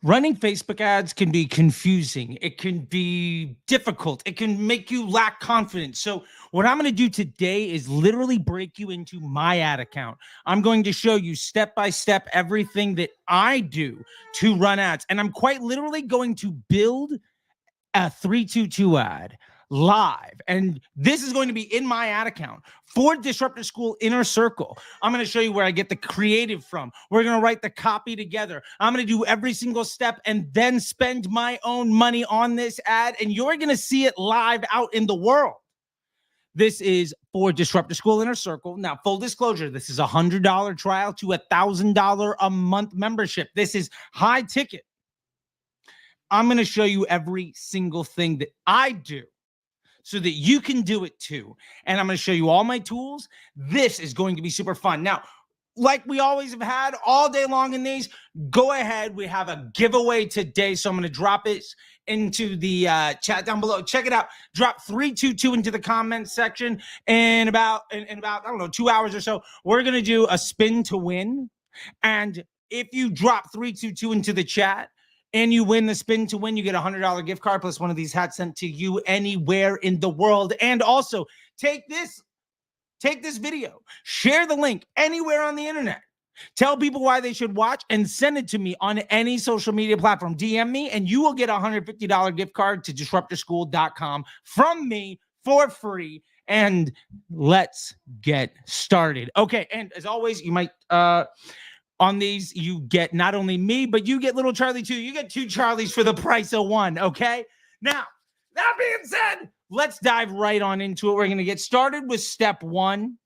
Running Facebook ads can be confusing. It can be difficult. It can make you lack confidence. So what I'm going to do today is literally break you into my ad account. I'm going to show you step by step everything that I do to run ads. And I'm quite literally going to build a 322 ad live. And this is going to be in my ad account for Disruptor School Inner Circle. I'm going to show you where I get the creative from. We're going to write the copy together. I'm going to do every single step and then spend my own money on this ad. And you're going to see it live out in the world. This is for Disruptor School Inner Circle. Now, full disclosure, this is a $100 trial to a $1,000 a month membership. This is high ticket. I'm going to show you every single thing that I do so that you can do it too. And I'm going to show you all my tools. This is going to be super fun. Now, like we always have had all day long in these, go ahead. We have a giveaway today. So I'm going to drop it into the chat down below. Check it out. Drop 322 into the comments section. And about, I don't know, 2 hours or so, we're going to do a spin to win. And if you drop 322 into the chat, and you win the spin to win, you get a $100 gift card plus one of these hats sent to you anywhere in the world. And also take this video, share the link anywhere on the internet. Tell people why they should watch and send it to me on any social media platform. DM me and you will get a $150 gift card to disruptorschool.com from me for free. And let's get started. Okay. And as always, you might, on these, you get not only me, but you get little Charlie too. You get 2 Charlies for the price of 1, okay? Now, that being said, let's dive right on into it. We're going to get started with step 1,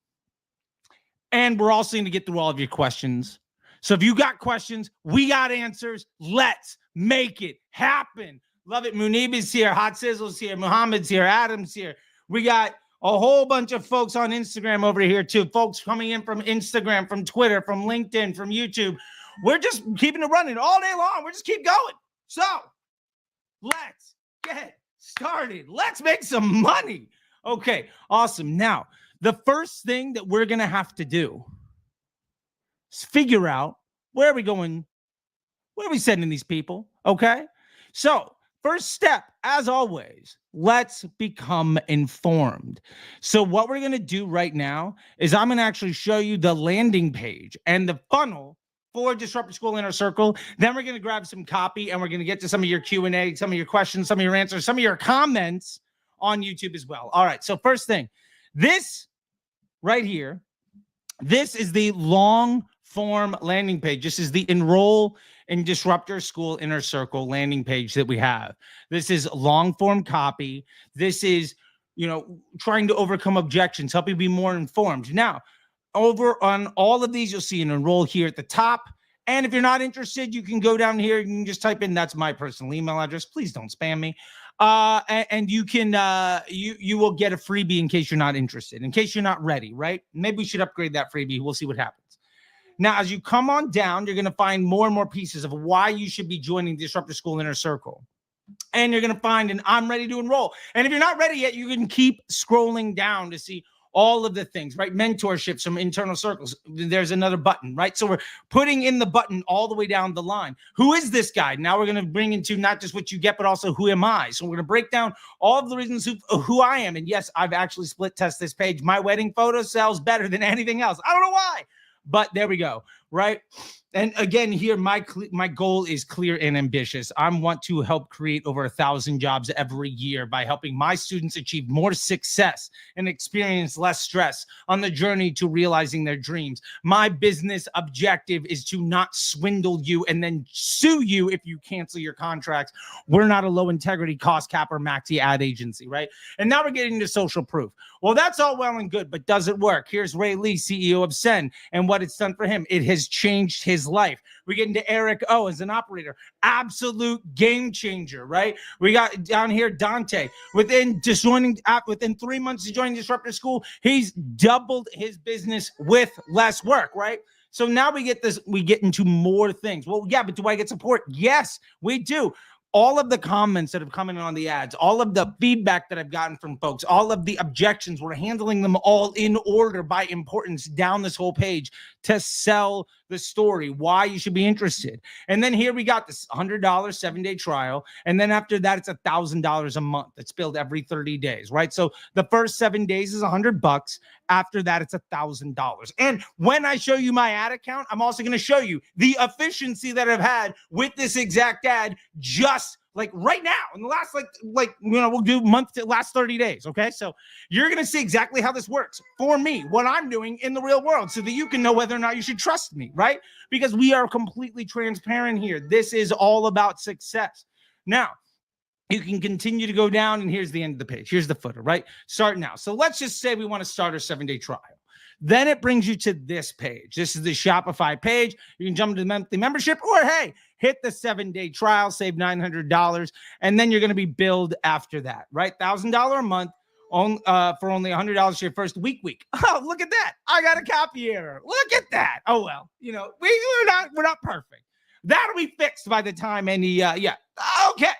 and we're also going to get through all of your questions. So if you got questions, we got answers. Let's make it happen. Love it. Munib is here. Hot Sizzle's here. Muhammad's here. Adam's here. We got a whole bunch of folks on Instagram over here too. Folks coming in from Instagram, from Twitter, from LinkedIn, from YouTube. We're just keeping it running all day long. We're just keep going. So let's get started. Let's make some money. Okay, awesome. Now, the first thing that we're going to have to do is figure out where are we going? Where are we sending these people? Okay, so first step, as always, let's become informed. So what we're going to do right now is I'm going to actually show you the landing page and the funnel for Disruptor School Inner Circle. Then we're going to grab some copy and we're going to get to some of your Q&A, some of your questions, some of your answers, some of your comments on YouTube as well. All right. So first thing, this right here, this is the long form landing page. This is the enroll in Disruptor School Inner Circle landing page that we have. This is long form copy. This is, trying to overcome objections, help you be more informed. Now, over on all of these, you'll see an enroll here at the top. And if you're not interested, you can go down here. You can just type in, that's my personal email address. Please don't spam me. And you can, you will get a freebie in case you're not interested, in case you're not ready, right? Maybe we should upgrade that freebie. We'll see what happens. Now, as you come on down, you're going to find more and more pieces of why you should be joining Disruptor School Inner Circle. And you're going to find an I'm ready to enroll. And if you're not ready yet, you can keep scrolling down to see all of the things, right? Mentorships from internal circles. There's another button, right? So we're putting in the button all the way down the line. Who is this guy? Now we're going to bring into not just what you get, but also who am I? So we're going to break down all of the reasons who I am. And yes, I've actually split test this page. My wedding photo sells better than anything else. I don't know why. But there we go, right? And again, here, my goal is clear and ambitious. I want to help create over 1,000 jobs every year by helping my students achieve more success and experience less stress on the journey to realizing their dreams. My business objective is to not swindle you and then sue you if you cancel your contracts. We're not a low integrity cost cap or maxi ad agency, right? And now we're getting to social proof. Well, that's all well and good, but does it work? Here's Ray Lee, CEO of Send, and what it's done for him. It has changed his life. We get into Eric O as an operator, absolute game changer, right? We got down here Dante within 3 months of joining Disruptor School, he's doubled his business with less work, right? So now we get into more things. Well, yeah, but do I get support? Yes, we do. All of the comments that have come in on the ads, all of the feedback that I've gotten from folks, all of the objections, we're handling them all in order by importance down this whole page to sell the story, why you should be interested. And then here we got this $100 7-day trial. And then after that, it's $1,000 a month. It's billed every 30 days, right? So the first 7 days is $100. After that, it's $1,000. And when I show you my ad account, I'm also going to show you the efficiency that I've had with this exact ad just like right now in the last we'll do month to last 30 days. Okay. So you're going to see exactly how this works for me, what I'm doing in the real world, so that you can know whether or not you should trust me, right? Because we are completely transparent here. This is all about success. Now, you can continue to go down, and here's the end of the page. Here's the footer, right? Start now. So let's just say we want to start our 7-day trial. Then it brings you to this page. This is the Shopify page. You can jump into the monthly membership, or hey, hit the 7-day trial, save $900, and then you're going to be billed after that, right? $1,000 a month for only $100 for your first week. Oh, look at that. I got a copy error. Look at that. Oh, well, we're not perfect. That'll be fixed by the time okay.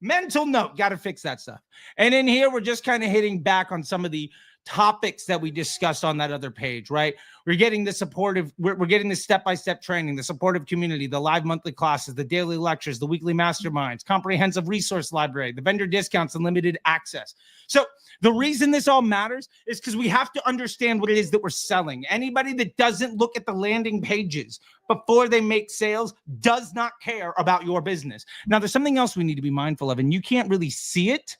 Mental note, got to fix that stuff. And in here, we're just kind of hitting back on some of the topics that we discussed on that other page, right? We're getting the supportive, we're getting the step-by-step training, the supportive community, the live monthly classes, the daily lectures, the weekly masterminds, comprehensive resource library, the vendor discounts, and limited access. So the reason this all matters is because we have to understand what it is that we're selling. Anybody that doesn't look at the landing pages before they make sales does not care about your business. Now, there's something else we need to be mindful of, and you can't really see it.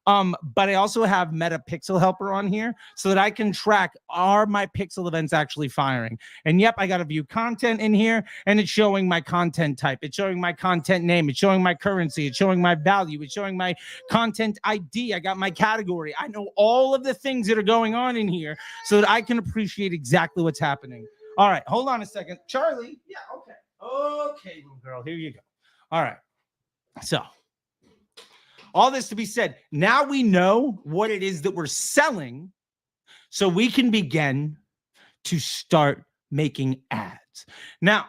But I also have Meta Pixel Helper on here so that I can track, are my pixel events actually firing? And yep, I got to view content in here, and it's showing my content type. It's showing my content name. It's showing my currency. It's showing my value. It's showing my content ID. I got my category. I know all of the things that are going on in here so that I can appreciate exactly what's happening. All right, hold on a second. Charlie. Yeah, okay. Okay, little girl, here you go. All right. So all this to be said, now we know what it is that we're selling, so we can begin to start making ads. Now,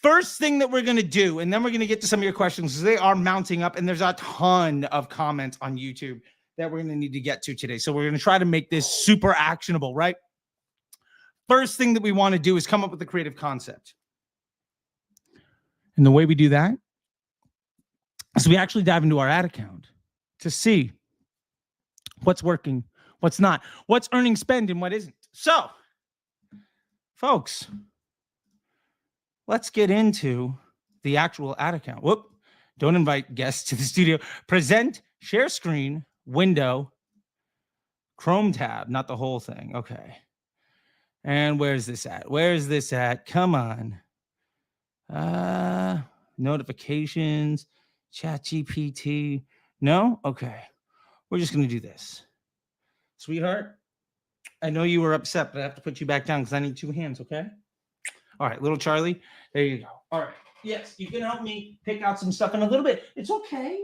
first thing that we're going to do, and then we're going to get to some of your questions, because they are mounting up, and there's a ton of comments on YouTube that we're going to need to get to today. So we're going to try to make this super actionable, right? First thing that we want to do is come up with a creative concept. And the way we do that, so we actually dive into our ad account to see what's working, what's not, what's earning spend, and what isn't. So, folks, let's get into the actual ad account. Whoop, don't invite guests to the studio. Present, share screen, window, Chrome tab, not the whole thing. Okay. And where's this at? Where's this at? Come on. Notifications. ChatGPT. No? Okay. We're just going to do this. Sweetheart, I know you were upset, but I have to put you back down because I need 2 hands, okay? All right, little Charlie. There you go. All right. Yes, you can help me pick out some stuff in a little bit. It's okay.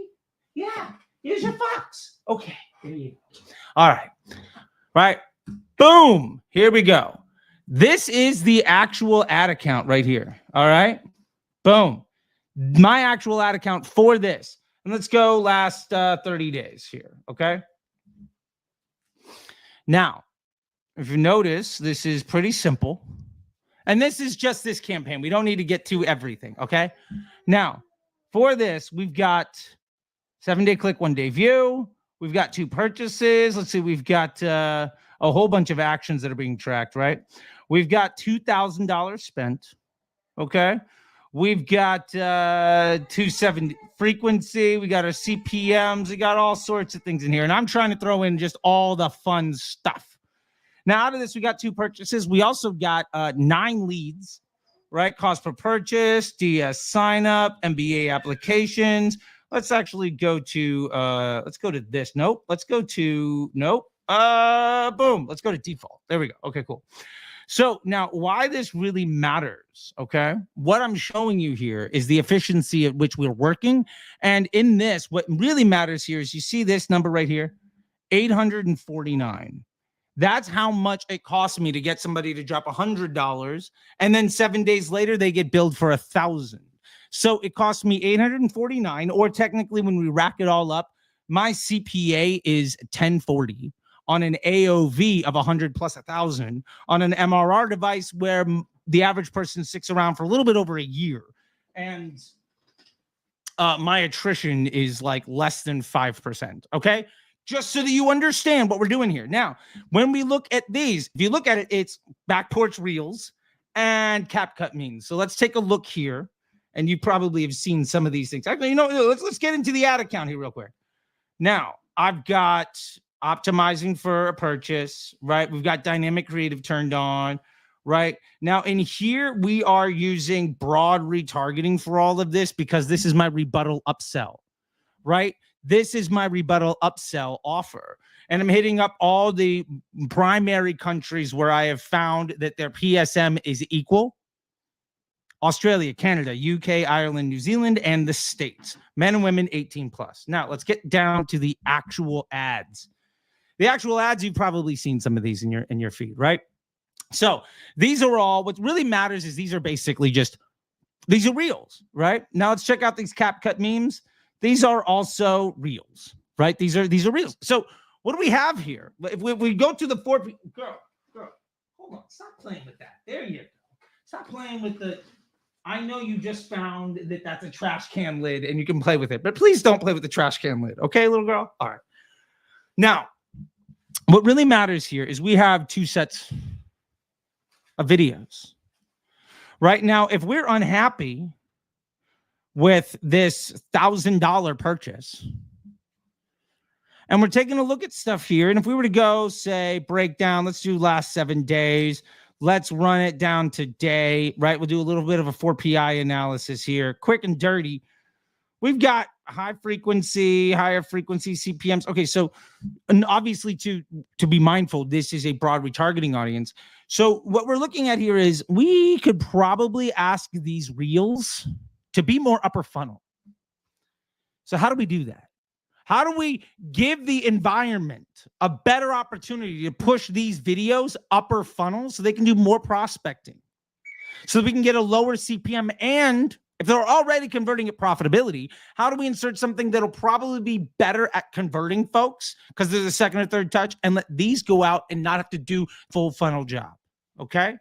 Yeah. Here's your fox. Okay. There you go. All right. Right. Boom. Here we go. This is the actual ad account right here. All right. Boom. My actual ad account for this. And let's go last 30 days here, okay? Now, if you notice, this is pretty simple. And this is just this campaign. We don't need to get to everything, okay? Now, for this, we've got 7-day click, 1-day view. We've got 2 purchases. Let's see, we've got a whole bunch of actions that are being tracked, right? We've got $2,000 spent, okay? We've got 270 frequency. We got our CPMs. We got all sorts of things in here. And I'm trying to throw in just all the fun stuff. Now, out of this, we got 2 purchases. We also got 9 leads, right? Cost per purchase, DS sign up, MBA applications. Let's actually go to, let's go to this. Nope. Let's go to, nope. Boom. Let's go to default. There we go. Okay, cool. So now why this really matters, okay? What I'm showing you here is the efficiency at which we're working. And in this, what really matters here is you see this number right here, 849. That's how much it costs me to get somebody to drop $100. And then 7 days later, they get billed for $1,000. So it costs me 849, or technically when we rack it all up, my CPA is 1040. On an AOV of 100 plus 1,000, on an MRR device where the average person sticks around for a little bit over a year. And my attrition is like less than 5%. Okay. Just so that you understand what we're doing here. Now, when we look at these, if you look at it, it's back porch reels and CapCut memes. So let's take a look here. And you probably have seen some of these things. Actually, let's get into the ad account here real quick. Now, I've got optimizing for a purchase, right? We've got dynamic creative turned on, right? Now, in here, we are using broad retargeting for all of this because this is my rebuttal upsell, right? This is my rebuttal upsell offer. And I'm hitting up all the primary countries where I have found that their PSM is equal. Australia, Canada, UK, Ireland, New Zealand, and the States. Men and women 18 plus. Now, let's get down to the actual ads. The actual ads, you've probably seen some of these in your feed, right? So these are all, what really matters is these are basically just, these are reels, right? Now let's check out these CapCut memes. These are also reels, right? These are reels. So what do we have here? If we go to the girl, hold on. Stop playing with that. There you go. Stop playing with the, I know you just found that that's a trash can lid and you can play with it, but please don't play with the trash can lid. Okay, little girl? All right. Now, what really matters here is we have two sets of videos. Right now, if we're unhappy with this $1,000 purchase, and we're taking a look at stuff here, and if we were to go, say, break down, let's do last 7 days, let's run it down today, right? We'll do a little bit of a 4PI analysis here, quick and dirty. We've got higher frequency CPMs. Okay, so and obviously to be mindful, this is a broad retargeting audience. So what we're looking at here is we could probably ask these reels to be more upper funnel. So how do we do that? How do we give the environment a better opportunity to push these videos upper funnel so they can do more prospecting, so that we can get a lower CPM? And if they're already converting at profitability, how do we insert something that'll probably be better at converting folks because there's a second or third touch, and let these go out and not have to do full funnel job? Okay.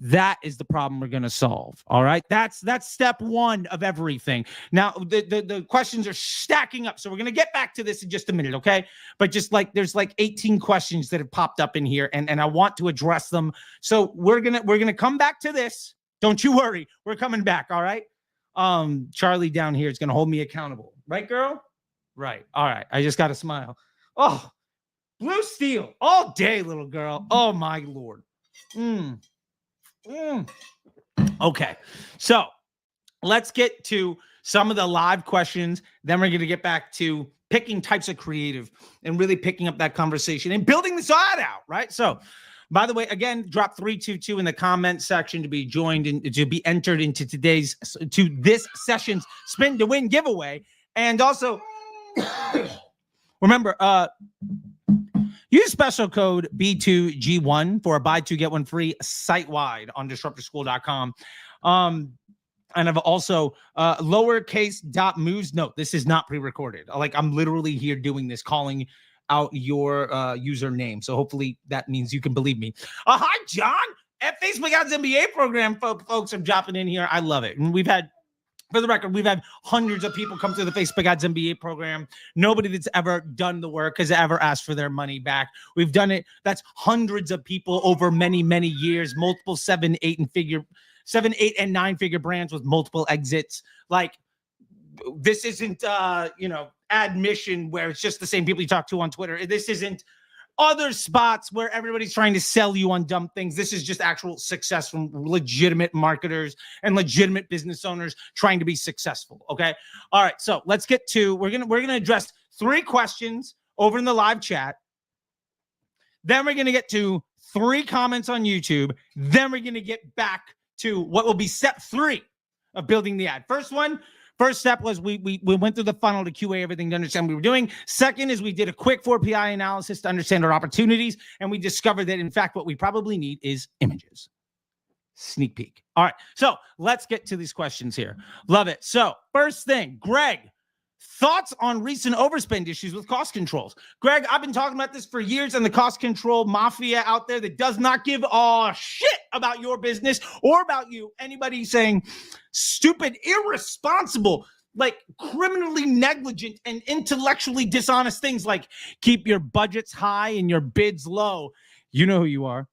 That is the problem we're going to solve. All right. That's step one of everything. Now, the questions are stacking up. So we're going to get back to this in just a minute. Okay. But just like, there's like 18 questions that have popped up in here, and I want to address them. So we're going to come back to this. Don't you worry. We're coming back. All right. Charley down here is going to hold me accountable. Right, girl? Right. All right. I just got to smile. Oh, blue steel all day, little girl. Oh my Lord. Okay, so let's get to some of the live questions. Then we're going to get back to picking types of creative and really picking up that conversation and building this ad out, right? So, by the way, again, drop 322 in the comment section to be joined and to be entered into this session's spin to win giveaway. And also, remember, use special code B2G1 for a buy two, get one free site-wide on disruptorschool.com. And I've also lowercase dot moves. No, this is not pre-recorded. Like, I'm literally here doing this, calling out your username. So hopefully that means you can believe me. Hi, John. At Facebook Ads MBA program, folks are dropping in here. I love it. And we've had, for the record, we've had hundreds of people come through the Facebook Ads MBA program. Nobody that's ever done the work has ever asked for their money back. We've done it. That's hundreds of people over many, many years, multiple 7, 8, and 9 figure brands with multiple exits. Like, this isn't, admission where it's just the same people you talk to on Twitter. This isn't other spots where everybody's trying to sell you on dumb things. This is just actual success from legitimate marketers and legitimate business owners trying to be successful. Okay. All right. So let's get to, we're going to address 3 questions over in the live chat. Then we're going to get to 3 comments on YouTube. Then we're going to get back to what will be step 3 of building the ad. First step was we went through the funnel to QA everything to understand what we were doing. Second is we did a quick 4PI analysis to understand our opportunities. And we discovered that, in fact, what we probably need is images. Sneak peek. All right. So let's get to these questions here. Love it. So first thing, Greg, Thoughts on recent overspend issues with cost controls. Greg, I've been talking about this for years, and the cost control mafia out there that does not give a shit about your business or about you. Anybody saying stupid, irresponsible, like criminally negligent and intellectually dishonest things like keep your budgets high and your bids low. You know who you are.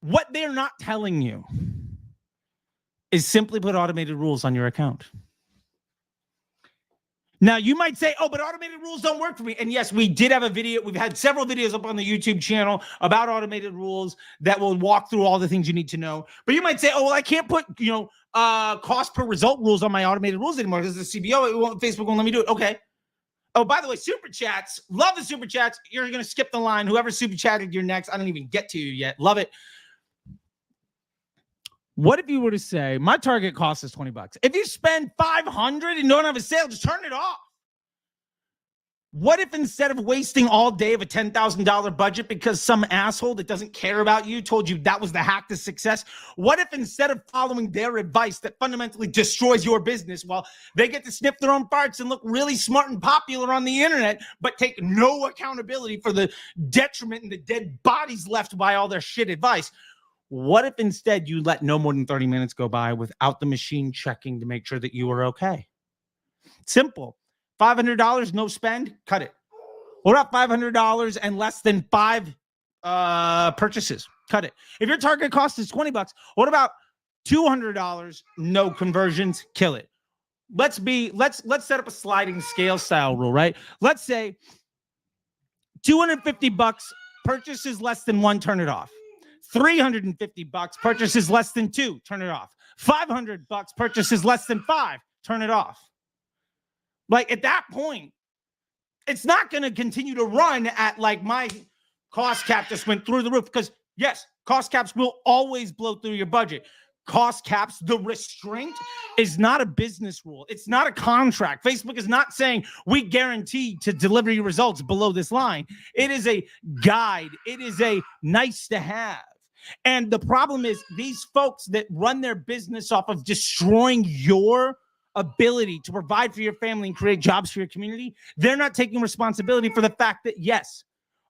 What they're not telling you is simply put automated rules on your account. Now, you might say, oh, but automated rules don't work for me. And yes, we did have a video. We've had several videos up on the YouTube channel about automated rules that will walk through all the things you need to know. But you might say, oh, well, I can't put, cost per result rules on my automated rules anymore because the CBO, Facebook won't let me do it. Okay. Oh, by the way, super chats. Love the super chats. You're going to skip the line. Whoever super chatted, you're next. I don't even get to you yet. Love it. What if you were to say, my target cost is $20? If you spend $500 and don't have a sale, just turn it off. What if instead of wasting all day of a $10,000 budget because some asshole that doesn't care about you told you that was the hack to success? What if instead of following their advice that fundamentally destroys your business while they get to sniff their own farts and look really smart and popular on the internet, but take no accountability for the detriment and the dead bodies left by all their shit advice? What if instead you let no more than 30 minutes go by without the machine checking to make sure that you are okay? Simple. $500, no spend, cut it. What about $500 and less than 5 purchases? Cut it. If your target cost is $20, what about $200, no conversions? Kill it. Let's set up a sliding scale style rule, right? Let's say $250, purchases less than 1, turn it off. $350, purchases less than 2, turn it off. $500, purchases less than 5, turn it off. Like at that point, it's not going to continue to run at like my cost cap just went through the roof because yes, cost caps will always blow through your budget. Cost caps, the restraint is not a business rule. It's not a contract. Facebook is not saying we guarantee to deliver you results below this line. It is a guide. It is a nice to have. And the problem is these folks that run their business off of destroying your ability to provide for your family and create jobs for your community, they're not taking responsibility for the fact that, yes,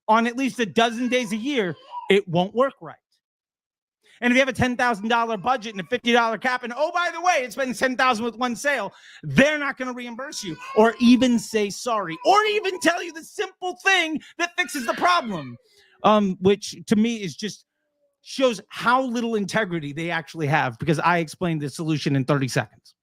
on at least a dozen days a year, it won't work right. And if you have a $10,000 budget and a $50 cap, and oh, by the way, it's been $10,000 with one sale, they're not going to reimburse you or even say sorry or even tell you the simple thing that fixes the problem, which to me is just shows how little integrity they actually have because I explained the solution in 30 seconds.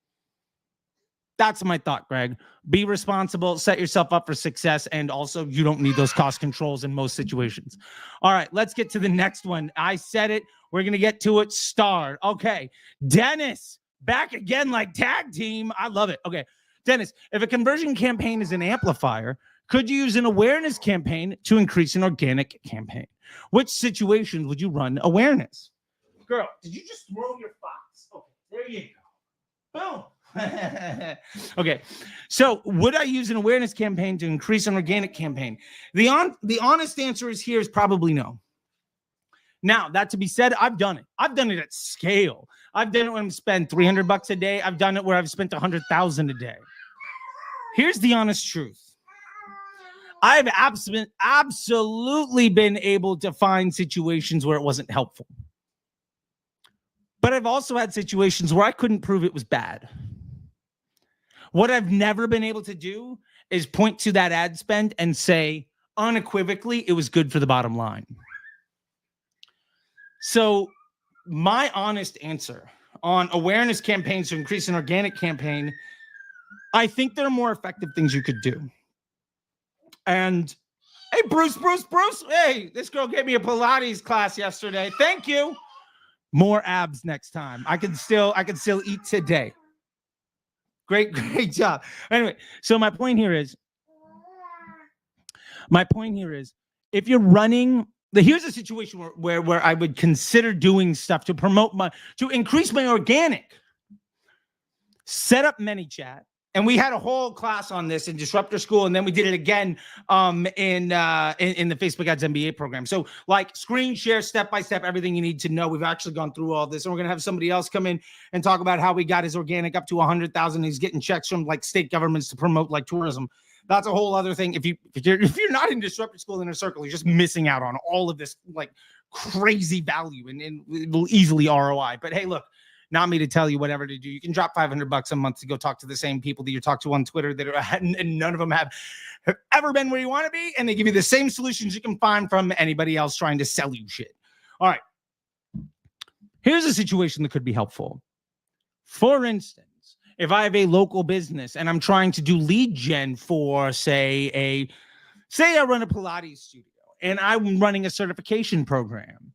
That's my thought, Greg. Be responsible, set yourself up for success, and also you don't need those cost controls in most situations. All right, let's get to the next one. I said it. We're going to get to it. Start. Okay, Dennis, back again like tag team. I love it. Okay, Dennis, if a conversion campaign is an amplifier, could you use an awareness campaign to increase an organic campaign? Which situations would you run awareness? Girl, did you just throw your fox? Okay, there you go. Boom. Okay, so would I use an awareness campaign to increase an organic campaign? The honest answer is probably no. Now, that to be said, I've done it. I've done it at scale. I've done it when I spend $300 a day. I've done it where I've spent $100,000 a day. Here's the honest truth. I've absolutely been able to find situations where it wasn't helpful. But I've also had situations where I couldn't prove it was bad. What I've never been able to do is point to that ad spend and say unequivocally it was good for the bottom line. So my honest answer on awareness campaigns to increase an organic campaign, I think there are more effective things you could do. And hey, Bruce, hey, this girl gave me a Pilates class yesterday. Thank you. More abs next time. I can still eat today. Great job. Anyway, so my point here is if you're running, here's a situation where I would consider doing stuff to increase my organic. Set up ManyChat. And we had a whole class on this in Disruptor School, and then we did it again in the Facebook Ads MBA program. So like screen share, step-by-step, everything you need to know. We've actually gone through all this, and we're going to have somebody else come in and talk about how we got his organic up to 100,000. He's getting checks from like state governments to promote like tourism. That's a whole other thing. If you're not in Disruptor School Inner Circle, you're just missing out on all of this like crazy value and it will easily ROI. But hey, look, not me to tell you whatever to do. You can drop $500 a month to go talk to the same people that you talk to on Twitter that are, and none of them have ever been where you want to be. And they give you the same solutions you can find from anybody else trying to sell you shit. All right. Here's a situation that could be helpful. For instance, if I have a local business and I'm trying to do lead gen for, say I run a Pilates studio and I'm running a certification program.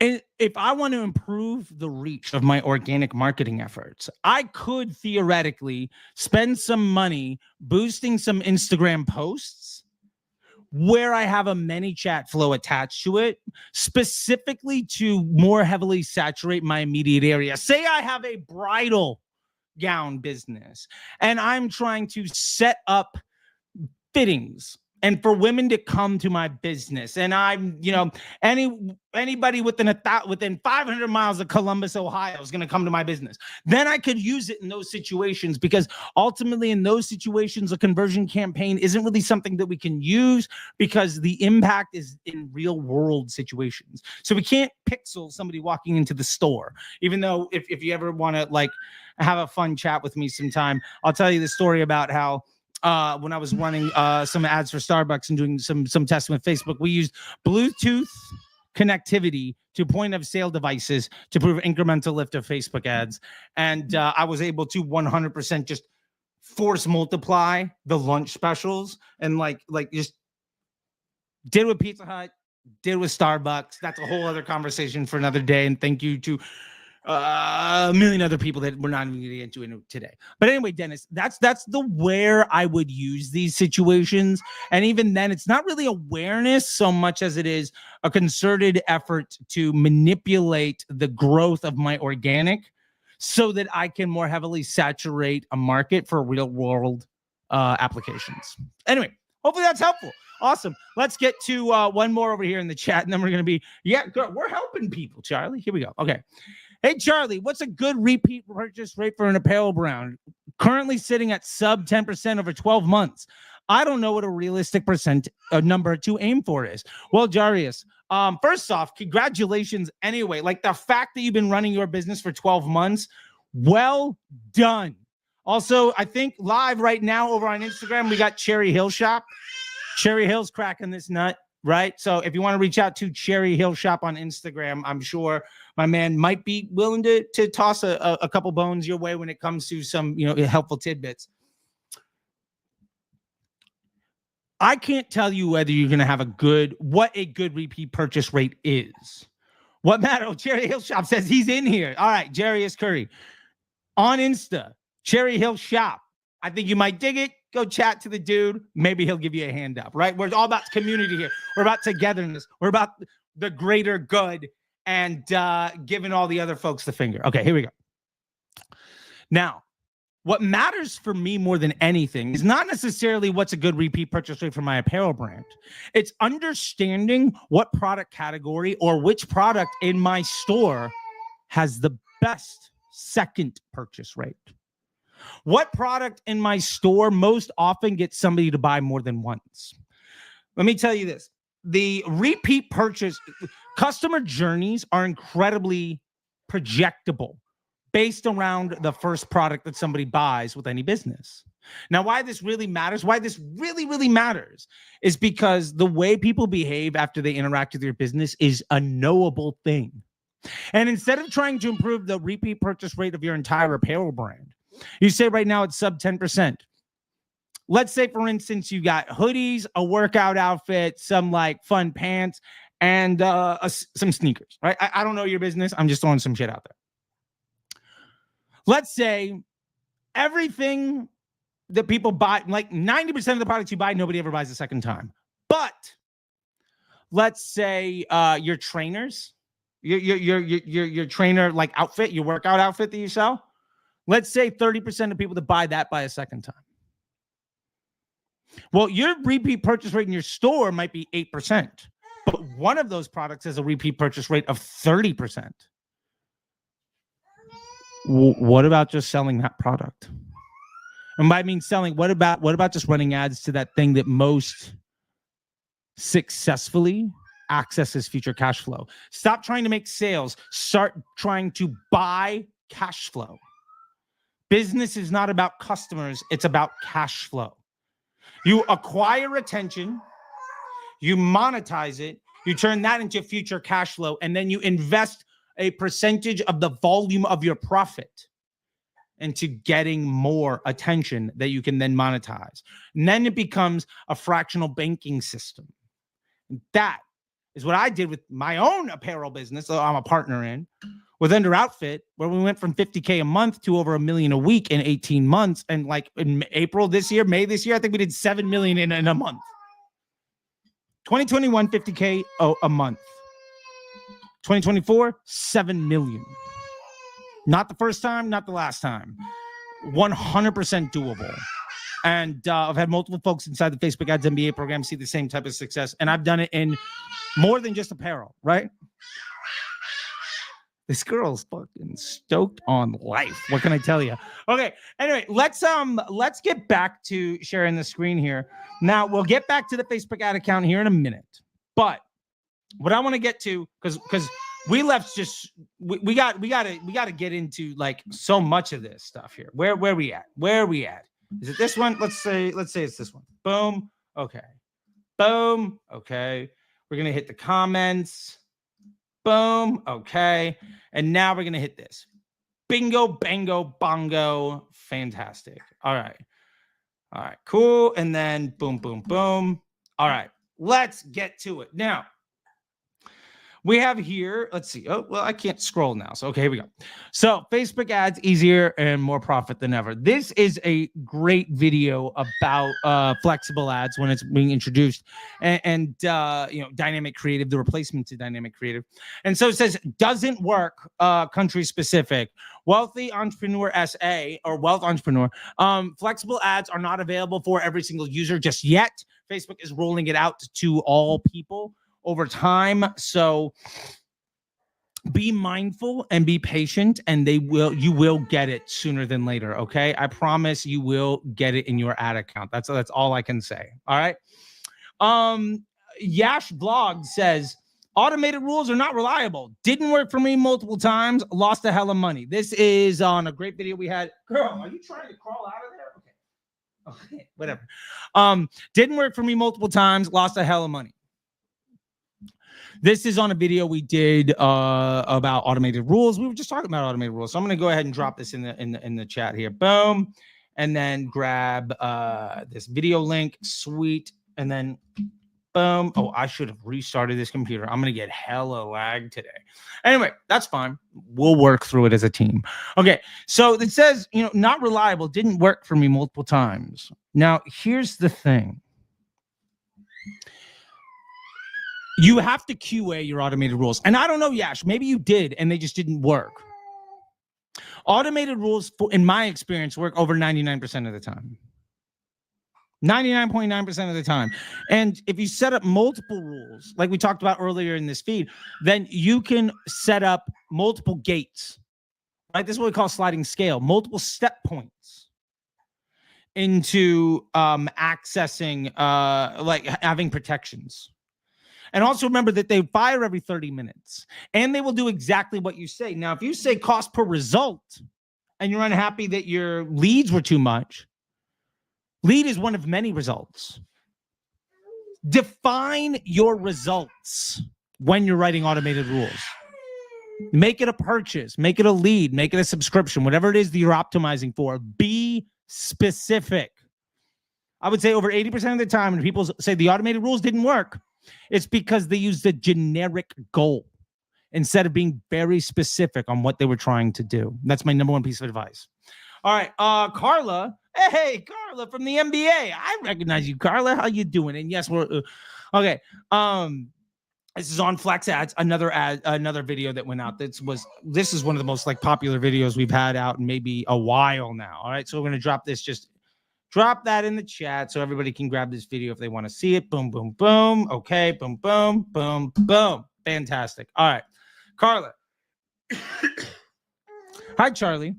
And if I want to improve the reach of my organic marketing efforts, I could theoretically spend some money boosting some Instagram posts where I have a ManyChat flow attached to it, specifically to more heavily saturate my immediate area. Say I have a bridal gown business and I'm trying to set up fittings and for women to come to my business, and I'm, anybody within 500 miles of Columbus, Ohio is going to come to my business. Then I could use it in those situations, because ultimately in those situations, a conversion campaign isn't really something that we can use because the impact is in real world situations. So we can't pixel somebody walking into the store, even though if you ever want to like have a fun chat with me sometime, I'll tell you the story about how when I was running some ads for Starbucks and doing some testing with Facebook, we used Bluetooth connectivity to point of sale devices to prove incremental lift of Facebook ads. And I was able to 100% just force multiply the lunch specials and like just did with Pizza Hut, did with Starbucks. That's a whole other conversation for another day. And thank you to a million other people that we're not even going to get into today. But anyway, Dennis, that's the where I would use these situations. And even then, it's not really awareness so much as it is a concerted effort to manipulate the growth of my organic so that I can more heavily saturate a market for real world applications. Anyway, hopefully that's helpful. Awesome. Let's get to one more over here in the chat, and then we're going to be, we're helping people, Charlie. Here we go. Okay. Hey, Charlie, what's a good repeat purchase rate for an apparel brand? Currently sitting at sub 10% over 12 months. I don't know what a realistic number to aim for is. Well, Jarius, first off, congratulations anyway. Like the fact that you've been running your business for 12 months, well done. Also, I think live right now over on Instagram, we got Cherry Hill Shop. Cherry Hill's cracking this nut, right? So if you want to reach out to Cherry Hill Shop on Instagram, I'm sure my man might be willing to toss a couple bones your way when it comes to some, helpful tidbits. I can't tell you whether you're going to have what a good repeat purchase rate is. What matter? Cherry Hill Shop says he's in here. All right, Jarius Curry on Insta, Cherry Hill Shop. I think you might dig it. Go chat to the dude. Maybe he'll give you a hand up, right? We're all about community here. We're about togetherness. We're about the greater good and giving all the other folks the finger. Okay, here we go. Now, what matters for me more than anything is not necessarily what's a good repeat purchase rate for my apparel brand. It's understanding what product category or which product in my store has the best second purchase rate. What product in my store most often gets somebody to buy more than once? Let me tell you this. The repeat purchase, customer journeys are incredibly projectable based around the first product that somebody buys with any business. Now, why this really matters, why this really, really matters is because the way people behave after they interact with your business is a knowable thing. And instead of trying to improve the repeat purchase rate of your entire apparel brand, you say right now it's sub 10%. Let's say, for instance, you got hoodies, a workout outfit, some like fun pants, and some sneakers, right? I don't know your business. I'm just throwing some shit out there. Let's say everything that people buy, like 90% of the products you buy, nobody ever buys a second time. But let's say your trainers, your trainer like outfit, your workout outfit that you sell, Let's say 30% of people that buy that buy a second time. Well, your repeat purchase rate in your store might be 8%, but one of those products has a repeat purchase rate of 30%. What about just selling that product? And by I mean selling, what about just running ads to that thing that most successfully accesses future cash flow? Stop trying to make sales. Start trying to buy cash flow. Business is not about customers. It's about cash flow. You acquire attention, you monetize it, you turn that into future cash flow, and then you invest a percentage of the volume of your profit into getting more attention that you can then monetize. And then it becomes a fractional banking system. And that is what I did with my own apparel business that I'm a partner in, with Under Outfit, where we went from $50K a month to over $1 million a week in 18 months. And like in April this year, May this year, I think we did $7 million in a month. 2021, $50K a month. 2024, $7 million. Not the first time, not the last time. 100% doable. And I've had multiple folks inside the Facebook Ads MBA program see the same type of success. And I've done it in more than just apparel, right? This girl's fucking stoked on life. What can I tell you? Okay. Anyway, let's get back to sharing the screen here. Now we'll get back to the Facebook ad account here in a minute. But what I want to get to, because we left just we gotta get into like so much of this stuff here. Where are we at? Where are we at? Is it this one? Let's say it's this one. Boom. Okay. Boom. Okay. We're gonna hit the comments. Boom. Okay. And now we're going to hit this. Bingo, bango, bongo. Fantastic. All right. All right. Cool. And then boom, boom, boom. All right. Let's get to it. Now, we have here, let's see. Oh, well, I can't scroll now. So, okay, here we go. So, Facebook ads, easier and more profit than ever. This is a great video about flexible ads when it's being introduced and dynamic creative, the replacement to dynamic creative. And so it says, doesn't work country specific. Wealthy Entrepreneur SA or Wealth Entrepreneur. Flexible ads are not available for every single user just yet. Facebook is rolling it out to all people over time. So be mindful and be patient, and you will get it sooner than later. Okay. I promise you will get it in your ad account. That's all I can say. All right. Yash Blog says, automated rules are not reliable. Didn't work for me multiple times. Lost a hell of money. This is on a great video we had. Girl, are you trying to crawl out of there? Okay, whatever. Didn't work for me multiple times. Lost a hell of money. This is on a video we did about automated rules. We were just talking about automated rules. So I'm going to go ahead and drop this in the chat here. Boom. And then grab this video link. Sweet. And then boom. Oh, I should have restarted this computer. I'm going to get hella lag today. Anyway, that's fine. We'll work through it as a team. Okay. So it says, not reliable. Didn't work for me multiple times. Now, here's the thing. You have to QA your automated rules. And I don't know, Yash, maybe you did and they just didn't work. Automated rules, in my experience, work over 99% of the time. 99.9% of the time. And if you set up multiple rules, like we talked about earlier in this feed, then you can set up multiple gates, right? This is what we call sliding scale, multiple step points into accessing, like having protections. And also remember that they fire every 30 minutes and they will do exactly what you say. Now, if you say cost per result and you're unhappy that your leads were too much, lead is one of many results. Define your results when you're writing automated rules. Make it a purchase, make it a lead, make it a subscription, whatever it is that you're optimizing for. Be specific. I would say over 80% of the time when people say the automated rules didn't work, it's because they used a generic goal instead of being very specific on what they were trying to do. That's my number one piece of advice. All right, Carla. Hey, Carla from the MBA. I recognize you, Carla. How you doing? And yes, we're okay. This is on Flex Ads, another video that went out. This is one of the most like popular videos we've had out in maybe a while now. All right, so we're gonna drop this. Just drop that in the chat so everybody can grab this video if they want to see it. Boom, boom, boom. Okay, boom, boom, boom, boom. Fantastic. All right, Carla. Hi, Charlie.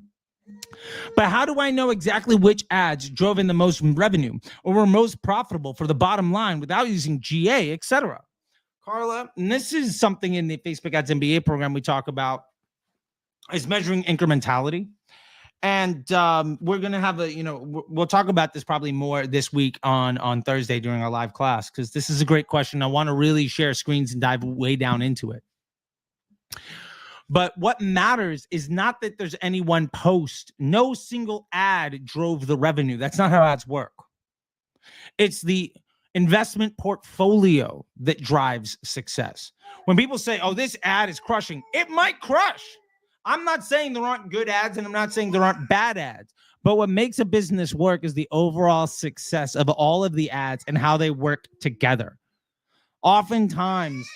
But how do I know exactly which ads drove in the most revenue or were most profitable for the bottom line without using GA, etc.? Carla, and this is something in the Facebook Ads MBA program we talk about, is measuring incrementality. And we're going to have we'll talk about this probably more this week on Thursday during our live class, because this is a great question. I want to really share screens and dive way down into it. But what matters is not that there's any one post. No single ad drove the revenue. That's not how ads work. It's the investment portfolio that drives success. When people say, oh, this ad is crushing, it might crush. I'm not saying there aren't good ads, and I'm not saying there aren't bad ads. But what makes a business work is the overall success of all of the ads and how they work together. Oftentimes,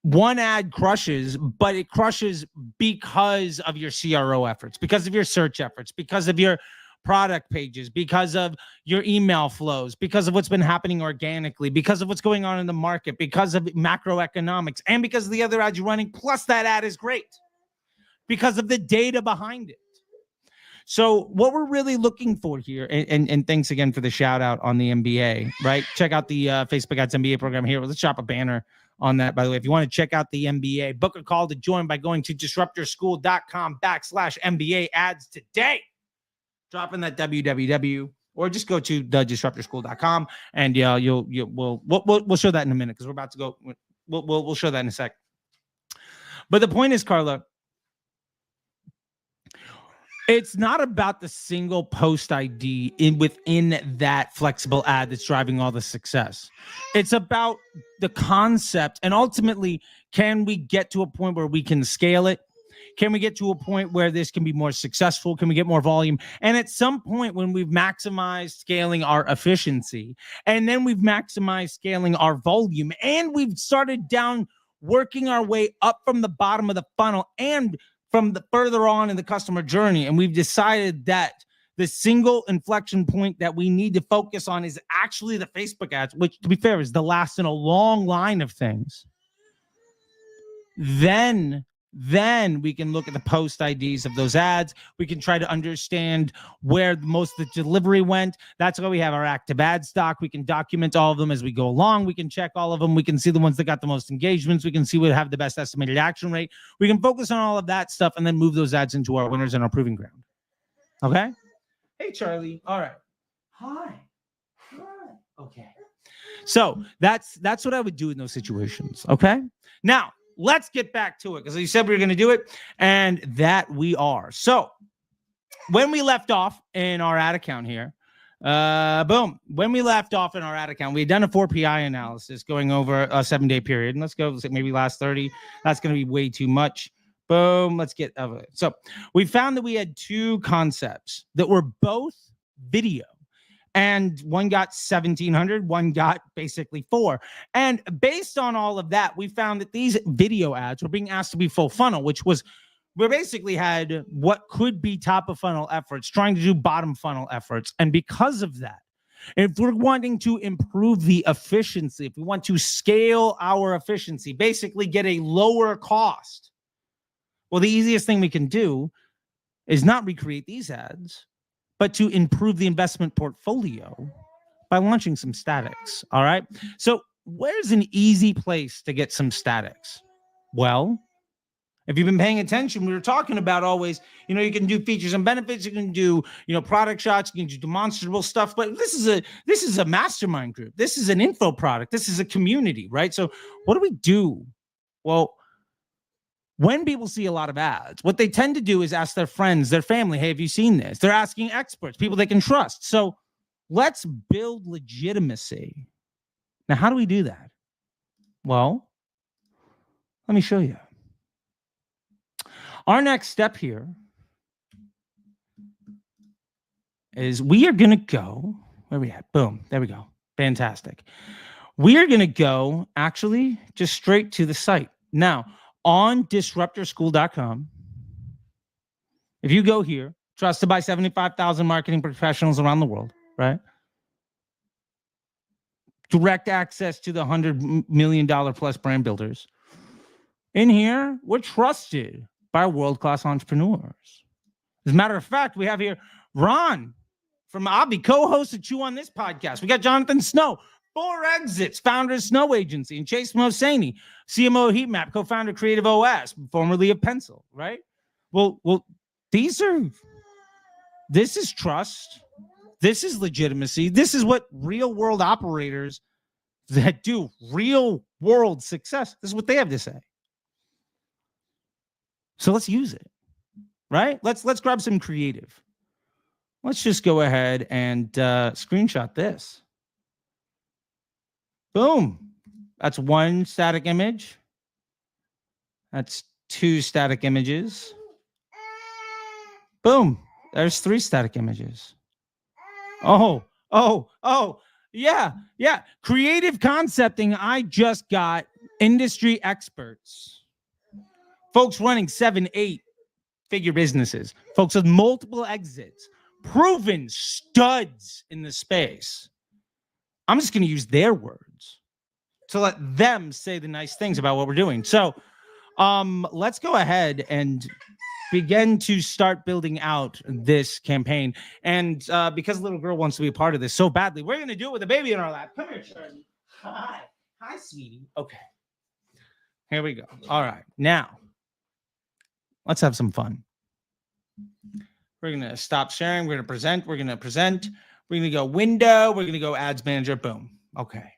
one ad crushes, but it crushes because of your CRO efforts, because of your search efforts, because of your product pages, because of your email flows, because of what's been happening organically, because of what's going on in the market, because of macroeconomics, and because of the other ads you're running, plus that ad is great because of the data behind it. So what we're really looking for here, and thanks again for the shout out on the MBA, right? Check out the Facebook Ads MBA program here. Let's drop a banner on that, by the way. If you want to check out the MBA, book a call to join by going to disruptorschool.com/MBA ads today. Drop in that www, or just go to thedisruptorschool.com, and we'll show that in a minute, because we're about to go. We'll show that in a sec. But the point is, Carla, it's not about the single post ID within that flexible ad that's driving all the success. It's about the concept, and ultimately, can we get to a point where we can scale it? Can we get to a point where this can be more successful? Can we get more volume? And at some point, when we've maximized scaling our efficiency, and then we've maximized scaling our volume, and we've started down working our way up from the bottom of the funnel and from the further on in the customer journey, and we've decided that the single inflection point that we need to focus on is actually the Facebook ads, which, to be fair, is the last in a long line of things, then we can look at the post IDs of those ads. We can try to understand where most of the delivery went. That's why we have our active ad stock. We can document all of them as we go along. We can check all of them. We can see the ones that got the most engagements. We can see what have the best estimated action rate. We can focus on all of that stuff and then move those ads into our winners and our proving ground. Okay? Hey, Charlie. All right. Hi. Okay. So that's what I would do in those situations. Okay? Now, let's get back to it, because you said we were going to do it, and that we are. So when we left off in our ad account here, when we left off in our ad account, we had done a 4PI analysis going over a 7-day period. And let's go maybe last 30. That's going to be way too much. Boom. Let's get over it. So we found that we had two concepts that were both video. And one got 1,700, one got basically 4. And based on all of that, we found that these video ads were being asked to be full funnel, which was, we basically had what could be top of funnel efforts, trying to do bottom funnel efforts. And because of that, if we're wanting to improve the efficiency, if we want to scale our efficiency, basically get a lower cost, well, the easiest thing we can do is not recreate these ads, but to improve the investment portfolio by launching some statics. All right. So where's an easy place to get some statics? Well, if you've been paying attention, we were talking about always, you can do features and benefits, you can do, product shots, you can do demonstrable stuff, but this is a mastermind group. This is an info product. This is a community, right? So what do we do? Well, when people see a lot of ads, what they tend to do is ask their friends, their family, hey, have you seen this? They're asking experts, people they can trust. So let's build legitimacy. Now, how do we do that? Well, let me show you. Our next step here is we are going to go, where are we at? Boom, there we go. Fantastic. We are going to go actually just straight to the site. Now, on disruptorschool.com, if you go here, trusted by 75,000 marketing professionals around the world, right? Direct access to the $100 million plus brand builders. In here, we're trusted by world-class entrepreneurs. As a matter of fact, we have here Ron from Avi, co-host of Chew on this podcast. We got Jonathan Snow, 4 Exits, founder of Snow Agency, and Chase Mosaney, CMO of Heatmap, co-founder of Creative OS, formerly of Pencil, right? Well, this is trust. This is legitimacy. This is what real world operators that do real world success, this is what they have to say. So let's use it, right? Let's grab some creative. Let's just go ahead and screenshot this. Boom. That's 1 static image. That's 2 static images. Boom. There's 3 static images. Oh. Yeah. Creative concepting. I just got industry experts. Folks running 7, 8 figure businesses. Folks with multiple exits. Proven studs in the space. I'm just going to use their words to let them say the nice things about what we're doing. So let's go ahead and begin to start building out this campaign. And because the little girl wants to be a part of this so badly, we're going to do it with a baby in our lap. Come here, Charley. Hi, sweetie. Okay. Here we go. All right. Now, let's have some fun. We're going to stop sharing. We're going to present. We're going to go window. We're going to go ads manager. Boom. Okay.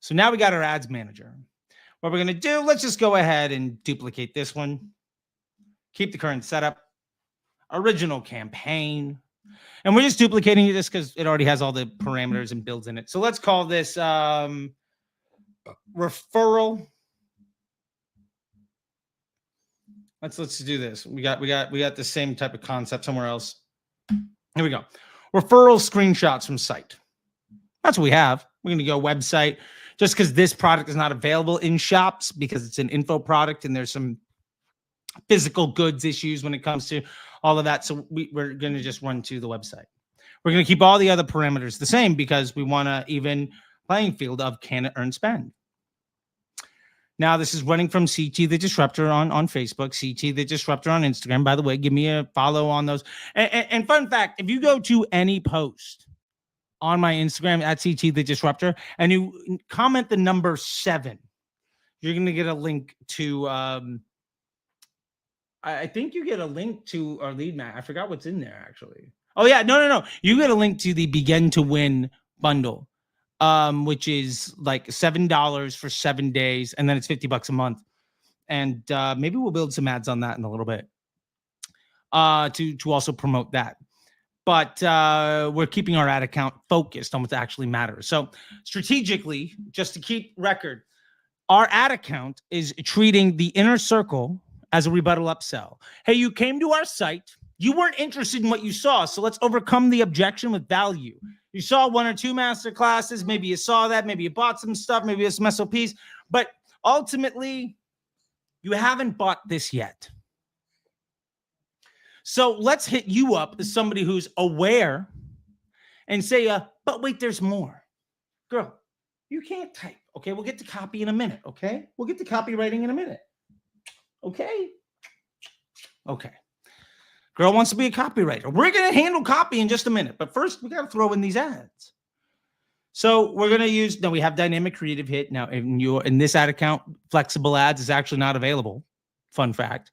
So now we got our ads manager. What we're going to do, let's just go ahead and duplicate this one. Keep the current setup. Original campaign. And we're just duplicating this because it already has all the parameters and builds in it. So let's call this referral. Let's do this. We got the same type of concept somewhere else. Here we go. Referral screenshots from site. That's what we have. We're going to go website just because this product is not available in shops because it's an info product and there's some physical goods issues when it comes to all of that. So we're going to just run to the website. We're going to keep all the other parameters the same because we want to even playing field of can it earn spend. Now, this is running from CT The Disruptor on Facebook, CT The Disruptor on Instagram. By the way, give me a follow on those. And fun fact, if you go to any post on my Instagram at CT The Disruptor and you comment the number 7, you're going to get a link to, I think you get a link to our lead mag. I forgot what's in there, actually. Oh, yeah. No. You get a link to the Begin to Win bundle. Which is like $7 for 7 days, and then it's $50 a month. And maybe we'll build some ads on that in a little bit to also promote that. But we're keeping our ad account focused on what actually matters. So strategically, just to keep record, our ad account is treating the inner circle as a rebuttal upsell. Hey, you came to our site. You weren't interested in what you saw, so let's overcome the objection with value. You saw 1 or 2 master classes. Maybe you saw that. Maybe you bought some stuff. Maybe some SOPs. But ultimately, you haven't bought this yet. So let's hit you up as somebody who's aware and say, but wait, there's more. Girl, you can't type. Okay, we'll get to copy in a minute. Okay, we'll get to copywriting in a minute. Okay. Girl wants to be a copywriter. We're going to handle copy in just a minute. But first, we got to throw in these ads. So we're going to use, we have dynamic creative hit. Now, in this ad account, flexible ads is actually not available. Fun fact.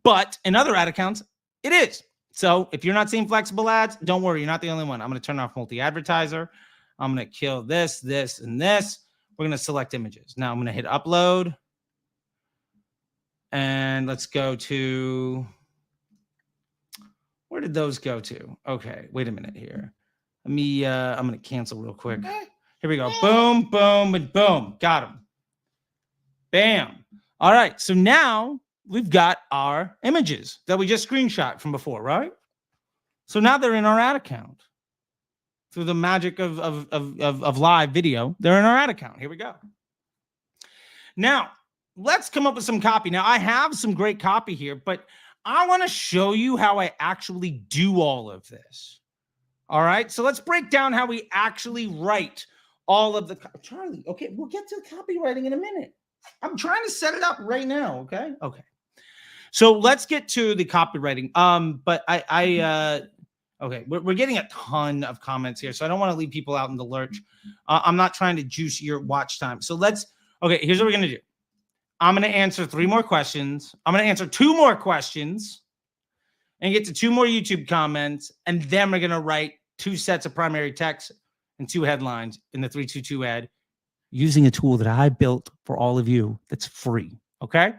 But in other ad accounts, it is. So if you're not seeing flexible ads, don't worry. You're not the only one. I'm going to turn off multi-advertiser. I'm going to kill this, this, and this. We're going to select images. Now I'm going to hit upload. And let's go to... Where did those go to? Okay, wait a minute here. I'm going to cancel real quick. Here we go. Boom, boom, and boom. Got them. Bam. All right, so now we've got our images that we just screenshot from before, right? So now they're in our ad account. through the magic of live video, they're in our ad account. Here we go. Now, let's come up with some copy. Now, I have some great copy here, but I want to show you how I actually do all of this. All right, so let's break down how we actually write all of the... Charlie, okay, we'll get to copywriting in a minute. I'm trying to set it up right now, okay? Okay. So let's get to the copywriting. But okay, we're getting a ton of comments here, so I don't want to leave people out in the lurch. I'm not trying to juice your watch time. So okay, here's what we're going to do. I'm going to answer 3 more questions. I'm going to answer 2 more questions and get to 2 more YouTube comments. And then we're going to write 2 sets of primary text and 2 headlines in the 322 ad using a tool that I built for all of you that's free. Okay.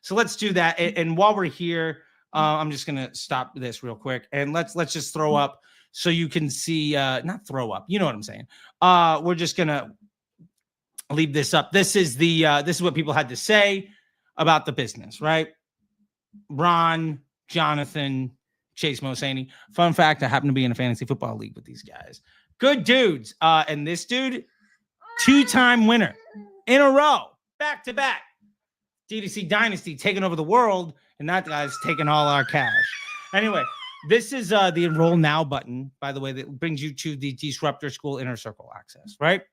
So let's do that. And while we're here, I'm just going to stop this real quick and let's just throw up so you can see, not throw up. You know what I'm saying? We're just going to leave this up. This is this is what people had to say about the business, right? Ron, Jonathan, Chase Mosaney. Fun fact, I happen to be in a fantasy football league with these guys. Good dudes. And this dude, 2-time winner in a row, back to back. DDC Dynasty taking over the world, and that guy's taking all our cash. Anyway, this is the Enroll Now button, by the way, that brings you to the Disruptor School Inner Circle access, right?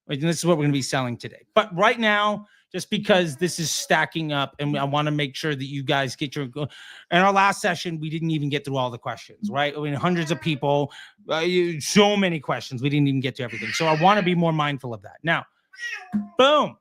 And this is what we're going to be selling today. But right now, just because this is stacking up, and I want to make sure that you guys get your... In our last session, we didn't even get through all the questions, right? I mean, hundreds of people, so many questions. We didn't even get to everything. So I want to be more mindful of that. Now, boom.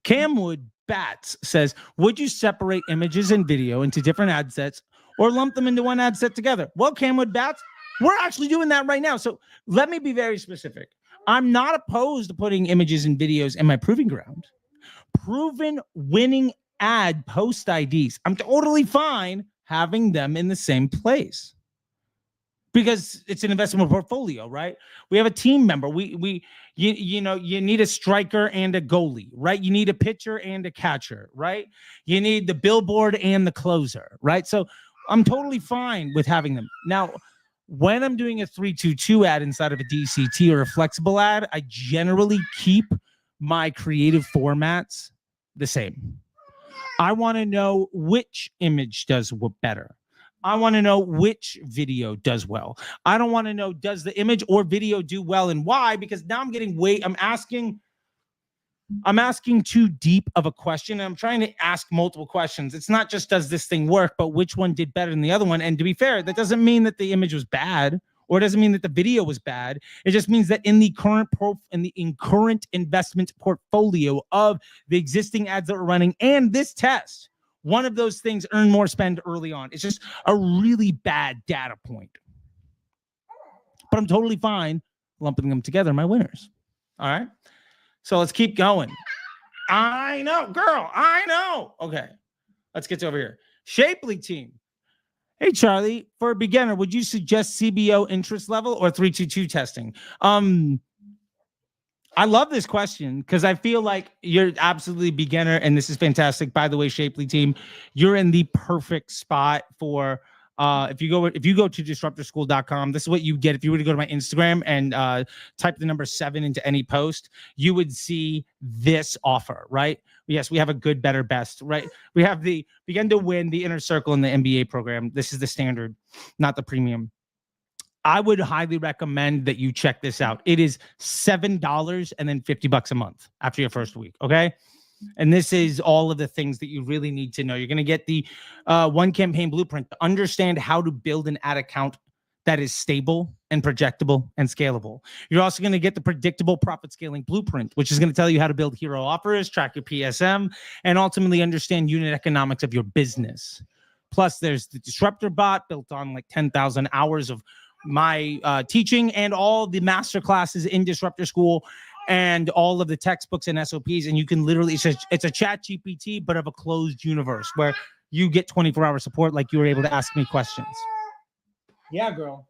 Camwood Bats says, would you separate images and video into different ad sets or lump them into one ad set together? Well, Camwood Bats, we're actually doing that right now. So let me be very specific. I'm not opposed to putting images and videos in my proving ground. Proven winning ad post IDs. I'm totally fine having them in the same place because it's an investment portfolio, right? We have a team member. You know, you need a striker and a goalie, right? You need a pitcher and a catcher, right? You need the billboard and the closer, right? So I'm totally fine with having them. Now, when I'm doing a 322 ad inside of a DCT or a flexible ad, I generally keep my creative formats the same. I want to know which image does better. I want to know which video does well. I don't want to know, does the image or video do well and why? Because now I'm asking too deep of a question. And I'm trying to ask multiple questions. It's not just, does this thing work, but which one did better than the other one? And to be fair, that doesn't mean that the image was bad, or it doesn't mean that the video was bad. It just means that in the current investment portfolio of the existing ads that we're running and this test, one of those things earn more spend early on. It's just a really bad data point. But I'm totally fine lumping them together, my winners. All right. So let's keep going. I know, girl. I know. Okay. Let's get to over here. Shapely team. Hey, Charlie, for a beginner, would you suggest CBO interest level or 322 testing? I love this question because I feel like you're absolutely beginner, and this is fantastic. By the way, Shapely team, you're in the perfect spot for if you go to disruptorschool.com, this is what you get. If you were to go to my Instagram and type the number 7 into any post, you would see this offer, right? Yes, we have a good, better, best, right? We have the begin to win the inner circle in the MBA program. This is the standard, not the premium. I would highly recommend that you check this out. It is $7 and then $50 a month after your first week. Okay. And this is all of the things that you really need to know. You're going to get the one campaign blueprint to understand how to build an ad account that is stable and projectable and scalable. You're also going to get the predictable profit scaling blueprint, which is going to tell you how to build hero offers, track your PSM, and ultimately understand unit economics of your business. Plus, there's the Disruptor bot built on like 10,000 hours of my teaching and all the master classes in Disruptor School and all of the textbooks and SOPs. And you can literally, it's a chat GPT, but of a closed universe where you get 24-hour support like you were able to ask me questions. Yeah, girl.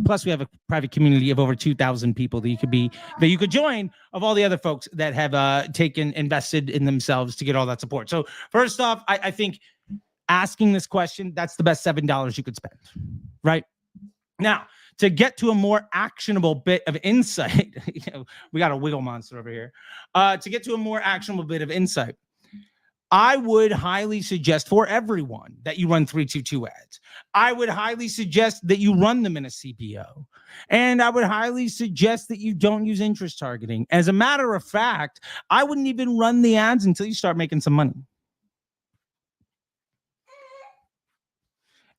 Plus, we have a private community of over 2,000 people that you could join, of all the other folks that have invested in themselves to get all that support. So first off, I think asking this question, that's the best $7 you could spend, right? Now, to get to a more actionable bit of insight, we got a wiggle monster over here. To get to a more actionable bit of insight, I would highly suggest for everyone that you run 322 ads. I would highly suggest that you run them in a CBO. And I would highly suggest that you don't use interest targeting. As a matter of fact, I wouldn't even run the ads until you start making some money.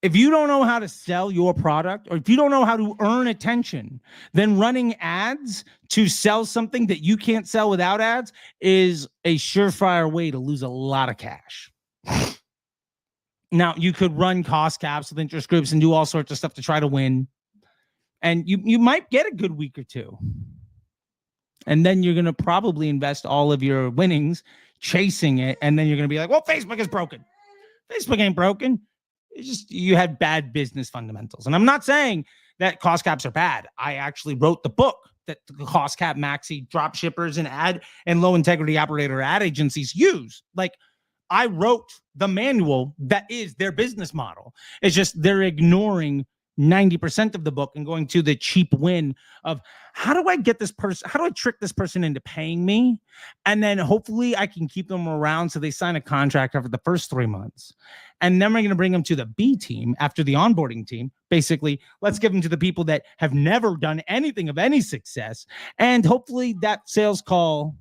If you don't know how to sell your product, or if you don't know how to earn attention, then running ads to sell something that you can't sell without ads is a surefire way to lose a lot of cash. Now, you could run cost caps with interest groups and do all sorts of stuff to try to win. And you might get a good week or two. And then you're going to probably invest all of your winnings chasing it. And then you're going to be like, well, Facebook is broken. Facebook ain't broken. It's just you had bad business fundamentals. And I'm not saying that cost caps are bad. I actually wrote the book that the cost cap maxi drop shippers and low integrity operator ad agencies use. Like, I wrote the manual that is their business model. It's just they're ignoring 90% of the book and going to the cheap win of how do I get this person? How do I trick this person into paying me? And then hopefully I can keep them around so they sign a contract after the first 3 months. And then we're going to bring them to the B team after the onboarding team. Basically, let's give them to the people that have never done anything of any success. And hopefully that sales call,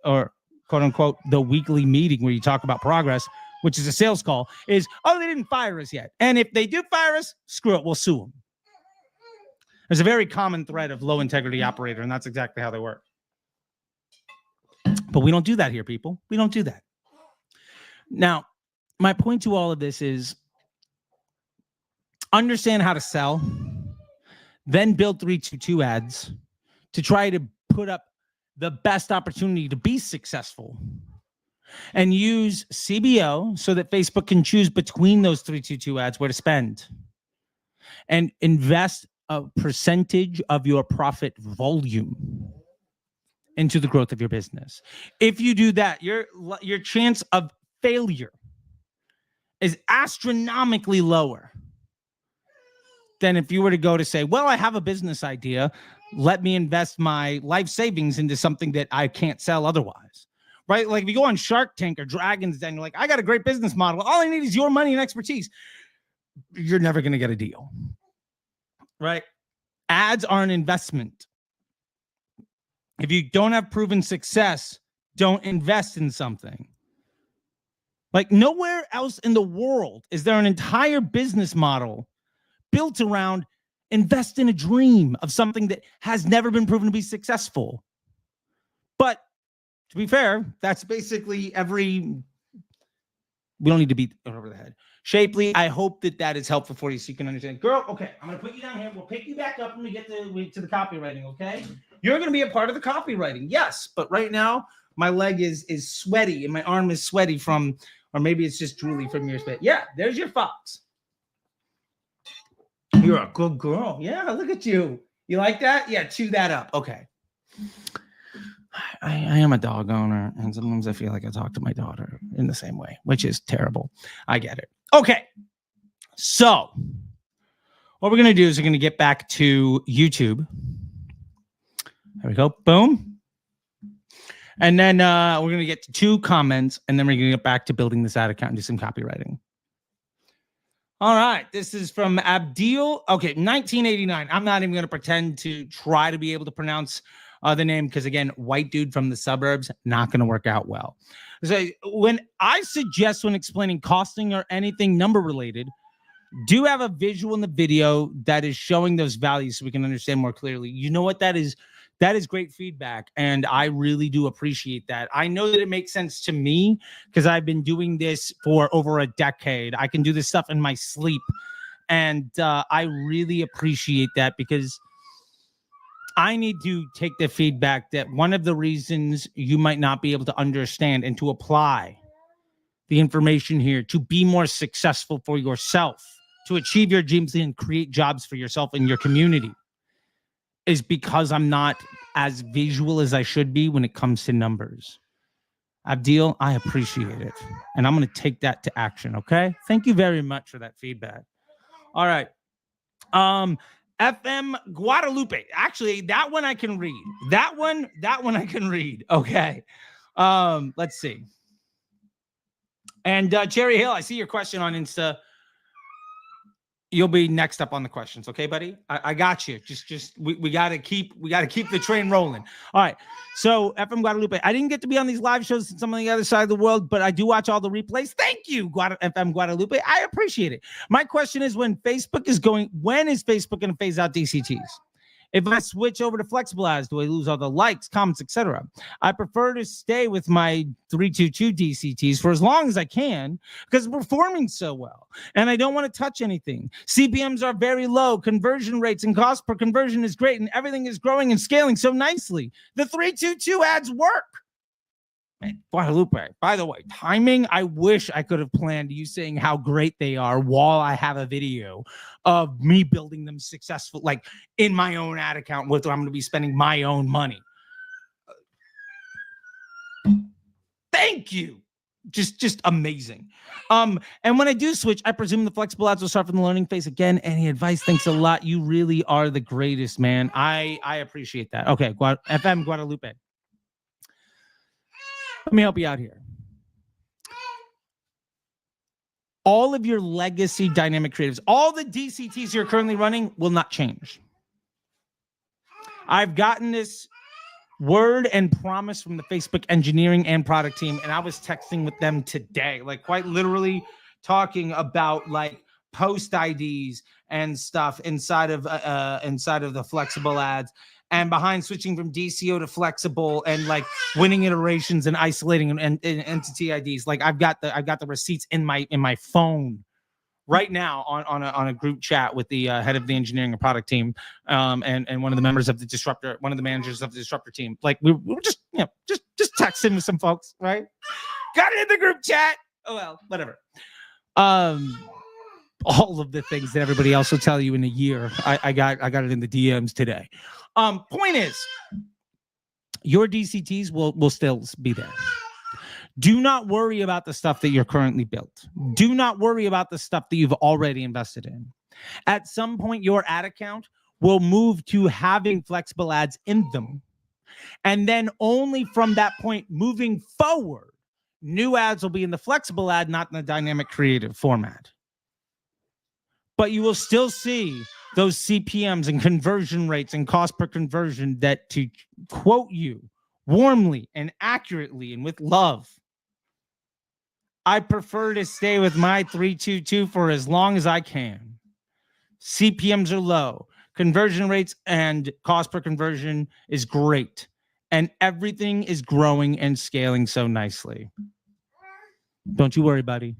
or quote unquote, the weekly meeting where you talk about progress, which is a sales call, is, oh, they didn't fire us yet. And if they do fire us, screw it, we'll sue them. There's a very common thread of low integrity operator, and that's exactly how they work. But we don't do that here, people. We don't do that. Now, my point to all of this is understand how to sell, then build 322 ads to try to put up the best opportunity to be successful, and use CBO so that Facebook can choose between those 322 ads where to spend, and invest a percentage of your profit volume into the growth of your business. If you do that, your chance of failure is astronomically lower than if you were to go to say, well, I have a business idea. Let me invest my life savings into something that I can't sell otherwise. Right? Like if you go on Shark Tank or Dragon's Den, you're like, I got a great business model. All I need is your money and expertise. You're never going to get a deal. Right? Ads are an investment. If you don't have proven success, don't invest in something. Like nowhere else in the world is there an entire business model built around invest in a dream of something that has never been proven to be successful. But to be fair, that's basically we don't need to beat over the head. Shapely, I hope that is helpful for you so you can understand. Girl, okay, I'm going to put you down here. We'll pick you back up when we get to the copywriting, okay? You're going to be a part of the copywriting, yes. But right now, my leg is sweaty and my arm is sweaty from, or maybe it's just Julie from your spit. Yeah, there's your fox. You're a good girl. Yeah, look at you. You like that? Yeah, chew that up. Okay. I am a dog owner, and sometimes I feel like I talk to my daughter in the same way, which is terrible. I get it. Okay. So what we're going to do is we're going to get back to YouTube. There we go. Boom. And then we're going to get to 2 comments, and then we're going to get back to building this ad account and do some copywriting. All right. This is from Abdil. Okay, 1989. I'm not even going to pretend to try to be able to pronounce the name because, again, white dude from the suburbs, not going to work out well. So when I suggest when explaining costing or anything number related, do have a visual in the video that is showing those values so we can understand more clearly. You know what that is? That is great feedback, and I really do appreciate that. I know that it makes sense to me because I've been doing this for over a decade. I can do this stuff in my sleep, and I really appreciate that because I need to take the feedback that one of the reasons you might not be able to understand and to apply the information here to be more successful for yourself, to achieve your dreams and create jobs for yourself and your community is because I'm not as visual as I should be when it comes to numbers. Abdil, I appreciate it. And I'm going to take that to action, okay? Thank you very much for that feedback. All right. FM Guadalupe. Actually, that one I can read. That one I can read. Okay. Let's see. And Cherry Hill, I see your question on Insta. You'll be next up on the questions, okay, buddy? I got you. We gotta keep the train rolling. All right. So FM Guadalupe, I didn't get to be on these live shows since I'm on the other side of the world, but I do watch all the replays. Thank you, FM Guadalupe. I appreciate it. My question is, when is Facebook going to phase out DCTs? If I switch over to flexible ads, do I lose all the likes, comments, etc.? I prefer to stay with my 322 DCTs for as long as I can because it's performing so well. And I don't want to touch anything. CPMs are very low. Conversion rates and cost per conversion is great. And everything is growing and scaling so nicely. The 322 ads work. Man, Guadalupe, by the way, timing, I wish I could have planned you saying how great they are while I have a video of me building them successful, like in my own ad account with I'm going to be spending my own money. Thank you. Just amazing. And when I do switch, I presume the flexible ads will start from the learning phase again. Any advice? Thanks a lot. You really are the greatest, man. I appreciate that. Okay, FM Guadalupe. Let me help you out here. All of your legacy dynamic creatives, all the DCTs you're currently running will not change. I've gotten this word and promise from the Facebook engineering and product team, and I was texting with them today, like quite literally talking about like post IDs and stuff inside of the flexible ads. And behind switching from DCO to flexible and like winning iterations and isolating and entity IDs, like I've got the receipts in my phone right now on a group chat with the head of the engineering and product team, and one of the members of the disruptor, one of the managers of the disruptor team. Like we were just just texting with some folks, right? Got it in the group chat. Oh well, whatever. All of the things that everybody else will tell you in a year, I got it in the DMs today. Point is, your DCTs will still be there. Do not worry about the stuff that you're currently built. Do not worry about the stuff that you've already invested in. At some point, your ad account will move to having flexible ads in them. And then only from that point moving forward, new ads will be in the flexible ad, not in the dynamic creative format. But you will still see those CPMs and conversion rates and cost per conversion that, to quote you warmly and accurately and with love, I prefer to stay with my 322 for as long as I can. CPMs are low. Conversion rates and cost per conversion is great. And everything is growing and scaling so nicely. Don't you worry, buddy.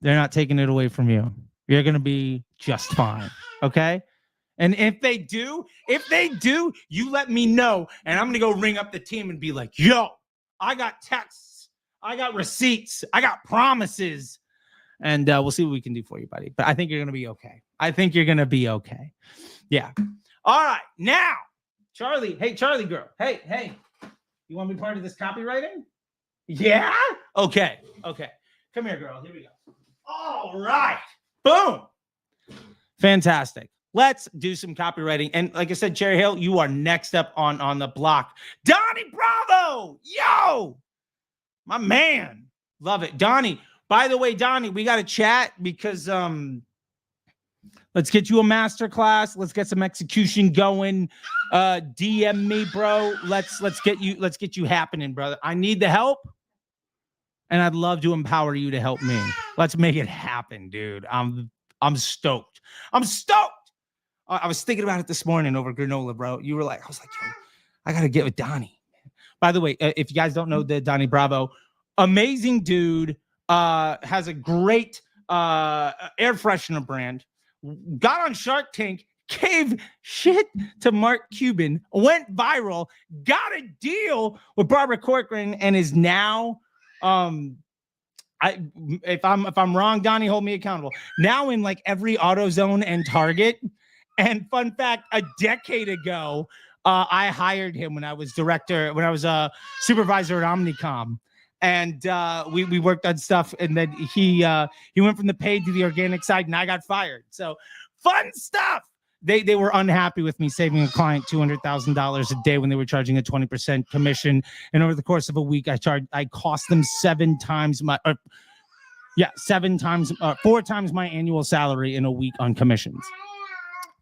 They're not taking it away from you. You're going to be just fine. Okay? And if they do, you let me know. And I'm going to go ring up the team and be like, yo, I got texts. I got receipts. I got promises. And we'll see what we can do for you, buddy. But I think you're going to be okay. Yeah. All right. Now, Charlie. Hey, Charlie girl. Hey. You want to be part of this copywriting? Yeah? Okay. Come here, girl. Here we go. All right. Boom. Fantastic. Let's do some copywriting. And like I said, Cherry Hill, you are next up on the block. Donnie Bravo. Yo. My man. Love it. Donnie. By the way, Donnie, we got to chat because let's get you a masterclass. Let's get some execution going. DM me, bro. Let's get you happening, brother. I need the help. And I'd love to empower you to help me. Let's make it happen, dude. I'm stoked. I was thinking about it this morning over granola, bro. You were like, I was like, yo, I got to get with Donnie. By the way, if you guys don't know the Donnie Bravo, amazing dude, has a great air freshener brand, got on Shark Tank, gave shit to Mark Cuban, went viral, got a deal with Barbara Corcoran, and is now if I'm wrong, Donnie, hold me accountable. Now in like every AutoZone and Target. And fun fact, a decade ago, I hired him when I was a supervisor at Omnicom. And we worked on stuff, and then he went from the paid to the organic side, and I got fired. So fun stuff. they were unhappy with me saving a client $200,000 a day when they were charging a 20% commission. And over the course of a week, I cost them 4 times my annual salary in a week on commissions.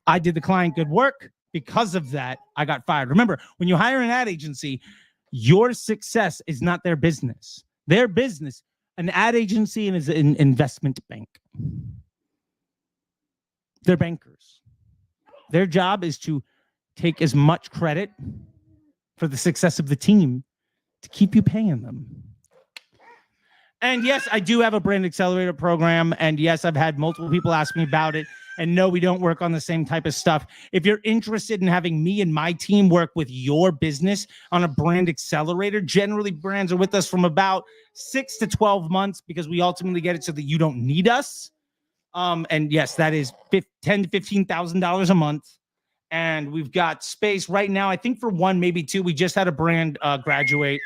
I did the client good work. Because of that, I got fired. Remember, when you hire an ad agency, your success is not their business. Their business, an ad agency is an investment bank. They're bankers. Their job is to take as much credit for the success of the team to keep you paying them. And yes, I do have a brand accelerator program. And yes, I've had multiple people ask me about it. And no, we don't work on the same type of stuff. If you're interested in having me and my team work with your business on a brand accelerator, generally brands are with us from about 6 to 12 months because we ultimately get it so that you don't need us. And yes, that is $10,000 to $15,000 a month. And we've got space right now, I think for 1, maybe 2. We just had a brand graduate.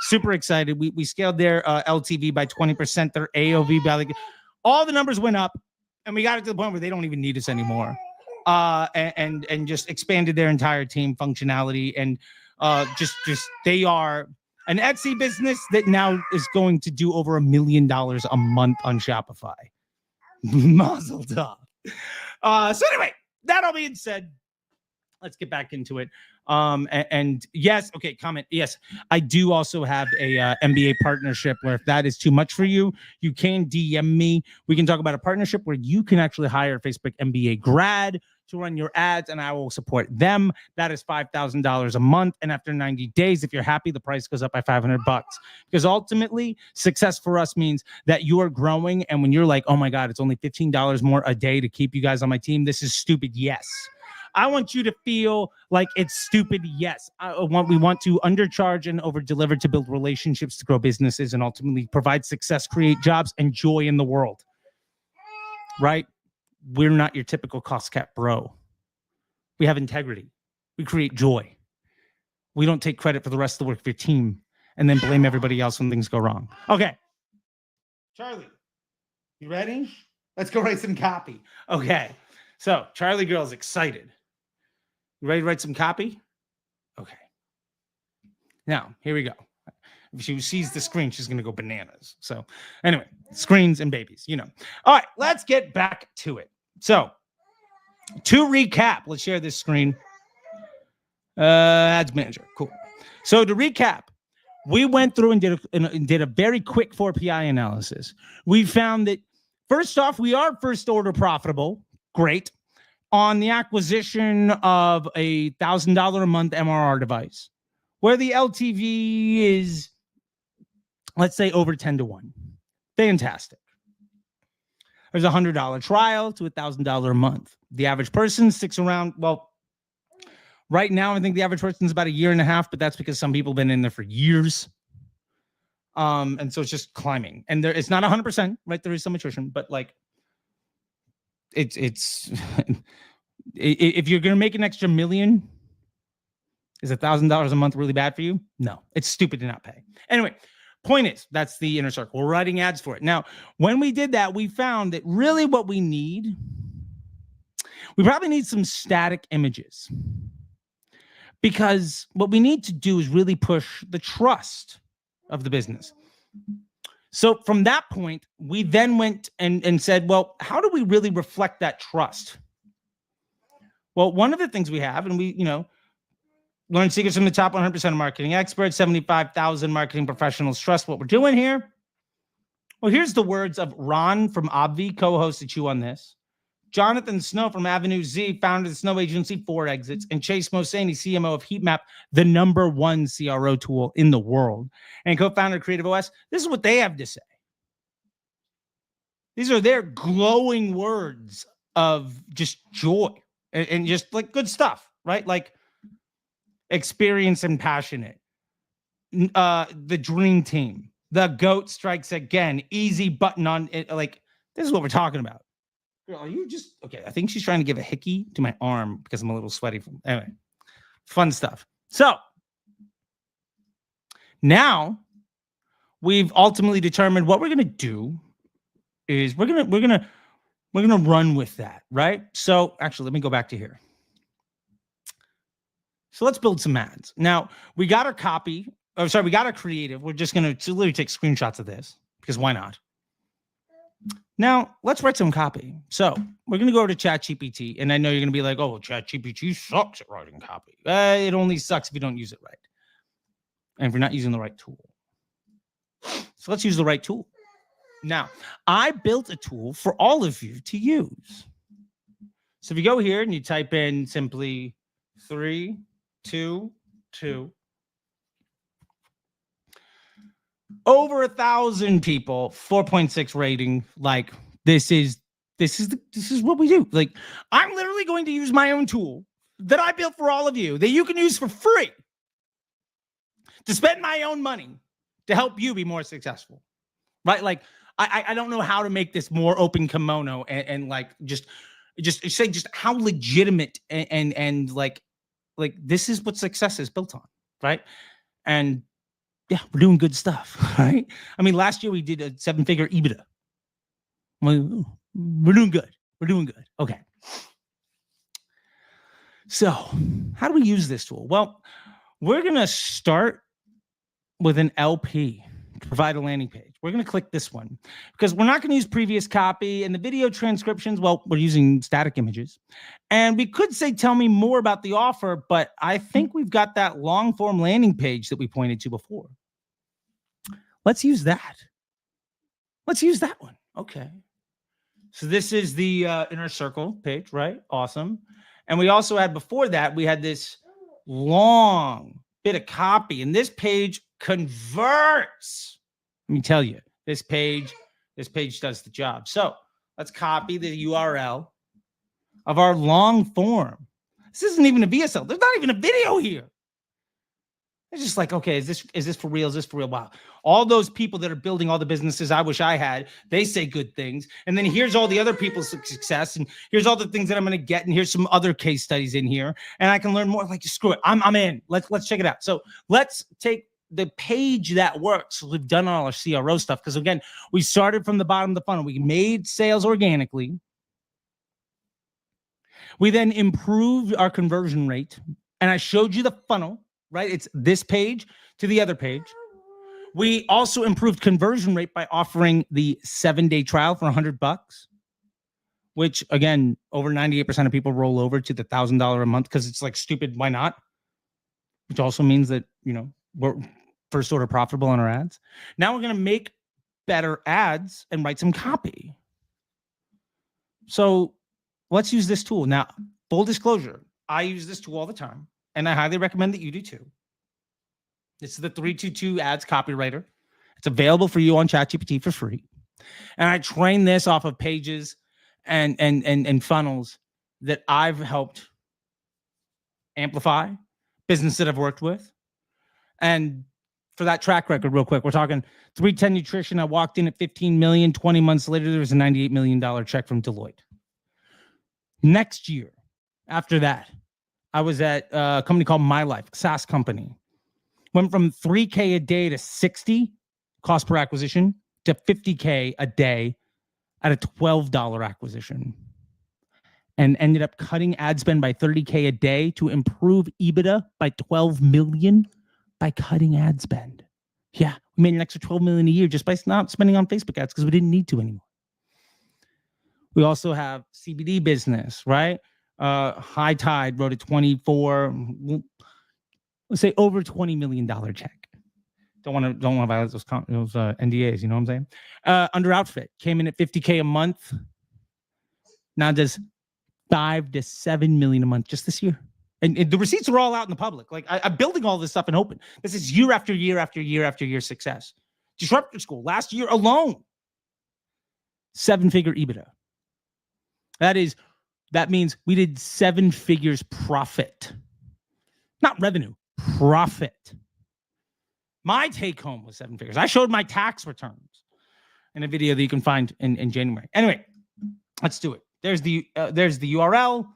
Super excited. We scaled their LTV by 20%, their AOV by all the numbers went up. And we got it to the point where they don't even need us anymore, and just expanded their entire team functionality. And just they are an Etsy business that now is going to do over $1 million a month on Shopify. Mazel tov. So anyway, that all being said, let's get back into it. And yes, okay, comment. Yes, I do also have a MBA partnership where if that is too much for you, you can DM me. We can talk about a partnership where you can actually hire a Facebook MBA grad to run your ads and I will support them. That is $5,000 a month. And after 90 days, if you're happy, the price goes up by $500 because ultimately success for us means that you are growing. And when you're like, oh my God, it's only $15 more a day to keep you guys on my team. This is stupid. Yes. I want you to feel like it's stupid. Yes. We want to undercharge and over-deliver to build relationships, to grow businesses, and ultimately provide success, create jobs, and joy in the world. Right? We're not your typical cost cap bro. We have integrity. We create joy. We don't take credit for the rest of the work of your team and then blame everybody else when things go wrong. Okay. Charlie, you ready? Let's go write some copy. Okay. So Charlie girl's excited. You ready to write some copy? Okay. Now, here we go. If she sees the screen, she's going to go bananas. So anyway, screens and babies, you know. All right, let's get back to it. So to recap, let's share this screen. Ads manager. Cool. So to recap, we went through and did a very quick 4PI analysis. We found that, first off, we are first order profitable. Great. On the acquisition of a $1,000 a month MRR device, where the LTV is, let's say, over 10 to 1. Fantastic. There's a $100 trial to $1,000 a month. The average person sticks around. Well, right now, I think the average person is about 1.5 years, but that's because some people have been in there for years. And so it's just climbing. And it's not 100%, right? There is some attrition, but like, it's if you're going to make an extra $1 million, is $1,000 a month really bad for you? No, it's stupid to not pay. Anyway, point is, that's the inner circle. We're writing ads for it. Now, when we did that, we found that really what we probably need some static images, because what we need to do is really push the trust of the business. So from that point, we then went and said, well, how do we really reflect that trust? Well, one of the things we have, and we, learn secrets from the top 100% of marketing experts, 75,000 marketing professionals trust what we're doing here. Well, here's the words of Ron from Obvi, co-hosted you on this. Jonathan Snow from Avenue Z, founder of the Snow Agency, 4 exits, and Chase Mosani, CMO of Heatmap, the #1 CRO tool in the world, and co-founder of Creative OS. This is what they have to say. These are their glowing words of just joy and just like good stuff, right? Like experienced and passionate. The dream team. The GOAT strikes again. Easy button on it. Like, this is what we're talking about. Girl, are you just okay? I think she's trying to give a hickey to my arm because I'm a little sweaty. Anyway, fun stuff. So now we've ultimately determined what we're gonna do is we're gonna We're going to run with that, right? So actually, let me go back to here. So let's build some ads. Now, we got our copy. Oh, sorry, we got our creative. We're just going to literally take screenshots of this because why not? Now, let's write some copy. So we're going to go to ChatGPT, and I know you're going to be like, oh, well, ChatGPT sucks at writing copy. It only sucks if you don't use it right. And if you're not using the right tool. So let's use the right tool. Now, I built a tool for all of you to use. So if you go here and you type in simply 3, 2, 2, over 1,000 people, 4.6 rating. Like this is what we do. Like I'm literally going to use my own tool that I built for all of you that you can use for free to spend my own money to help you be more successful, right? Like I don't know how to make this more open kimono and like just say just how legitimate and like this is what success is built on, right? And yeah, we're doing good stuff, right? I mean, last year we did a 7-figure EBITDA. We're doing good. We're doing good. Okay. So how do we use this tool? Well, we're going to start with an LP to provide a landing page. We're going to click this one because we're not going to use previous copy and the video transcriptions. Well, we're using static images and we could say, tell me more about the offer, but I think we've got that long form landing page that we pointed to before. Let's use that. Let's use that one. Okay. So this is the inner circle page, right? Awesome. And we also had before that, we had this long bit of copy and this page converts. Let me tell you, this page does the job. So let's copy the URL of our long form. This isn't even a VSL. There's not even a video here. It's just like, okay, is this for real? Is this for real? Wow. All those people that are building all the businesses I wish I had, they say good things. And then here's all the other people's success. And here's all the things that I'm going to get. And here's some other case studies in here. And I can learn more. Like, screw it. I'm in. Let's check it out. So let's take the page that works. We've done all our CRO stuff. Because again, we started from the bottom of the funnel. We made sales organically. We then improved our conversion rate. And I showed you the funnel. Right? It's this page to the other page. We also improved conversion rate by offering the 7-day trial for $100, which again, over 98% of people roll over to the $1,000 a month because it's like stupid. Why not? Which also means that, you know, we're first order profitable on our ads. Now we're going to make better ads and write some copy. So let's use this tool. Now, full disclosure, I use this tool all the time. And I highly recommend that you do too. This is the 322 Ads Copywriter. It's available for you on ChatGPT for free. And I train this off of pages and funnels that I've helped amplify, business that I've worked with. And for that track record, real quick, we're talking 310 Nutrition. I walked in at 15 million. 20 months later, there was a $98 million check from Deloitte. Next year, after that, I was at a company called My Life, SaaS company. Went from 3K a day to 60 cost per acquisition to 50K a day at a $12 acquisition. And ended up cutting ad spend by 30K a day to improve EBITDA by 12 million by cutting ad spend. Yeah, we made an extra 12 million a year just by not spending on Facebook ads because we didn't need to anymore. We also have CBD business, right? High Tide wrote a 24, let's say over $20 million check. Don't want to violate those NDAs, you know what I'm saying? Under Outfit came in at 50K a month. Now does 5 to 7 million a month just this year. And the receipts are all out in the public. Like I'm building all this stuff in open. This is year after year after year after year success. Disruptor School last year alone, 7-figure EBITDA. That means we did 7 figures profit, not revenue, profit. My take home was 7 figures. I showed my tax returns in a video that you can find in January. Anyway, let's do it. There's the URL.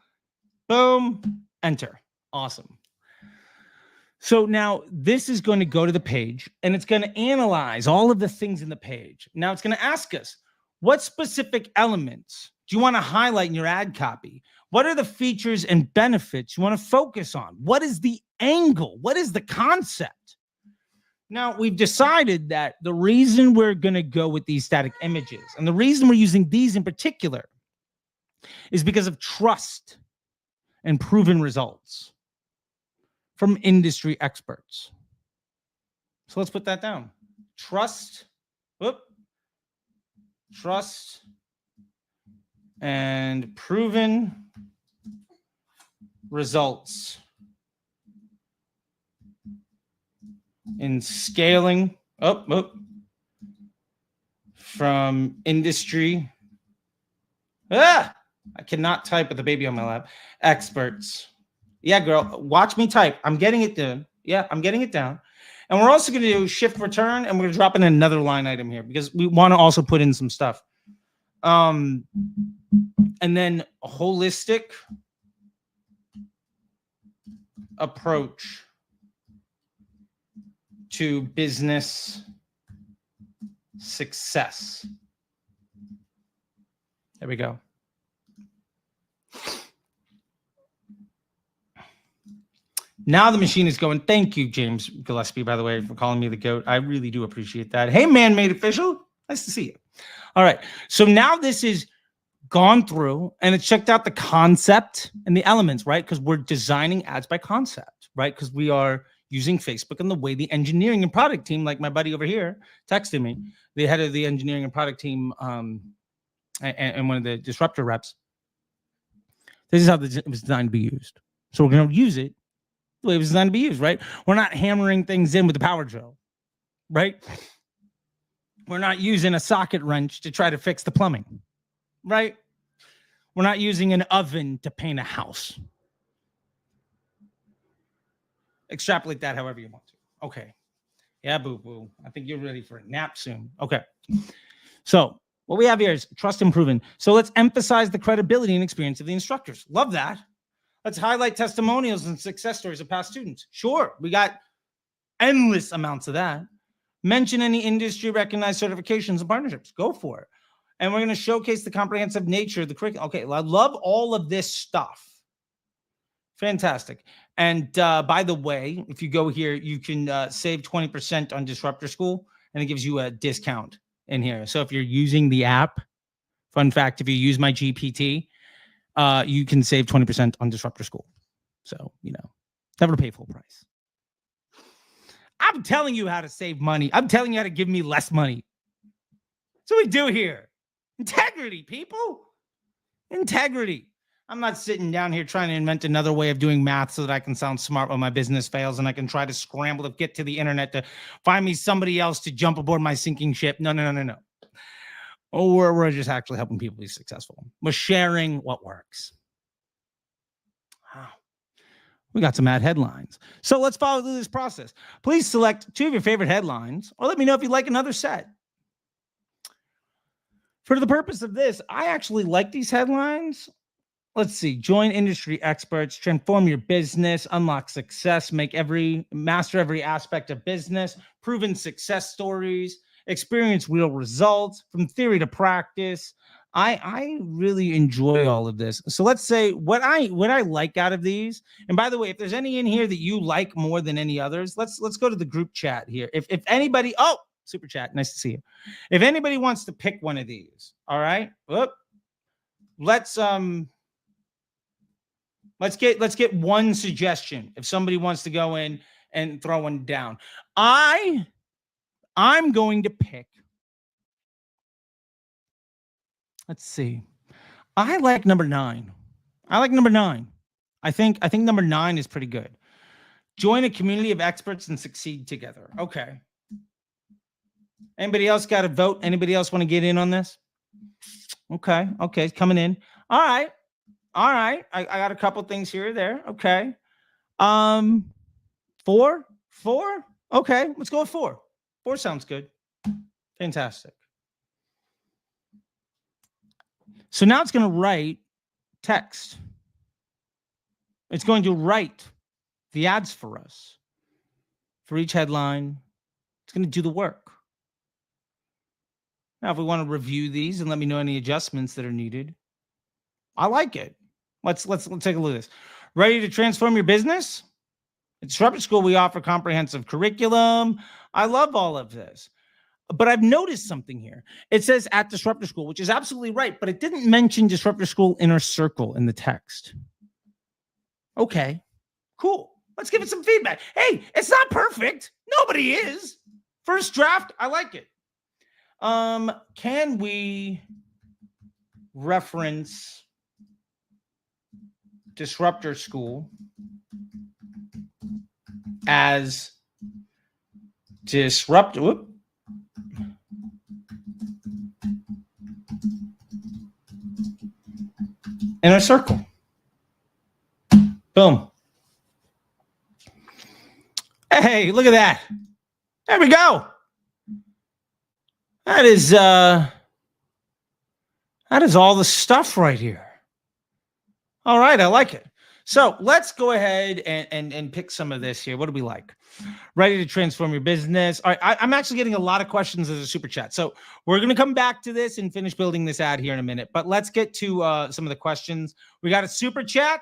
Boom, enter. Awesome. So now this is going to go to the page and it's going to analyze all of the things in the page. Now it's going to ask us what specific elements do you want to highlight in your ad copy? What are the features and benefits you want to focus on? What is the angle? What is the concept? Now, we've decided that the reason we're going to go with these static images and the reason we're using these in particular is because of trust and proven results from industry experts. So let's put that down. Trust and proven results in scaling from industry. I cannot type with the baby on my lap. Experts. Yeah, girl, watch me type. I'm getting it done. Yeah, I'm getting it down. And we're also going to do shift return, and we're going to drop in another line item here because we want to also put in some stuff. And then a holistic approach to business success. There we go. Now the machine is going. Thank you, James Gillespie, by the way, for calling me the GOAT. I really do appreciate that. Hey, man-made official. Nice to see you. All right. So now this is gone through and it's checked out the concept and the elements, right? Because we're designing ads by concept, right? Because we are using Facebook and the way the engineering and product team, like my buddy over here texted me, the head of the engineering and product team and one of the disruptor reps. This is how it was designed to be used. So we're going to use it the way it was designed to be used, right? We're not hammering things in with the power drill, right? We're not using a socket wrench to try to fix the plumbing, right? We're not using an oven to paint a house. Extrapolate that however you want to. Okay. Yeah, boo-boo. I think you're ready for a nap soon. Okay. So what we have here is trust and proven. So let's emphasize the credibility and experience of the instructors. Love that. Let's highlight testimonials and success stories of past students. Sure, we got endless amounts of that. Mention any industry recognized certifications and partnerships. Go for it. And we're going to showcase the comprehensive nature of the curriculum. Okay, I love all of this stuff. Fantastic. And by the way, if you go here, you can save 20% on Disruptor School, and it gives you a discount in here. So if you're using the app, fun fact, if you use my GPT, you can save 20% on Disruptor School. So, never pay full price. I'm telling you how to save money. I'm telling you how to give me less money. That's what we do here. Integrity, people. Integrity. I'm not sitting down here trying to invent another way of doing math so that I can sound smart when my business fails and I can try to scramble to get to the internet to find me somebody else to jump aboard my sinking ship. No. Oh, we're just actually helping people be successful. We're sharing what works. Wow. We got some ad headlines. So let's follow through this process. Please select 2 of your favorite headlines, or let me know if you'd like another set. For the purpose of this, I actually like these headlines. Let's see. Join industry experts, transform your business, unlock success, master every aspect of business, proven success stories, experience real results, from theory to practice. I really enjoy all of this. So let's say what I like out of these. And by the way, if there's any in here that you like more than any others, let's go to the group chat here. If anybody, super chat, nice to see you. If anybody wants to pick one of these, all right, let's get one suggestion. If somebody wants to go in and throw one down, I'm going to pick. Let's see. I like number 9. I think number 9 is pretty good. Join a community of experts and succeed together. Okay. Anybody else got a vote? Anybody else want to get in on this? Okay. Coming in. All right. I got a couple things here or there. Okay. 4. Okay. Let's go with 4. 4 sounds good. Fantastic. So now it's going to write text. It's going to write the ads for us. For each headline, it's going to do the work. Now, if we want to review these and let me know any adjustments that are needed, I like it. Let's take a look at this. Ready to transform your business? At Disruptor School, we offer comprehensive curriculum. I love all of this. But I've noticed something here. It says at Disruptor School, which is absolutely right, but it didn't mention Disruptor School Inner Circle in the text. Okay, cool. Let's give it some feedback. Hey, it's not perfect. Nobody is. First draft, I like it. Can we reference Disruptor School as Disruptor? Inner Circle. Boom. Hey, look at that. There we go. That is all the stuff right here. All right, I like it. So let's go ahead and pick some of this here. What do we like? Ready to transform your business. All right, I'm actually getting a lot of questions as a super chat. So we're going to come back to this and finish building this ad here in a minute. But let's get to some of the questions. We got a super chat.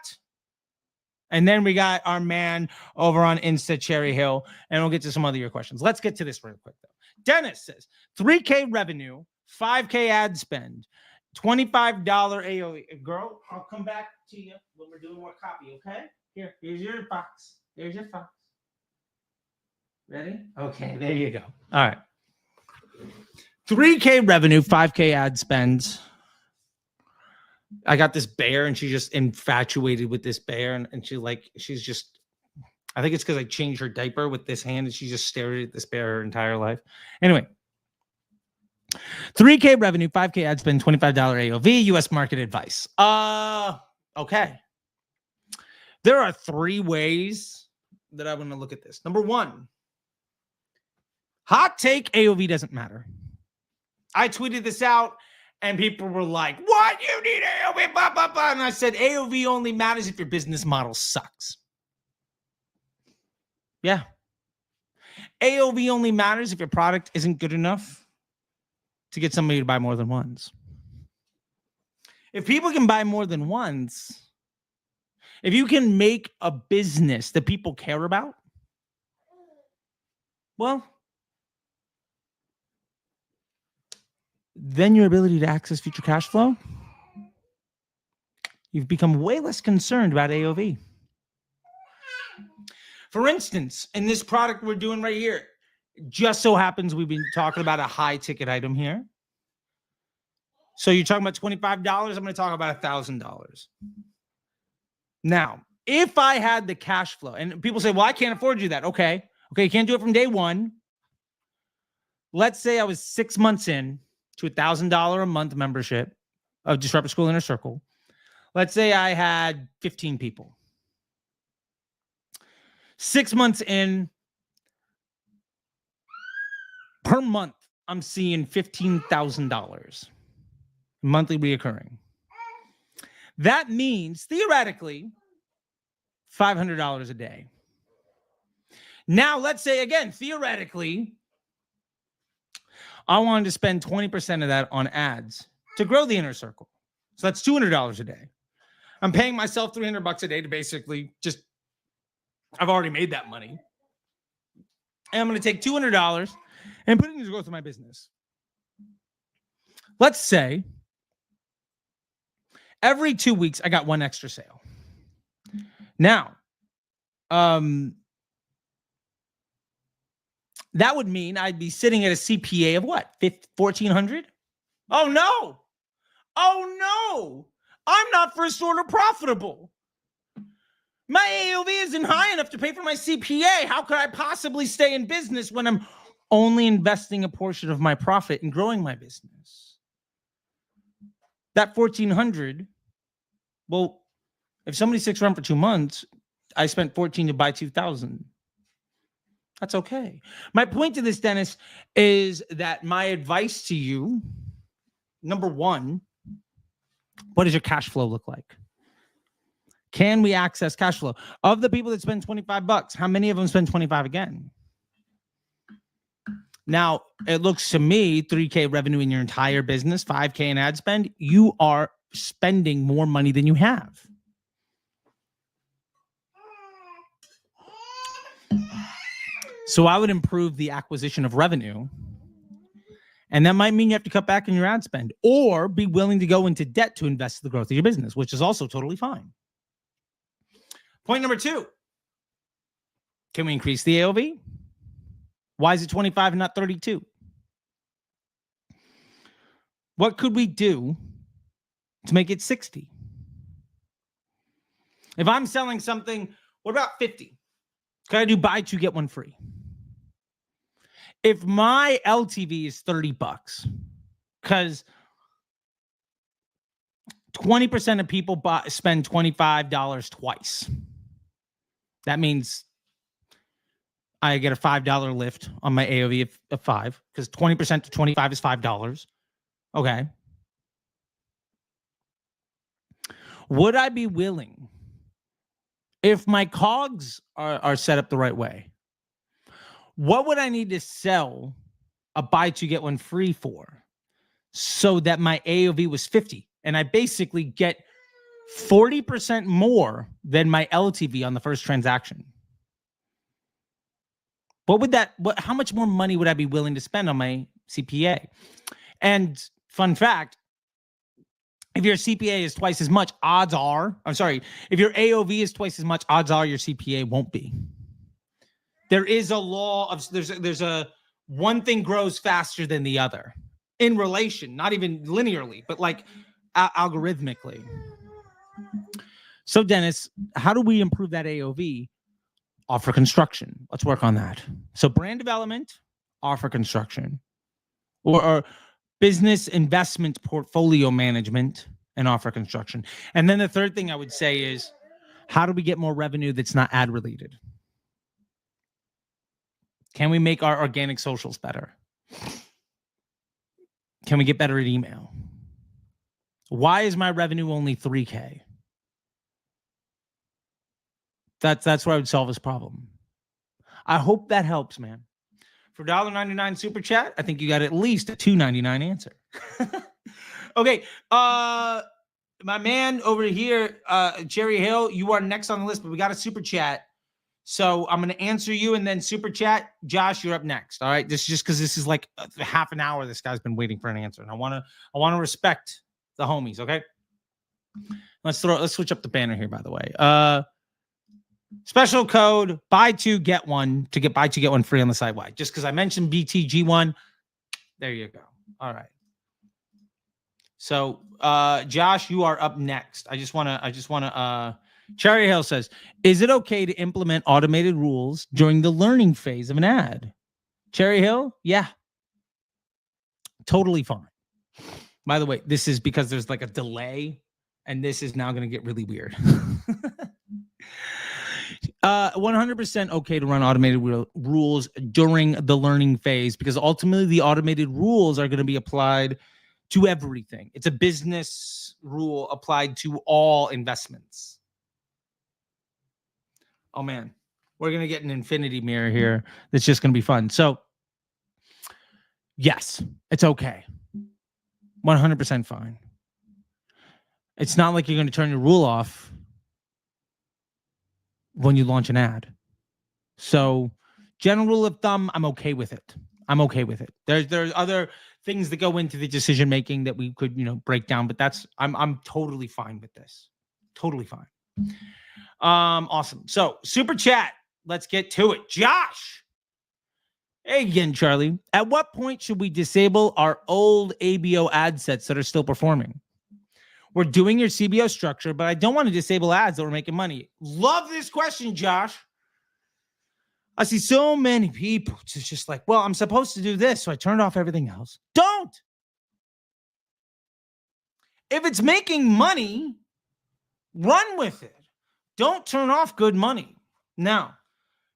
And then we got our man over on Insta Cherry Hill. And we'll get to some other your questions. Let's get to this real quick, though. Dennis says, 3K revenue, 5K ad spend, $25 AOV. Girl, I'll come back to you when we're doing more copy, okay? Here's your box. There's your box. Ready? Okay, there you go. All right. 3K revenue, 5K ad spend. I got this bear and she's just infatuated with this bear. And she's just, I think it's because I changed her diaper with this hand and she just stared at this bear her entire life. Anyway, 3K revenue, 5K ad spend, $25 AOV, US market advice. Okay. There are 3 ways that I want to look at this. Number 1, hot take, AOV doesn't matter. I tweeted this out and people were like, what? You need AOV, blah, blah, blah. And I said, AOV only matters if your business model sucks. Yeah. AOV only matters if your product isn't good enough to get somebody to buy more than once. If people can buy more than once, if you can make a business that people care about, well, then your ability to access future cash flow, you've become way less concerned about AOV. For instance, in this product we're doing right here, just so happens we've been talking about a high ticket item here. So you're talking about $25. I'm going to talk about $1,000. Now, if I had the cash flow, and people say, well, I can't afford to do that. Okay, you can't do it from day one. Let's say I was 6 months in to $1,000 a month membership of Disruptor School Inner Circle. Let's say I had 15 people. 6 months in, per month, I'm seeing $15,000 monthly reoccurring. That means, theoretically, $500 a day. Now, let's say, again, theoretically, I wanted to spend 20% of that on ads to grow the Inner Circle. So that's $200 a day. I'm paying myself $300 a day to basically just, I've already made that money. And I'm going to take $200 and put it into the growth of my business. Let's say every 2 weeks, I got one extra sale. Now, that would mean I'd be sitting at a CPA of what? $1,400? Oh, no. Oh, no. I'm not first order profitable. My AOV isn't high enough to pay for my CPA. How could I possibly stay in business when I'm only investing a portion of my profit in growing my business? That $1,400, well, if somebody sticks around for 2 months, I spent $1,400 to buy $2,000. That's okay. My point to this, Dennis, is that my advice to you, number 1, what does your cash flow look like? Can we access cash flow? Of the people that spend $25, how many of them spend $25 again? Now, it looks to me, 3K revenue in your entire business, 5K in ad spend, you are spending more money than you have. So I would improve the acquisition of revenue. And that might mean you have to cut back on your ad spend or be willing to go into debt to invest in the growth of your business, which is also totally fine. Point number 2. Can we increase the AOV? Why is it 25 and not 32? What could we do to make it 60? If I'm selling something, what about 50? Can I do buy 2, get 1 free? If my LTV is $30, because 20% of people spend $25 twice. That means I get a $5 lift on my AOV of 5, because 20% to 25 is $5. Okay. Would I be willing, if my COGS are set up the right way, what would I need to sell a buy 2, get 1 free for so that my AOV was 50 and I basically get 40% more than my LTV on the first transaction? How much more money would I be willing to spend on my CPA? And fun fact, if your CPA is twice as much, if your AOV is twice as much, odds are your CPA won't be. There is a law of, there's a one thing grows faster than the other in relation, not even linearly, but like algorithmically. So Dennis, how do we improve that AOV? Offer construction. Let's work on that. So brand development, offer construction, or business investment portfolio management and offer construction. And then the third thing I would say is, how do we get more revenue that's not ad related? Can we make our organic socials better? Can we get better at email? Why is my revenue only $3K? That's where I would solve this problem. I hope that helps, man. For $1.99 super chat, I think you got at least a $2.99 answer. Okay, my man over here, Jerry Hill, you are next on the list, but we got a super chat. So I'm going to answer you and then super chat. Josh, you're up next. All right. This is just because this is like half an hour. This guy's been waiting for an answer, and I want to respect the homies. Okay. Let's switch up the banner here, by the way. Special code buy 2, get 1 to get buy 2, get 1 free on the site. Why? Just because I mentioned BTG1. There you go. All right. So, Josh, you are up next. I just want to, Cherry Hill says, is it okay to implement automated rules during the learning phase of an ad? Cherry Hill? Yeah. Totally fine. By the way, this is because there's like a delay, and this is now going to get really weird. 100% okay to run automated rules during the learning phase, because ultimately the automated rules are going to be applied to everything. It's a business rule applied to all investments. Oh man, we're going to get an infinity mirror here. That's just going to be fun. So yes, it's okay. 100% fine. It's not like you're going to turn your rule off when you launch an ad. So general rule of thumb, I'm okay with it. There's other things that go into the decision making that we could, break down, but I'm totally fine with this. Totally fine. Awesome. So super chat, let's get to it. Josh. Hey again, Charlie. At what point should we disable our old ABO ad sets that are still performing? We're doing your CBO structure, but I don't want to disable ads that were making money. Love this question, Josh. I see so many people just like, well, I'm supposed to do this, so I turned off everything else. Don't. If it's making money, run with it. Don't turn off good money. Now,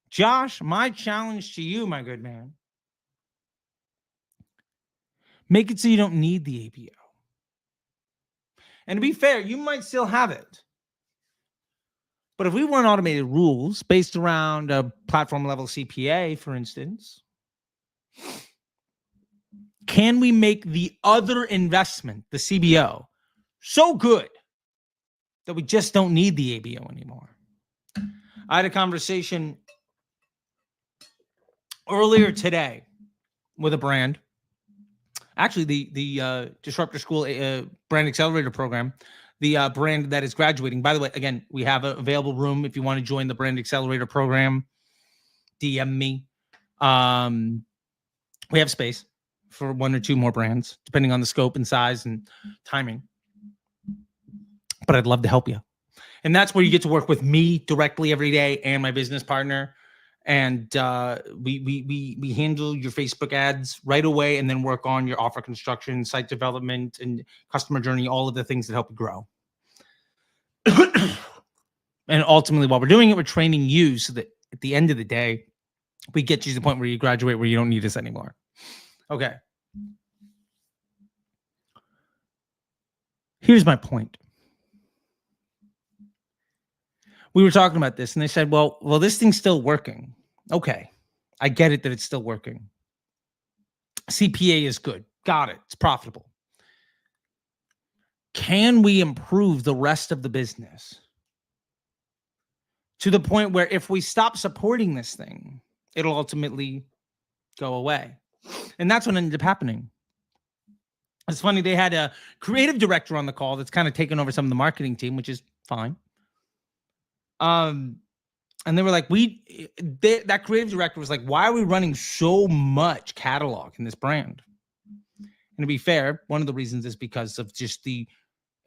Josh, my challenge to you, my good man, make it so you don't need the ABO. And to be fair, you might still have it. But if we run automated rules based around a platform level CPA, for instance, can we make the other investment, the CBO, so good that we just don't need the ABO anymore. I had a conversation earlier today with a brand. Actually, the Disruptor School Brand Accelerator Program, the brand that is graduating. By the way, again, we have an available room if you want to join the Brand Accelerator Program. DM me. We have space for 1 or 2 more brands, depending on the scope and size and timing. But I'd love to help you. And that's where you get to work with me directly every day and my business partner. And we handle your Facebook ads right away and then work on your offer construction, site development, and customer journey, all of the things that help you grow. And ultimately, while we're doing it, we're training you so that at the end of the day, we get you to the point where you graduate, where you don't need us anymore. Okay. Here's my point. We were talking about this and they said, well, this thing's still working. Okay. I get it that it's still working. CPA is good. Got it. It's profitable. Can we improve the rest of the business to the point where if we stop supporting this thing, it'll ultimately go away? And that's what ended up happening. It's funny. They had a creative director on the call that's kind of taken over some of the marketing team, which is fine. And they were like, that creative director was like, why are we running so much catalog in this brand? And to be fair, one of the reasons is because of just the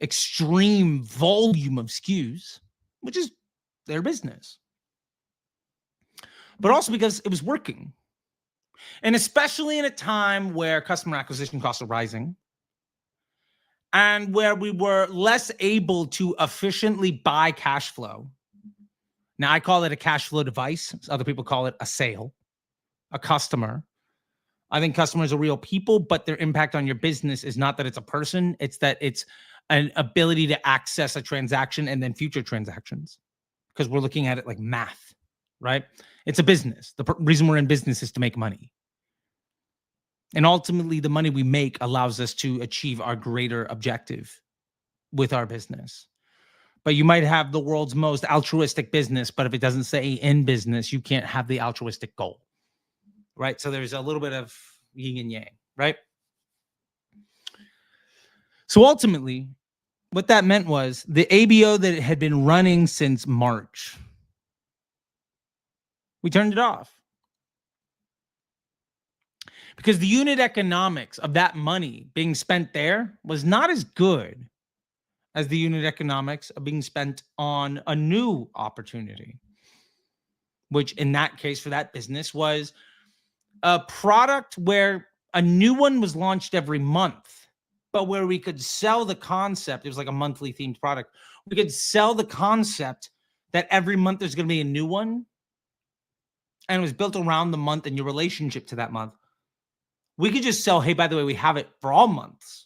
extreme volume of SKUs, which is their business, but also because it was working. And especially in a time where customer acquisition costs are rising and where we were less able to efficiently buy cash flow. Now, I call it a cash flow device. Other people call it a sale, a customer. I think customers are real people, but their impact on your business is not that it's a person. It's that it's an ability to access a transaction and then future transactions, because we're looking at it like math, right? It's a business. The reason we're in business is to make money. And ultimately, the money we make allows us to achieve our greater objective with our business. But you might have the world's most altruistic business, but if it doesn't say in business, you can't have the altruistic goal, right? So there's a little bit of yin and yang, right? So ultimately, what that meant was the ABO that had been running since March, we turned it off. Because the unit economics of that money being spent there was not as good as the unit economics of being spent on a new opportunity, which in that case for that business was a product where a new one was launched every month, but where we could sell the concept. It was like a monthly themed product. We could sell the concept that every month there's going to be a new one, and it was built around the month and your relationship to that month. We could just sell, hey, by the way, we have it for all months.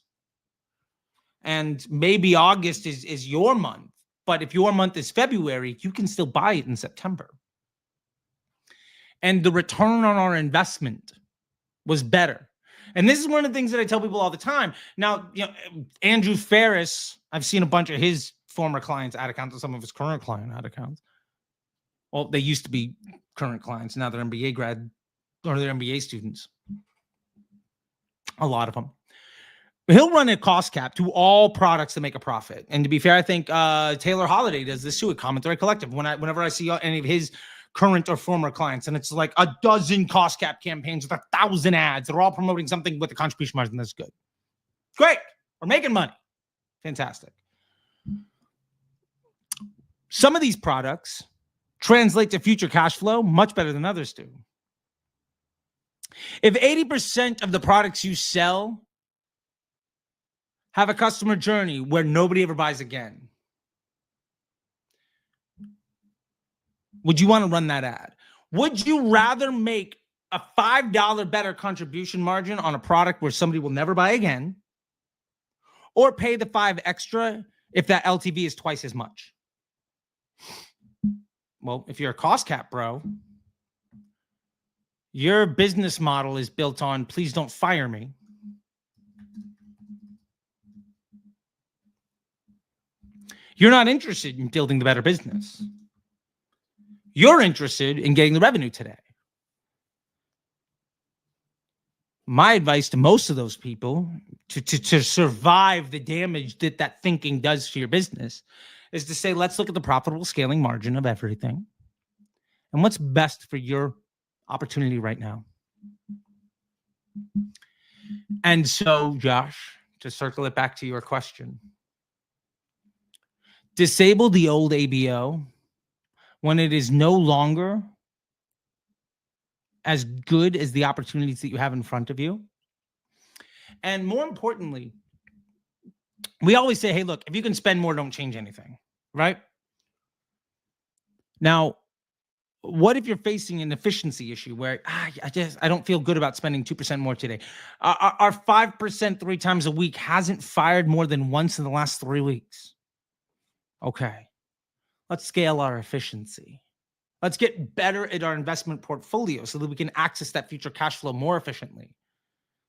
And maybe August is your month. But if your month is February, you can still buy it in September. And the return on our investment was better. And this is one of the things that I tell people all the time. Now, Andrew Ferris, I've seen a bunch of his former clients ad accounts and some of his current client ad accounts. Well, they used to be current clients. Now they're MBA grad or they're MBA students. A lot of them. He'll run a cost cap to all products that make a profit. And to be fair, I think Taylor Holiday does this too at Commentary Collective. Whenever I see any of his current or former clients, and it's like a dozen cost cap campaigns with 1,000 ads. They're all promoting something with a contribution margin that's good. Great. We're making money. Fantastic. Some of these products translate to future cash flow much better than others do. If 80% of the products you sell have a customer journey where nobody ever buys again, would you want to run that ad? Would you rather make a $5 better contribution margin on a product where somebody will never buy again, or pay the $5 extra if that LTV is twice as much? Well, if you're a cost cap bro, your business model is built on, please don't fire me. You're not interested in building the better business. You're interested in getting the revenue today. My advice to most of those people to survive the damage that thinking does to your business is to say, let's look at the profitable scaling margin of everything and what's best for your opportunity right now. And so, Josh, to circle it back to your question, disable the old ABO when it is no longer as good as the opportunities that you have in front of you. And more importantly, we always say, hey, look, if you can spend more, don't change anything, right? Now, what if you're facing an efficiency issue where I don't feel good about spending 2% more today? Our 5% 3 times a week hasn't fired more than once in the last 3 weeks. Okay, let's scale our efficiency. Let's get better at our investment portfolio so that we can access that future cash flow more efficiently.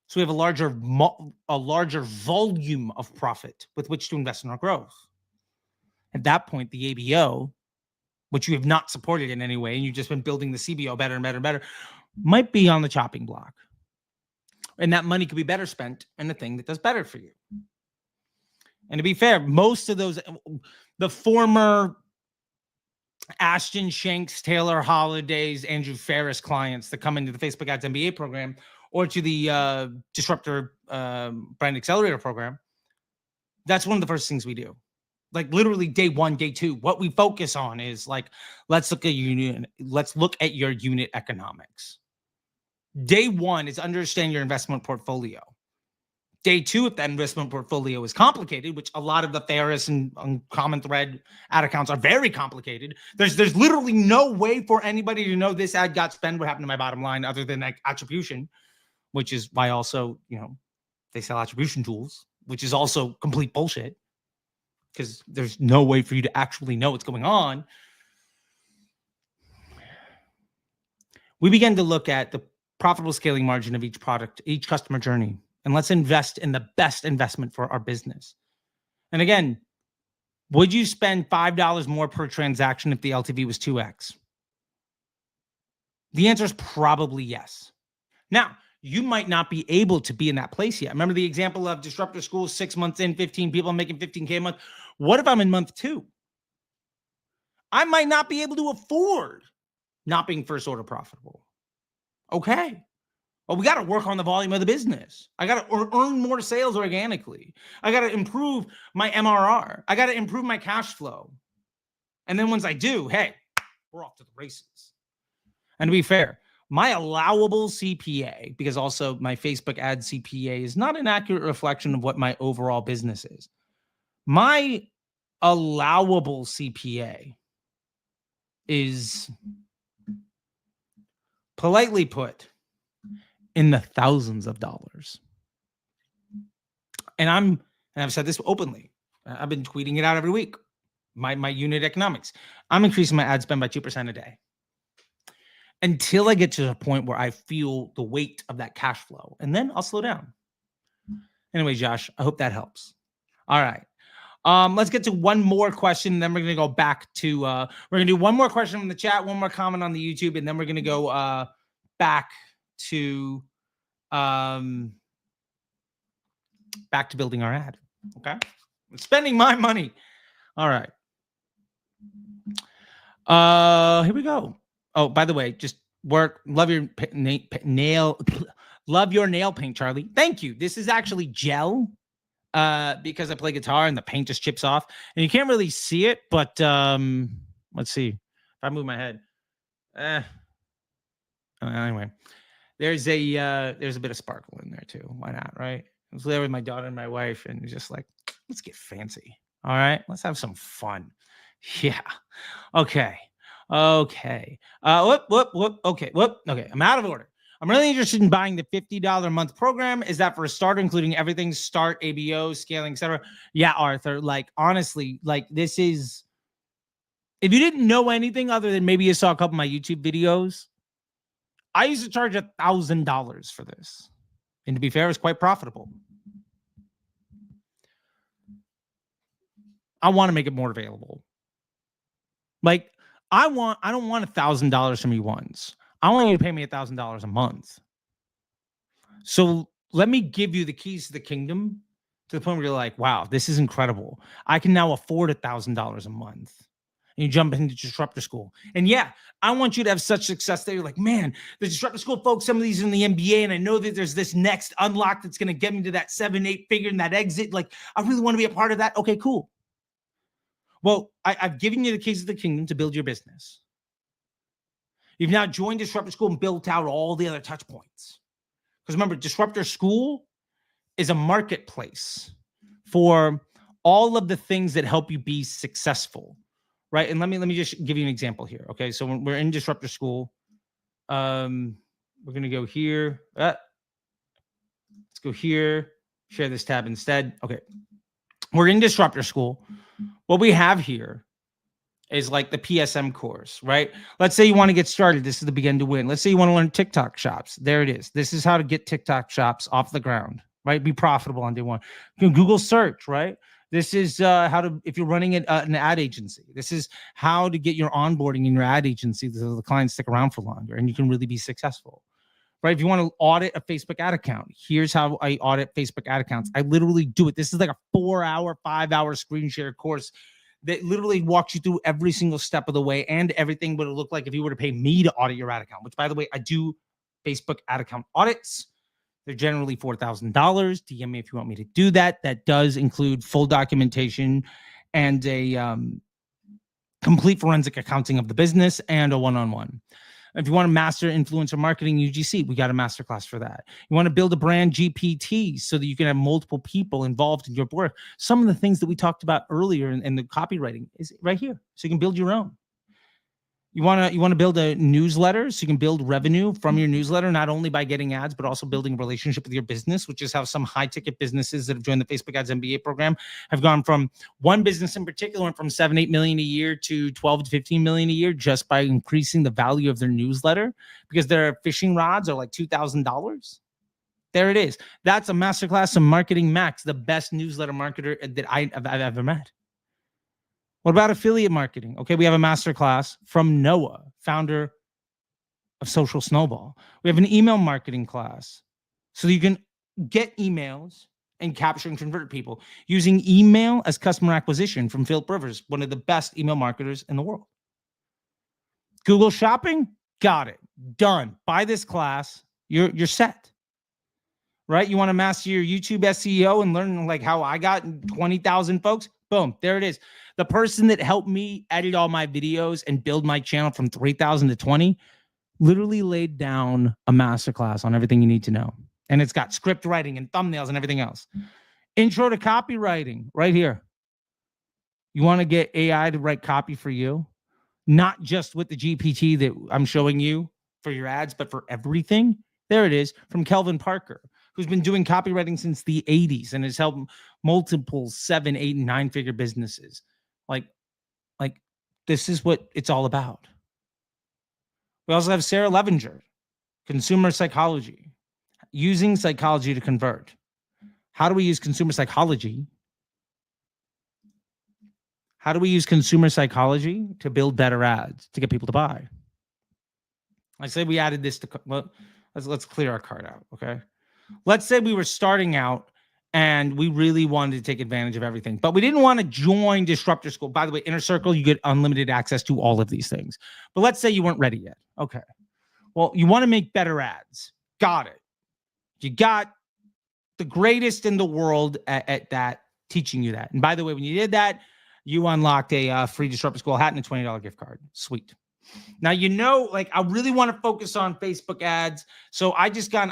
So we have a larger volume of profit with which to invest in our growth. At that point, the ABO, which you have not supported in any way, and you've just been building the CBO better and better and better, might be on the chopping block. And that money could be better spent in the thing that does better for you. And to be fair, most of those, the former Ashton Shanks, Taylor Holidays, Andrew Ferris clients that come into the Facebook Ads MBA program or to the Disruptor Brand Accelerator program, that's one of the first things we do. Like literally day 1, day 2, what we focus on is like, let's look at your unit economics. Day 1 is understand your investment portfolio. Day 2, if that investment portfolio is complicated, which a lot of the Ferris and Common Thread ad accounts are very complicated. There's literally no way for anybody to know this ad got spent, what happened to my bottom line, other than like attribution, which is why also, they sell attribution tools, which is also complete bullshit because there's no way for you to actually know what's going on. We began to look at the profitable scaling margin of each product, each customer journey. And let's invest in the best investment for our business. And again, would you spend $5 more per transaction if the LTV was 2x? The answer is probably yes. Now, you might not be able to be in that place yet. Remember the example of Disruptor School, 6 months in, 15 people making $15K a month. What if I'm in month 2? I might not be able to afford not being first order profitable. Okay. Well, we got to work on the volume of the business. I got to earn more sales organically. I got to improve my MRR. I got to improve my cash flow. And then once I do, hey, we're off to the races. And to be fair, my allowable CPA, because also my Facebook ad CPA is not an accurate reflection of what my overall business is. My allowable CPA is, politely put, in the thousands of dollars. And I've said this openly. I've been tweeting it out every week. My unit economics. I'm increasing my ad spend by 2% a day until I get to a point where I feel the weight of that cash flow. And then I'll slow down. Anyway, Josh, I hope that helps. All right. Let's get to one more question. Then we're going to go back to, we're going to do one more question from the chat, one more comment on the YouTube, and then we're going to go back to building our ad. Okay. I'm spending my money. All right. Here we go. Oh, by the way, just love your nail paint, Charlie. Thank you. This is actually gel because I play guitar and the paint just chips off and you can't really see it, but let's see if I move my head. Anyway, there's a bit of sparkle in there too. Why not, right? I was there with my daughter and my wife and just like, let's get fancy. All right, let's have some fun. Yeah. Okay. Okay. Okay. I'm out of order. I'm really interested in buying the $50 a month program. Is that for a starter, including everything, start, ABO, scaling, etc.? Yeah, Arthur. Like, honestly, like this is, if you didn't know anything other than maybe you saw a couple of my YouTube videos, I used to charge $1,000 for this. And to be fair, it's quite profitable. I want to make it more available. Like I don't want $1,000 from you once. I want you to pay me $1,000 a month. So let me give you the keys to the kingdom to the point where you're like, wow, this is incredible. I can now afford $1,000 a month. And you jump into Disruptor School. And yeah, I want you to have such success that you're like, man, the Disruptor School folks, some of these in the MBA, and I know that there's this next unlock that's going to get me to that 7-8 figure and that exit. Like, I really want to be a part of that. Okay, cool. Well, I've given you the keys of the kingdom to build your business. You've now joined Disruptor School and built out all the other touch points. Because remember, Disruptor School is a marketplace for all of the things that help you be successful, right? And let me just give you an example here. Okay, so when we're in Disruptor School, we're gonna go here. Let's go here. Share this tab instead. Okay, we're in Disruptor School. What we have here is like the PSM course, right? Let's say you want to get started. This is the begin to win. Let's say you want to learn TikTok shops. There it is. This is how to get TikTok shops off the ground, right? Be profitable on day one. You can Google search, right? This is how to, if you're running an ad agency, this is how to get your onboarding in your ad agency so the clients stick around for longer and you can really be successful, right? If you want to audit a Facebook ad account, here's how I audit Facebook ad accounts. I literally do it. This is like a 4-hour, 5-hour screen share course that literally walks you through every single step of the way and everything would look like if you were to pay me to audit your ad account, which by the way, I do Facebook ad account audits. They're generally $4,000. DM me if you want me to do that. That does include full documentation and a complete forensic accounting of the business and a one-on-one. If you want to master influencer marketing UGC, we got a masterclass for that. You want to build a brand GPT so that you can have multiple people involved in your work. Some of the things that we talked about earlier in the copywriting is right here. So you can build your own. You want to build a newsletter so you can build revenue from your newsletter, not only by getting ads, but also building a relationship with your business, which is how some high ticket businesses that have joined the Facebook Ads MBA program have gone from one business in particular, went from 7-8 million a year to 12 to 15 million a year just by increasing the value of their newsletter because their fishing rods are like $2,000. There it is. That's a masterclass of Marketing Max, the best newsletter marketer that I've ever met. What about affiliate marketing? Okay, we have a masterclass from Noah, founder of Social Snowball. We have an email marketing class so you can get emails and capture and convert people using email as customer acquisition from Philip Rivers, one of the best email marketers in the world. Google Shopping, got it, done. Buy this class, you're set. Right? You want to master your YouTube SEO and learn like how I got 20,000 folks? Boom, there it is. The person that helped me edit all my videos and build my channel from 3,000 to 20 literally laid down a masterclass on everything you need to know. And it's got script writing and thumbnails and everything else. Intro to copywriting right here. You want to get AI to write copy for you, not just with the GPT that I'm showing you for your ads, but for everything. There it is from Kelvin Parker, who's been doing copywriting since the 80s and has helped multiple 7, 8, and 9-figure businesses. Like this is what it's all about. We also have Sarah Levinger, consumer psychology, using psychology to convert. How do we use consumer psychology? How do we use consumer psychology to build better ads, to get people to buy? I say we added this to, well, let's clear our card out, okay? Let's say we were starting out and we really wanted to take advantage of everything, but we didn't want to join Disruptor School. By the way, Inner Circle, you get unlimited access to all of these things. But let's say you weren't ready yet. Okay. Well, you want to make better ads. Got it. You got the greatest in the world at that, teaching you that. And by the way, when you did that, you unlocked a free Disruptor School hat and a $20 gift card. Sweet. Now, like I really want to focus on Facebook ads. So I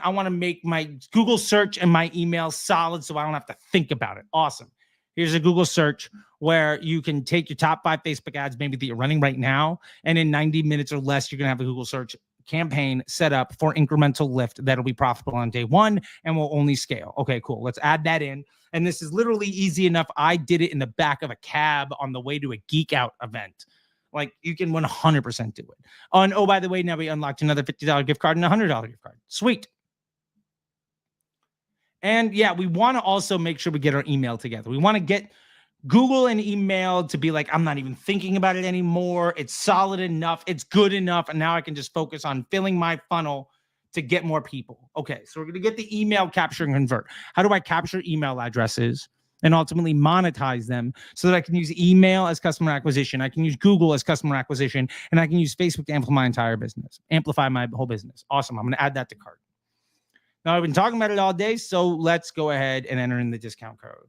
want to make my Google search and my email solid so I don't have to think about it. Awesome. Here's a Google search where you can take your top 5 Facebook ads, maybe that you're running right now. And in 90 minutes or less, you're going to have a Google search campaign set up for incremental lift that'll be profitable on day one and will only scale. Okay, cool. Let's add that in. And this is literally easy enough. I did it in the back of a cab on the way to a Geek Out event. Like you can 100% do it. And oh, by the way, now we unlocked another $50 gift card and a $100 gift card. Sweet. And yeah, we want to also make sure we get our email together. We want to get Google and email to be like, I'm not even thinking about it anymore. It's solid enough. It's good enough. And now I can just focus on filling my funnel to get more people. Okay, so we're going to get the email capture and convert. How do I capture email addresses and ultimately monetize them so that I can use email as customer acquisition? I can use Google as customer acquisition, and I can use Facebook to amplify my entire business, amplify my whole business. Awesome. I'm going to add that to cart. Now, I've been talking about it all day, so let's go ahead and enter in the discount code.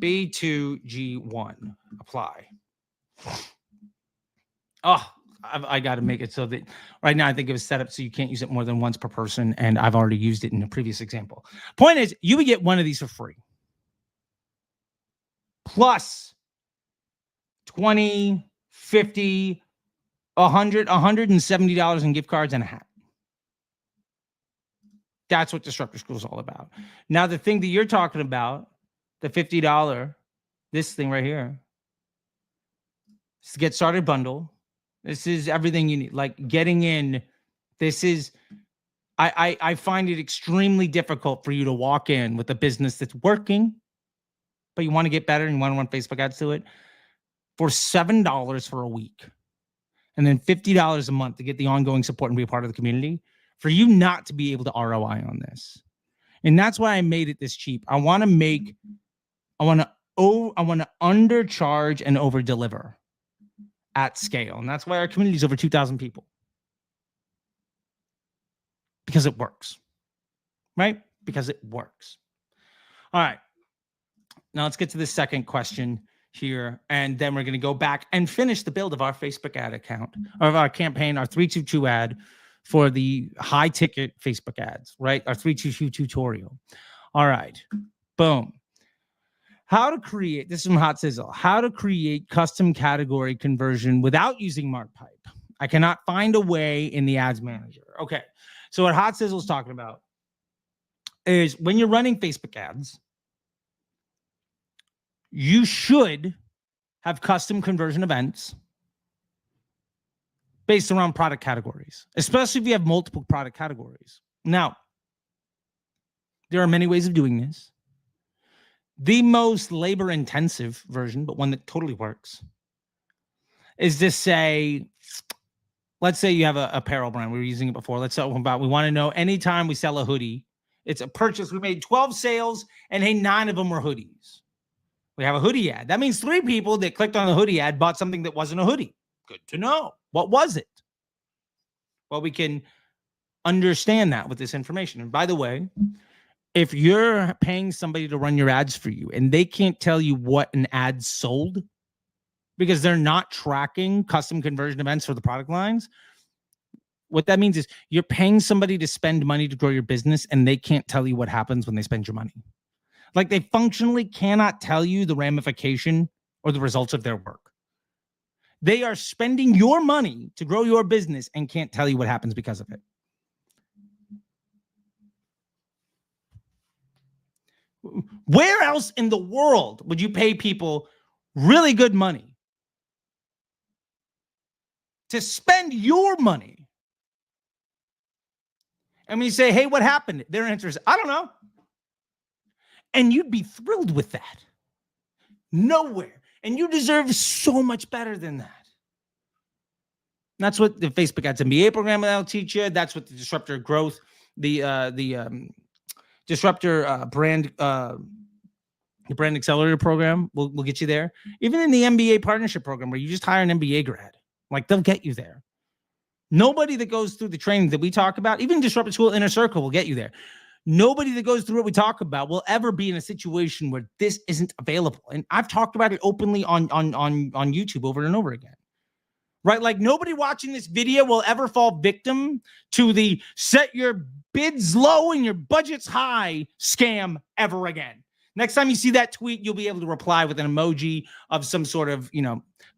B2G1. Apply. Oh, I got to make it so that right now I think it was set up so you can't use it more than once per person, and I've already used it in a previous example. Point is, you would get one of these for free. Plus 20, 50, 100, $170 in gift cards and a hat. That's what Disruptor School is all about. Now, the thing that you're talking about, the $50, this thing right here, it's the Get Started bundle. This is everything you need. Like getting in, this is, I find it extremely difficult for you to walk in with a business that's working, but you want to get better and you want to run Facebook ads to it for $7 for a week. And then $50 a month to get the ongoing support and be a part of the community, for you not to be able to ROI on this. And that's why I made it this cheap. I want to undercharge and over deliver at scale. And that's why our community is over 2,000 people. Because it works. Right? Because it works. All right. Now let's get to the second question here. And then we're going to go back and finish the build of our Facebook ad account, of our campaign, our 322 ad for the high ticket Facebook ads, right? Our 322 tutorial. All right. Boom. How to create, this is from Hot Sizzle, how to create custom category conversion without using MarkPipe. I cannot find a way in the ads manager. Okay. So what Hot Sizzle is talking about is when you're running Facebook ads, you should have custom conversion events based around product categories, especially if you have multiple product categories. Now, there are many ways of doing this. The most labor-intensive version, but one that totally works, is to say, let's say you have an apparel brand. We were using it before. Let's talk about, we want to know anytime we sell a hoodie, it's a purchase. We made 12 sales, and hey, 9 of them were hoodies. We have a hoodie ad. That means 3 people that clicked on the hoodie ad bought something that wasn't a hoodie. Good to know. What was it? Well, we can understand that with this information. And by the way, if you're paying somebody to run your ads for you and they can't tell you what an ad sold because they're not tracking custom conversion events for the product lines, what that means is you're paying somebody to spend money to grow your business and they can't tell you what happens when they spend your money. Like they functionally cannot tell you the ramification or the results of their work. They are spending your money to grow your business and can't tell you what happens because of it. Where else in the world would you pay people really good money to spend your money? And when you say, hey, what happened? Their answer is, I don't know. And you'd be thrilled with that. Nowhere. And you deserve so much better than that. And that's what the Facebook Ads MBA program will teach you. That's what the Disruptor Growth, the Disruptor Brand Accelerator program will get you there. Even in the MBA partnership program where you just hire an MBA grad, like they'll get you there. Nobody that goes through the training that we talk about, even Disruptor School Inner Circle, will get you there. Nobody that goes through what we talk about will ever be in a situation where this isn't available. And I've talked about it openly on YouTube over and over again. Right? Like nobody watching this video will ever fall victim to the set your bids low and your budgets high scam ever again. Next time you see that tweet, you'll be able to reply with an emoji of some sort of,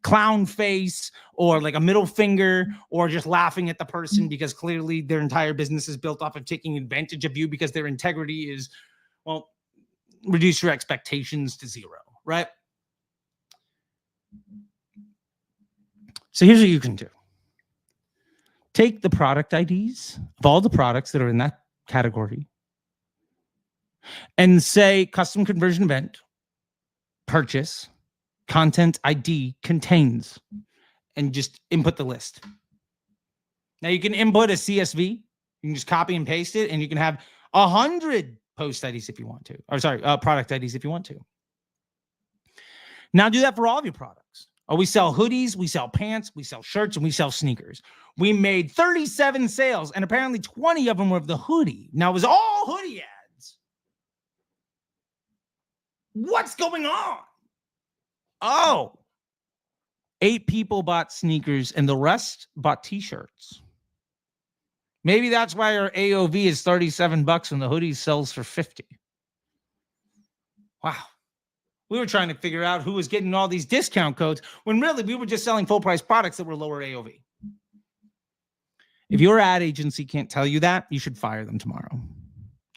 clown face or like a middle finger or just laughing at the person because clearly their entire business is built off of taking advantage of you because their integrity is, well, reduce your expectations to 0, right? So here's what you can do. Take the product IDs of all the products that are in that category and say custom conversion event purchase, content ID contains, and just input the list. Now you can input a CSV. You can just copy and paste it, and you can have 100 post IDs if you want to, or sorry, product IDs if you want to. Now do that for all of your products. Oh, we sell hoodies, we sell pants, we sell shirts, and we sell sneakers. We made 37 sales, and apparently 20 of them were of the hoodie. Now it was all hoodie ads. What's going on? Oh, 8 people bought sneakers, and the rest bought t-shirts. Maybe that's why our AOV is $37 when the hoodie sells for $50. Wow. We were trying to figure out who was getting all these discount codes when really we were just selling full price products that were lower AOV. If your ad agency can't tell you that, you should fire them tomorrow.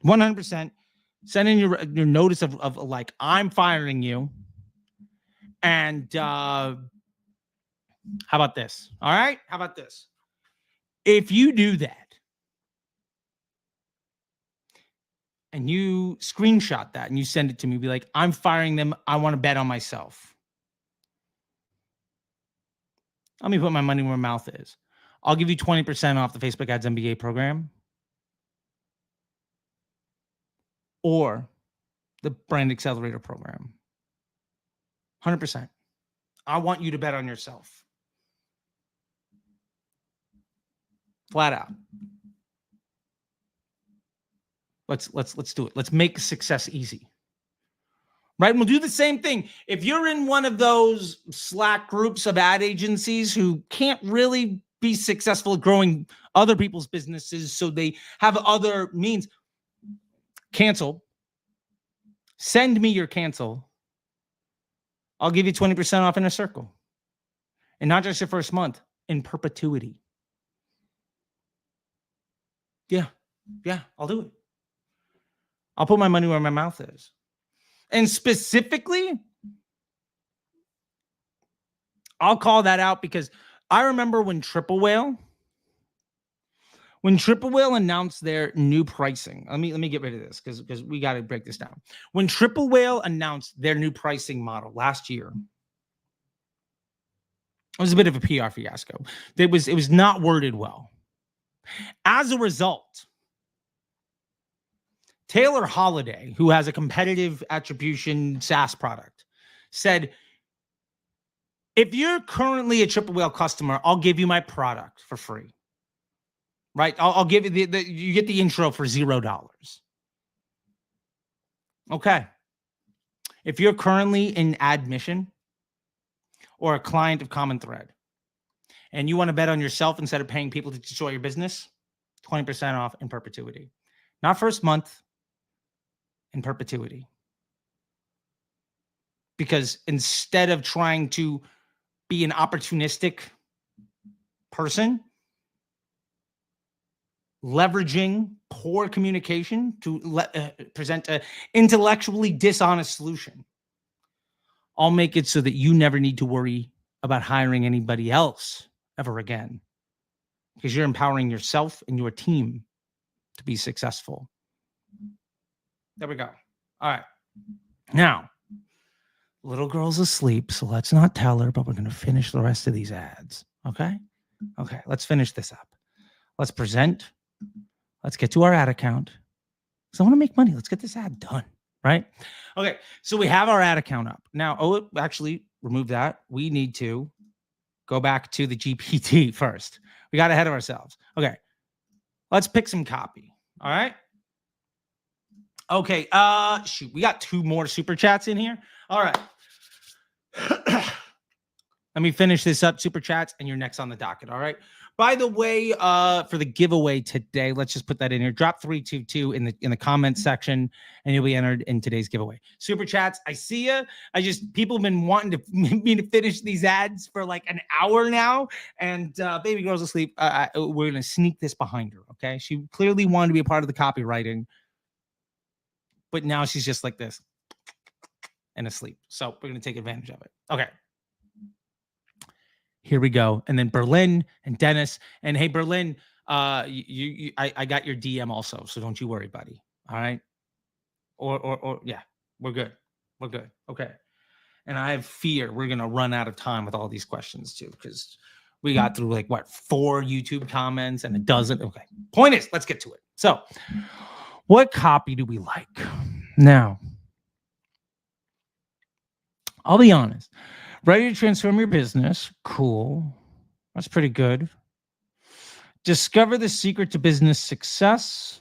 100%. Send in your notice of like, I'm firing you. And how about this? All right. How about this? If you do that, and you screenshot that and you send it to me, be like, I'm firing them. I want to bet on myself. Let me put my money where my mouth is. I'll give you 20% off the Facebook Ads MBA program or the Brand Accelerator program. 100%. I want you to bet on yourself. Flat out. Let's do it. Let's make success easy. Right? And we'll do the same thing. If you're in one of those Slack groups of ad agencies who can't really be successful at growing other people's businesses, so they have other means, cancel. Send me your cancel. I'll give you 20% off in a circle. And not just your first month, in perpetuity. Yeah, I'll do it. I'll put my money where my mouth is. And specifically, I'll call that out because I remember when Triple Whale announced their new pricing. Let me get rid of this because we got to break this down. When Triple Whale announced their new pricing model last year, it was a bit of a PR fiasco. It was not worded well. As a result, Taylor Holiday, who has a competitive attribution SaaS product, said, if you're currently a Triple Whale customer, I'll give you my product for free. Right? I'll give you you get the intro for $0. Okay. If you're currently in admission or a client of Common Thread and you want to bet on yourself instead of paying people to destroy your business, 20% off in perpetuity. Not first month, in perpetuity. Because instead of trying to be an opportunistic person, leveraging poor communication to present an intellectually dishonest solution, I'll make it so that you never need to worry about hiring anybody else ever again. Because you're empowering yourself and your team to be successful. There we go. All right. Now, little girl's asleep, so let's not tell her, but we're going to finish the rest of these ads. Okay? Okay, let's finish this up. Let's present. Let's get to our ad account. So I want to make money. Let's get this ad done, right? Okay, so we have our ad account up. Now, actually, remove that. We need to go back to the GPT first. We got ahead of ourselves. Okay, let's pick some copy. All right? Okay, shoot, we got 2 more super chats in here. All right. Let me finish this up, super chats, and you're next on the docket, all right? By the way, for the giveaway today, let's just put that in here. Drop 322 in the comments section, and you'll be entered in today's giveaway. Super chats, I see you. People have been wanting me to finish these ads for like an hour now, and baby girl's asleep. We're gonna sneak this behind her, okay? She clearly wanted to be a part of the copywriting, but now she's just like this and asleep. So we're going to take advantage of it. Okay. Here we go. And then Berlin and Dennis. And hey, Berlin, I got your DM also. So don't you worry, buddy. All right. Or yeah, we're good. We're good. Okay. And I have fear we're going to run out of time with all these questions too, because we got through like what, 4 YouTube comments and a dozen. Okay. Point is, let's get to it. So what copy do we like? Now, I'll be honest. Ready to transform your business. Cool. That's pretty good. Discover the secret to business success.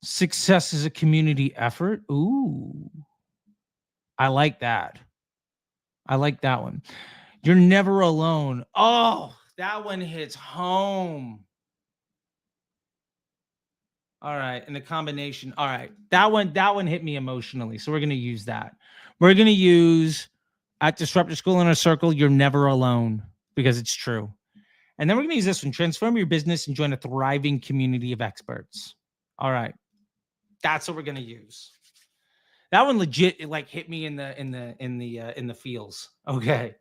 Success is a community effort. Ooh. I like that. I like that one. You're never alone. Oh, that one hits home. All right. And the combination. All right. That one hit me emotionally. So we're going to use that. We're going to use at Disruptor School Inner Circle, you're never alone, because it's true. And then we're going to use this one. Transform your business and join a thriving community of experts. All right. That's what we're going to use. That one legit, it like hit me in the feels. Okay.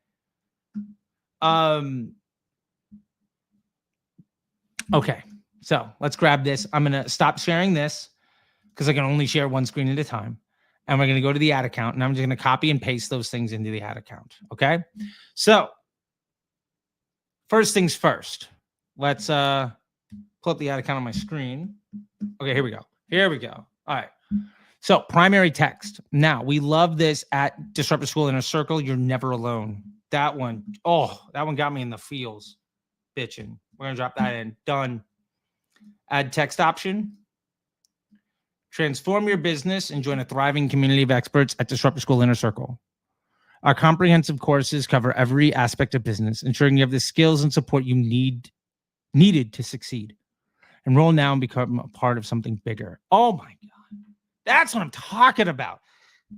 Okay. So let's grab this. I'm going to stop sharing this because I can only share one screen at a time. And we're going to go to the ad account, and I'm just going to copy and paste those things into the ad account. Okay. So first things first, let's pull up the ad account on my screen. Okay. Here we go. Here we go. All right. So primary text. Now we love this at Disruptor School Inner Circle. You're never alone. That one. Oh, that one got me in the feels. Bitching. We're going to drop that in. Done. Add text option. Transform your business and join a thriving community of experts at Disruptor School Inner Circle. Our comprehensive courses cover every aspect of business, ensuring you have the skills and support you needed to succeed. Enroll now and become a part of something bigger. Oh my God. That's what I'm talking about.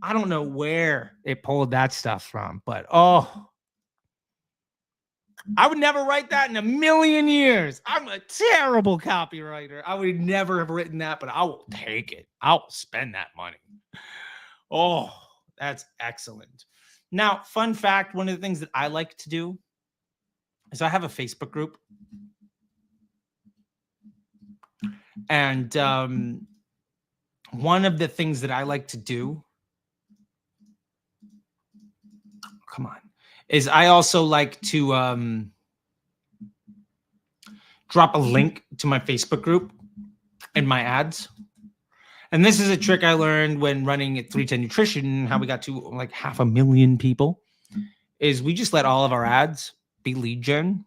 I don't know where it pulled that stuff from, but oh, I would never write that in a million years. I'm a terrible copywriter. I would never have written that, but I will take it. I'll spend that money. Oh, that's excellent. Now, fun fact, one of the things that I like to do is I have a Facebook group. And one of the things that I like to do, come on, is I also like to drop a link to my Facebook group in my ads. And this is a trick I learned when running at 310 Nutrition, how we got to like 500,000 people, is we just let all of our ads be lead gen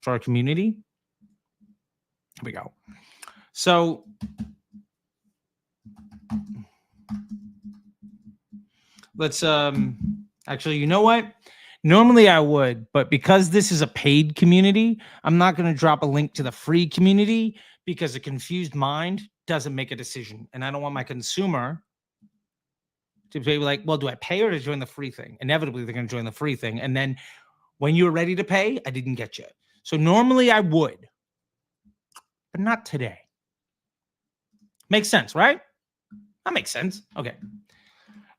for our community. Here we go. So let's actually, you know what? Normally I would, but because this is a paid community, I'm not going to drop a link to the free community because a confused mind doesn't make a decision. And I don't want my consumer to be like, well, do I pay or to join the free thing? Inevitably, they're going to join the free thing. And then when you're ready to pay, I didn't get you. So normally I would, but not today. Makes sense, right? That makes sense. Okay.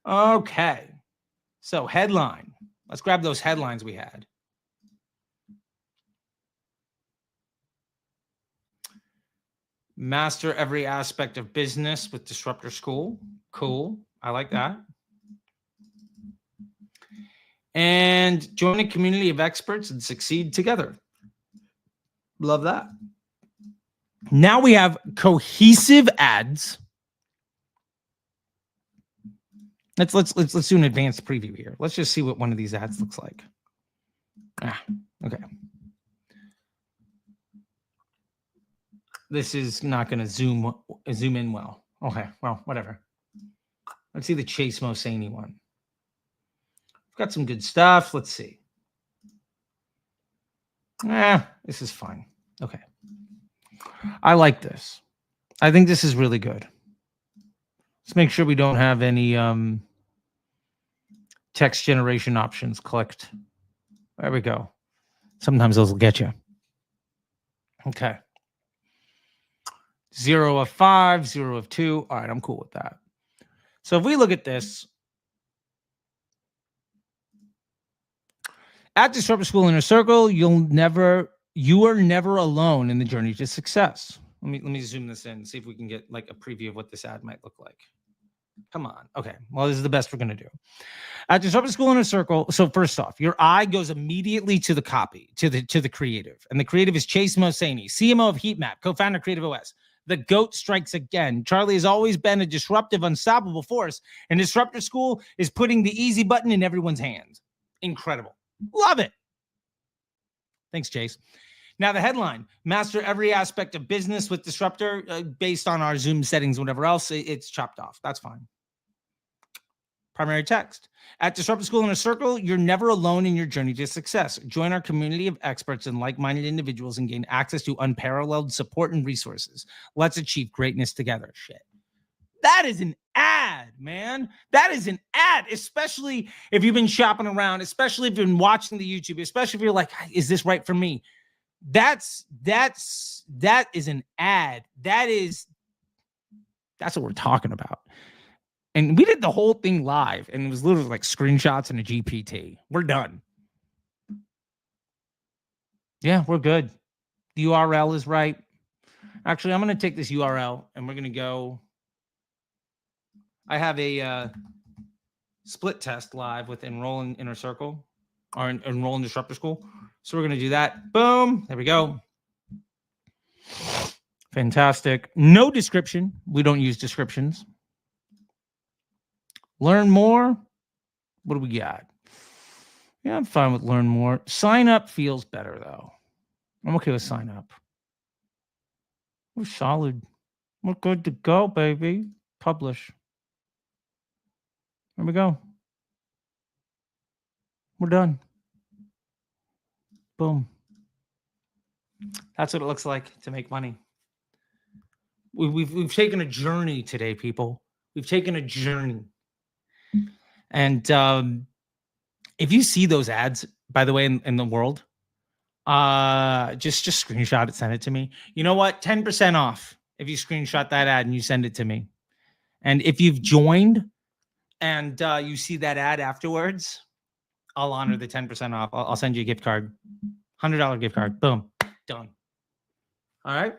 Okay. So headline. Let's grab those headlines we had. Master every aspect of business with Disruptor School. Cool. I like that. And join a community of experts and succeed together. Love that. Now we have cohesive ads. Let's do an advanced preview here. Let's just see what one of these ads looks like. Okay. This is not going to zoom in well. Okay, well, whatever. Let's see the Chase Mosaney one. We've got some good stuff. Let's see. This is fine. Okay. I like this. I think this is really good. Let's make sure we don't have any text generation options clicked. There we go. Sometimes those will get you. Okay. 0 of 5, 0 of 2. All right, I'm cool with that. So if we look at this, at Disruptor School Inner Circle, you are never alone in the journey to success. Let me zoom this in and see if we can get like a preview of what this ad might look like. Come on. Okay. Well, this is the best we're going to do. At Disruptive School Inner Circle. So first off, your eye goes immediately to the copy, to the creative. And the creative is Chase Mosani, CMO of Heatmap, co-founder of Creative OS. The GOAT strikes again. Charley has always been a disruptive, unstoppable force. And Disruptive School is putting the easy button in everyone's hands. Incredible. Love it. Thanks, Chase. Now, the headline, master every aspect of business with Disruptor based on our Zoom settings, whatever else, it's chopped off. That's fine. Primary text. At Disruptive School Inner Circle, you're never alone in your journey to success. Join our community of experts and like-minded individuals and gain access to unparalleled support and resources. Let's achieve greatness together. Shit. That is an ad, man. That is an ad, especially if you've been shopping around, especially if you've been watching the YouTube, especially if you're like, is this right for me? That is an ad. That's what we're talking about. And we did the whole thing live, and it was literally like screenshots and a GPT. We're done. Yeah, we're good. The URL is right. Actually, I'm going to take this URL, and we're going to go. I have a split test live with Enroll in Inner Circle, or Enroll in Disruptor School. So we're going to do that. Boom. There we go. Fantastic. No description. We don't use descriptions. Learn more. What do we got? Yeah, I'm fine with learn more. Sign up feels better, though. I'm okay with sign up. We're solid. We're good to go, baby. Publish. There we go. We're done. Boom. That's what it looks like to make money. We've taken a journey today, people. We've taken a journey. And if you see those ads, by the way, in the world, just screenshot it, send it to me. You know what? 10% off if you screenshot that ad and you send it to me. And if you've joined and you see that ad afterwards, I'll honor the 10% off. I'll send you a gift card, $100 gift card. Boom, done. All right.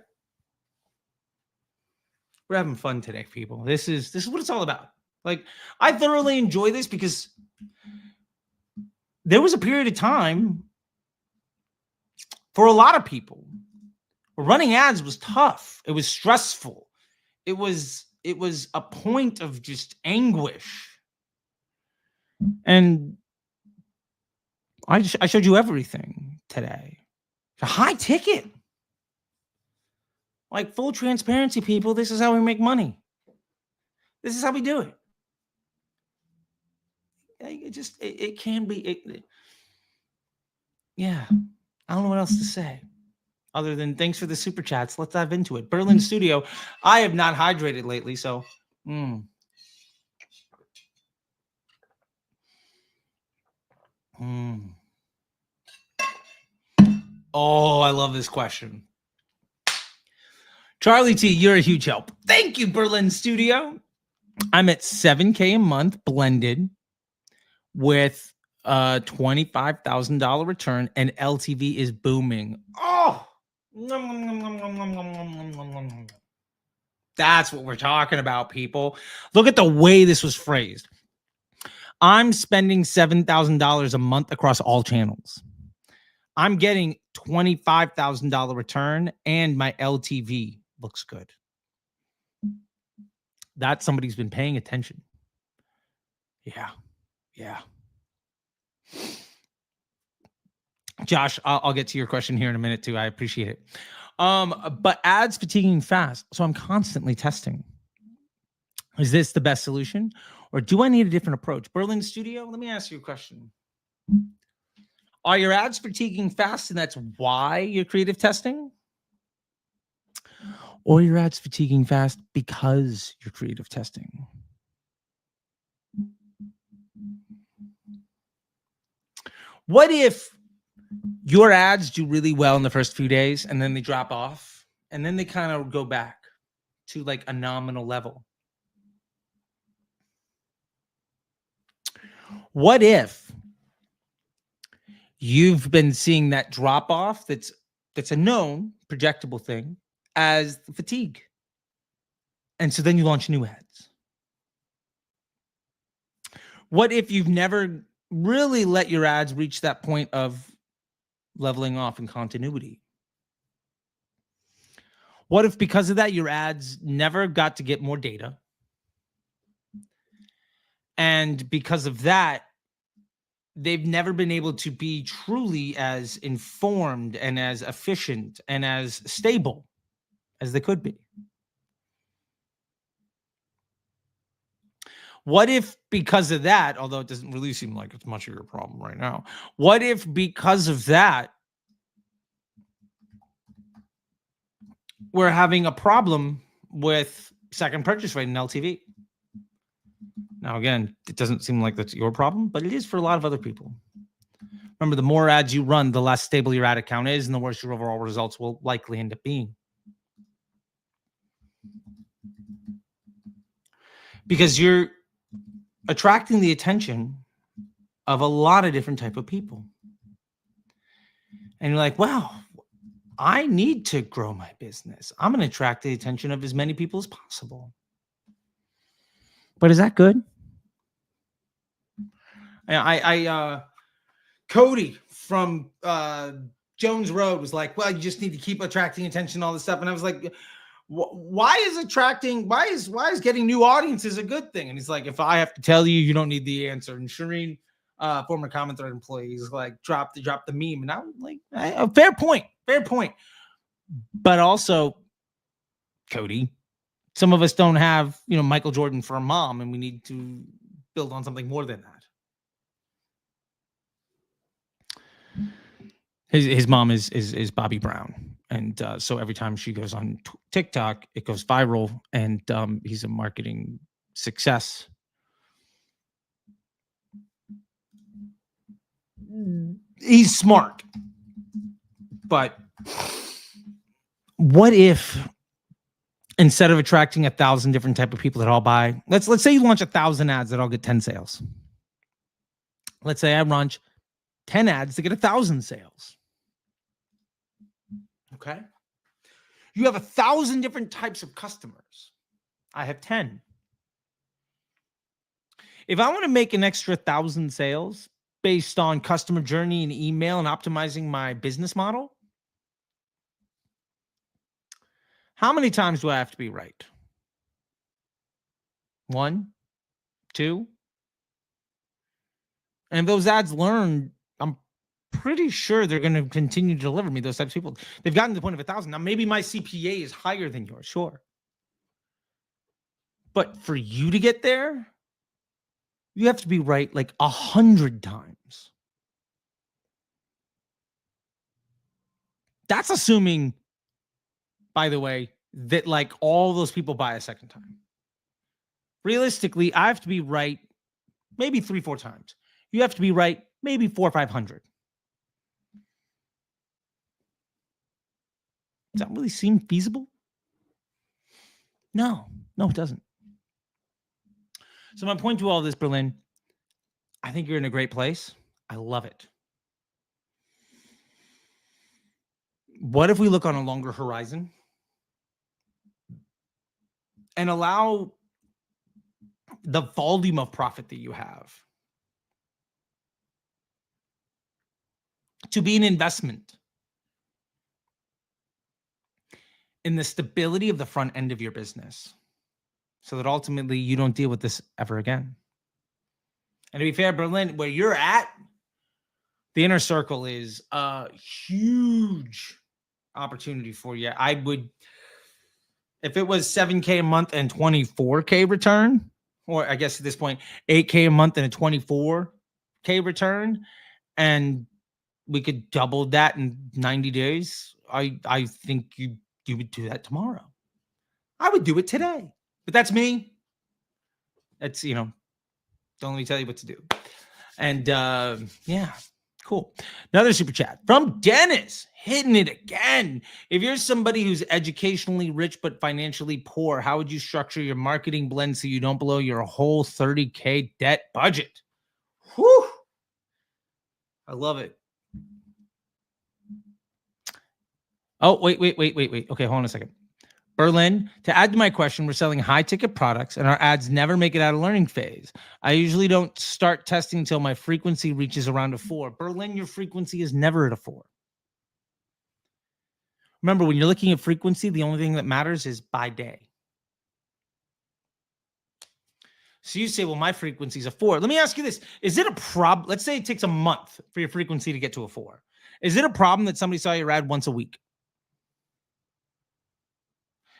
We're having fun today, people. This is what it's all about. Like, I thoroughly enjoy this because there was a period of time for a lot of people where running ads was tough. It was stressful. It was a point of just anguish. And I showed you everything today. It's a high ticket. Like, full transparency, people. This is how we make money. This is how we do it. It can be. Yeah. I don't know what else to say other than thanks for the super chats. Let's dive into it. Berlin Studio. I have not hydrated lately, so. Oh, I love this question. Charley T, you're a huge help. Thank you, Berlin Studio. I'm at $7K a month blended with a $25,000 return, and LTV is booming. Oh, that's what we're talking about, people. Look at the way this was phrased. I'm spending $7,000 a month across all channels. I'm getting $25,000 return, and my LTV looks good. That somebody's been paying attention. Yeah. Josh, I'll get to your question here in a minute too. I appreciate it. But ads fatiguing fast. So I'm constantly testing. Is this the best solution? Or do I need a different approach? Berlin Studio, let me ask you a question. Are your ads fatiguing fast and that's why you're creative testing? Or your ads fatiguing fast because you're creative testing? What if your ads do really well in the first few days and then they drop off and then they kind of go back to like a nominal level? What if you've been seeing that drop off that's a known projectable thing as fatigue? And so then you launch new ads. What if you've never really let your ads reach that point of leveling off and continuity? What if because of that, your ads never got to get more data? And because of that, they've never been able to be truly as informed and as efficient and as stable as they could be? What if because of that, although it doesn't really seem like it's much of your problem right now, what if because of that, we're having a problem with second purchase rate and LTV? Now, again, it doesn't seem like that's your problem, but it is for a lot of other people. Remember, the more ads you run, the less stable your ad account is, and the worse your overall results will likely end up being. Because you're attracting the attention of a lot of different type of people. And you're like, wow, I need to grow my business. I'm going to attract the attention of as many people as possible. But is that good? Cody from Jones Road was like, well, you just need to keep attracting attention, all this stuff. And I was like, why is getting new audiences a good thing? And he's like, if I have to tell you, you don't need the answer. And Shireen, former comment thread employee, is like, drop the meme. And I'm like, fair point. But also, Cody, some of us don't have, Michael Jordan for a mom, and we need to build on something more than that. His mom is Bobby Brown, and so every time she goes on TikTok, it goes viral, and he's a marketing success. He's smart, but what if instead of attracting 1,000 different type of people that all buy, let's say you launch 1,000 ads that all get 10 sales. Let's say I launch 10 ads to get 1,000 sales. Okay. You have 1,000 different types of customers. I have 10. If I want to make an extra 1,000 sales based on customer journey and email and optimizing my business model, how many times do I have to be right? 1, 2. And if those ads learn, I'm pretty sure they're going to continue to deliver me those types of people. They've gotten to the point of 1,000. Now, maybe my CPA is higher than yours, sure. But for you to get there, you have to be right like 100 times. That's assuming, by the way, that like all those people buy a second time. Realistically, I have to be right maybe 3-4 times. You have to be right maybe 400 or 500. Does that really seem feasible? No, it doesn't. So my point to all this, Berlin, I think you're in a great place. I love it. What if we look on a longer horizon and allow the volume of profit that you have to be an investment in the stability of the front end of your business, so that ultimately you don't deal with this ever again? And to be fair, Berlin, where you're at, the inner circle is a huge opportunity for you. I would, if it was 7K a month and 24K return, or I guess at this point, 8K a month and a 24K return, and we could double that in 90 days, I think you would do that tomorrow. I would do it today. But that's me. That's, don't let me tell you what to do. And yeah, cool. Another super chat from Dennis, hitting it again. If you're somebody who's educationally rich but financially poor, how would you structure your marketing blend so you don't blow your whole 30K debt budget? Whew. I love it. Oh, wait. Okay, hold on a second. Berlin, to add to my question, we're selling high-ticket products and our ads never make it out of learning phase. I usually don't start testing until my frequency reaches around a 4. Berlin, your frequency is never at a 4. Remember, when you're looking at frequency, the only thing that matters is by day. So you say, well, my frequency is a 4. Let me ask you this. Is it a problem? Let's say it takes a month for your frequency to get to a 4. Is it a problem that somebody saw your ad once a week?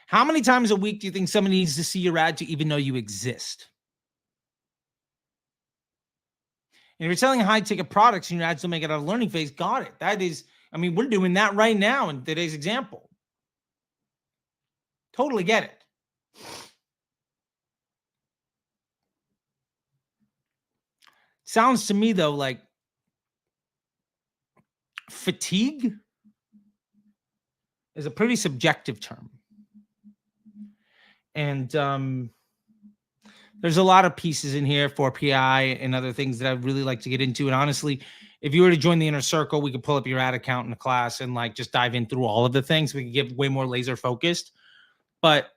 How many times a week do you think somebody needs to see your ad to even know you exist? And if you're selling high-ticket products and your ads don't make it out of learning phase, got it. That is, I mean, we're doing that right now in today's example. Totally get it. Sounds to me, though, like fatigue is a pretty subjective term. And there's a lot of pieces in here for PI and other things that I'd really like to get into. And honestly, if you were to join the inner circle, we could pull up your ad account in a class and like just dive in through all of the things. We could get way more laser focused. But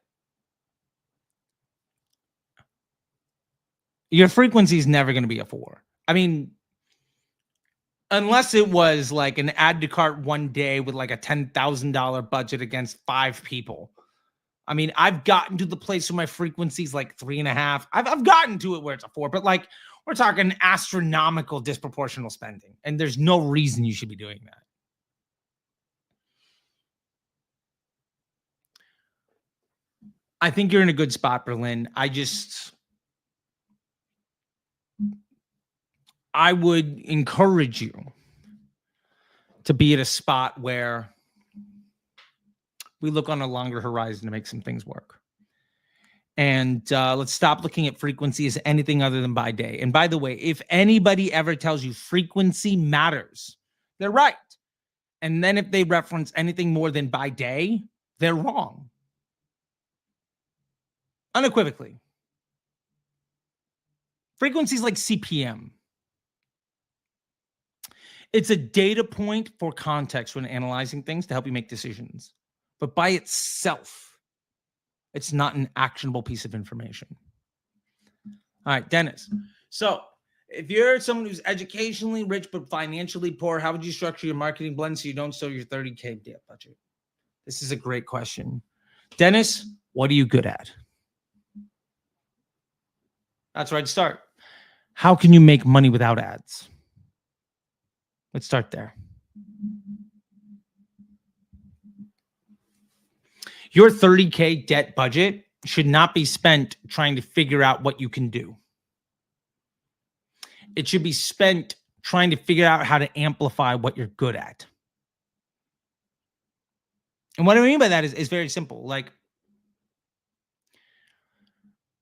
your frequency is never going to be a 4. I mean, unless it was like an add to cart one day with like a $10,000 budget against 5 people. I mean, I've gotten to the place where my frequency is like 3.5. I've gotten to it where it's a 4, but like we're talking astronomical disproportional spending. And there's no reason you should be doing that. I think you're in a good spot, Berlin. I would encourage you to be at a spot where we look on a longer horizon to make some things work. And let's stop looking at frequency as anything other than by day. And by the way, if anybody ever tells you frequency matters, they're right. And then if they reference anything more than by day, they're wrong. Unequivocally. Frequency is like CPM. It's a data point for context when analyzing things to help you make decisions. But by itself, it's not an actionable piece of information. All right, Dennis. So if you're someone who's educationally rich but financially poor, how would you structure your marketing blend so you don't sell your $30K debt budget? This is a great question. Dennis, what are you good at? That's where I'd start. How can you make money without ads? Let's start there. Your $30K debt budget should not be spent trying to figure out what you can do. It should be spent trying to figure out how to amplify what you're good at. And what I mean by that is very simple. Like,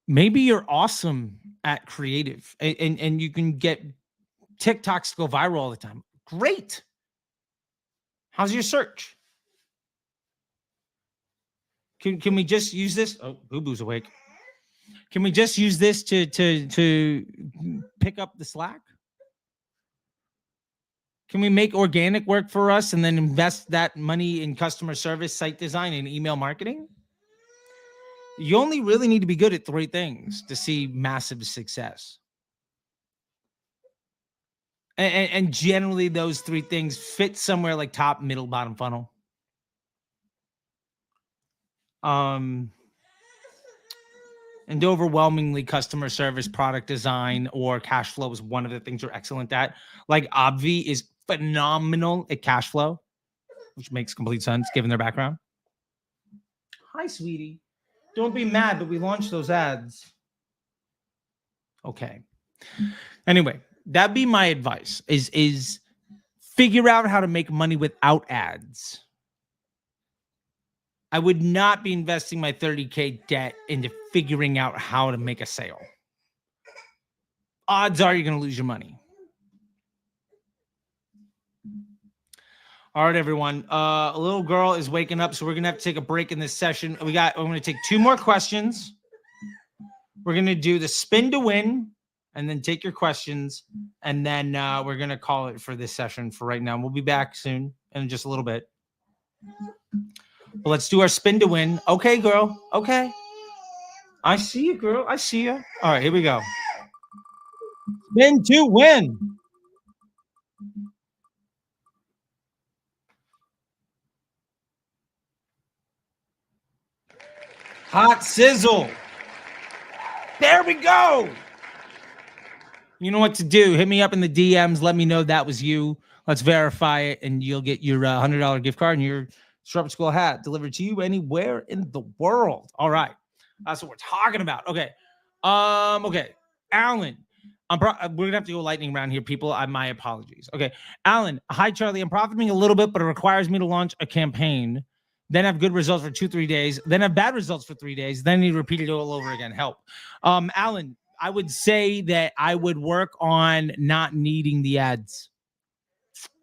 maybe you're awesome at creative and you can get TikToks to go viral all the time. Great. How's your search? Can we just use this? Oh, Boo Boo's awake. Can we just use this to pick up the slack? Can we make organic work for us and then invest that money in customer service, site design, and email marketing? You only really need to be good at 3 things to see massive success. And generally those 3 things fit somewhere like top, middle, bottom funnel. And overwhelmingly customer service, product design, or cash flow is one of the things you're excellent at. Like Obvi is phenomenal at cash flow, which makes complete sense given their background. Hi, sweetie. Don't be mad, but we launched those ads. Okay. Anyway, that'd be my advice is figure out how to make money without ads. I would not be investing my $30K debt into figuring out how to make a sale. Odds are you're going to lose your money. All right, everyone. A little girl is waking up, so we're going to have to take a break in this session. I'm going to take 2 more questions. We're going to do the spin to win and then take your questions. And then we're going to call it for this session for right now. We'll be back soon in just a little bit. But let's do our spin to win. Okay, girl. Okay. I see you, girl. I see you. All right, here we go. Spin to win. Hot sizzle. There we go. You know what to do. Hit me up in the DMs. Let me know that was you. Let's verify it, and you'll get your $100 gift card and your Disrupt School hat delivered to you anywhere in the world. All right. That's what we're talking about. Okay. Okay. Alan. We're going to have to go lightning round here, people. My apologies. Okay. Alan. Hi, Charlie. I'm profiting a little bit, but it requires me to launch a campaign. Then have good results for 2-3 days. Then have bad results for 3 days. Then need to repeat it all over again. Help. Alan, I would say that I would work on not needing the ads.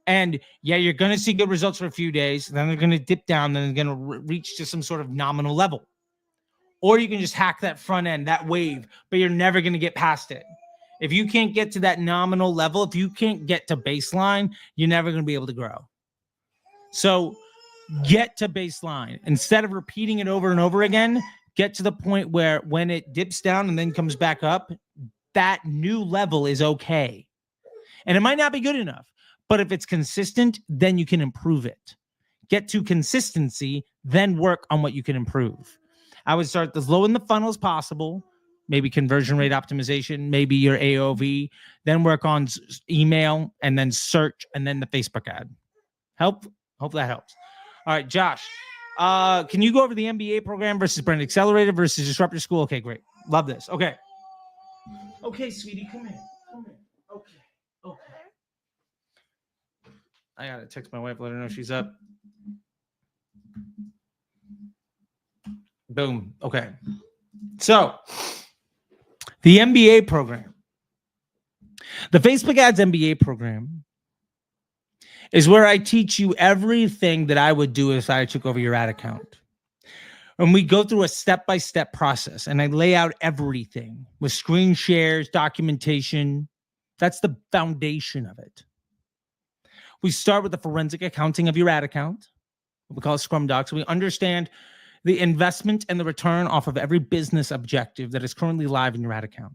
And yeah, you're going to see good results for a few days. Then they're going to dip down. Then they're going to reach to some sort of nominal level. Or you can just hack that front end, that wave, but you're never going to get past it. If you can't get to that nominal level, if you can't get to baseline, you're never going to be able to grow. So get to baseline. Instead of repeating it over and over again, get to the point where when it dips down and then comes back up, that new level is okay. And it might not be good enough, but if it's consistent, then you can improve it. Get to consistency, then work on what you can improve. I would start as low in the funnel as possible, maybe conversion rate optimization, maybe your AOV, then work on email and then search and then the Facebook ad. Hope that helps. All right, Josh, can you go over the MBA program versus Brand Accelerator versus Disruptor School? Okay, great. Love this. Okay. Okay, sweetie, come here. Okay. I got to text my wife, let her know she's up. Boom. Okay. So, the MBA program. The Facebook Ads MBA program is where I teach you everything that I would do if I took over your ad account. And we go through a step-by-step process, and I lay out everything with screen shares, documentation. That's the foundation of it. We start with the forensic accounting of your ad account. We call it Scrum Docs. So we understand the investment and the return off of every business objective that is currently live in your ad account.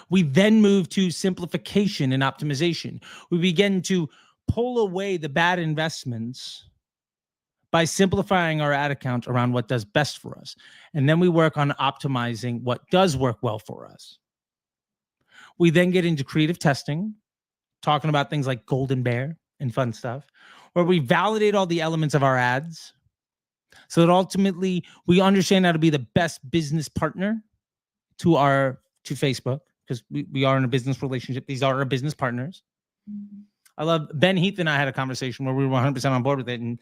We then move to simplification and optimization. We begin to pull away the bad investments by simplifying our ad account around what does best for us. And then we work on optimizing what does work well for us. We then get into creative testing, talking about things like Golden Bear and fun stuff, where we validate all the elements of our ads so that ultimately we understand how to be the best business partner to Facebook, because we are in a business relationship. These are our business partners. I love Ben Heath and I had a conversation where we were 100% on board with it. And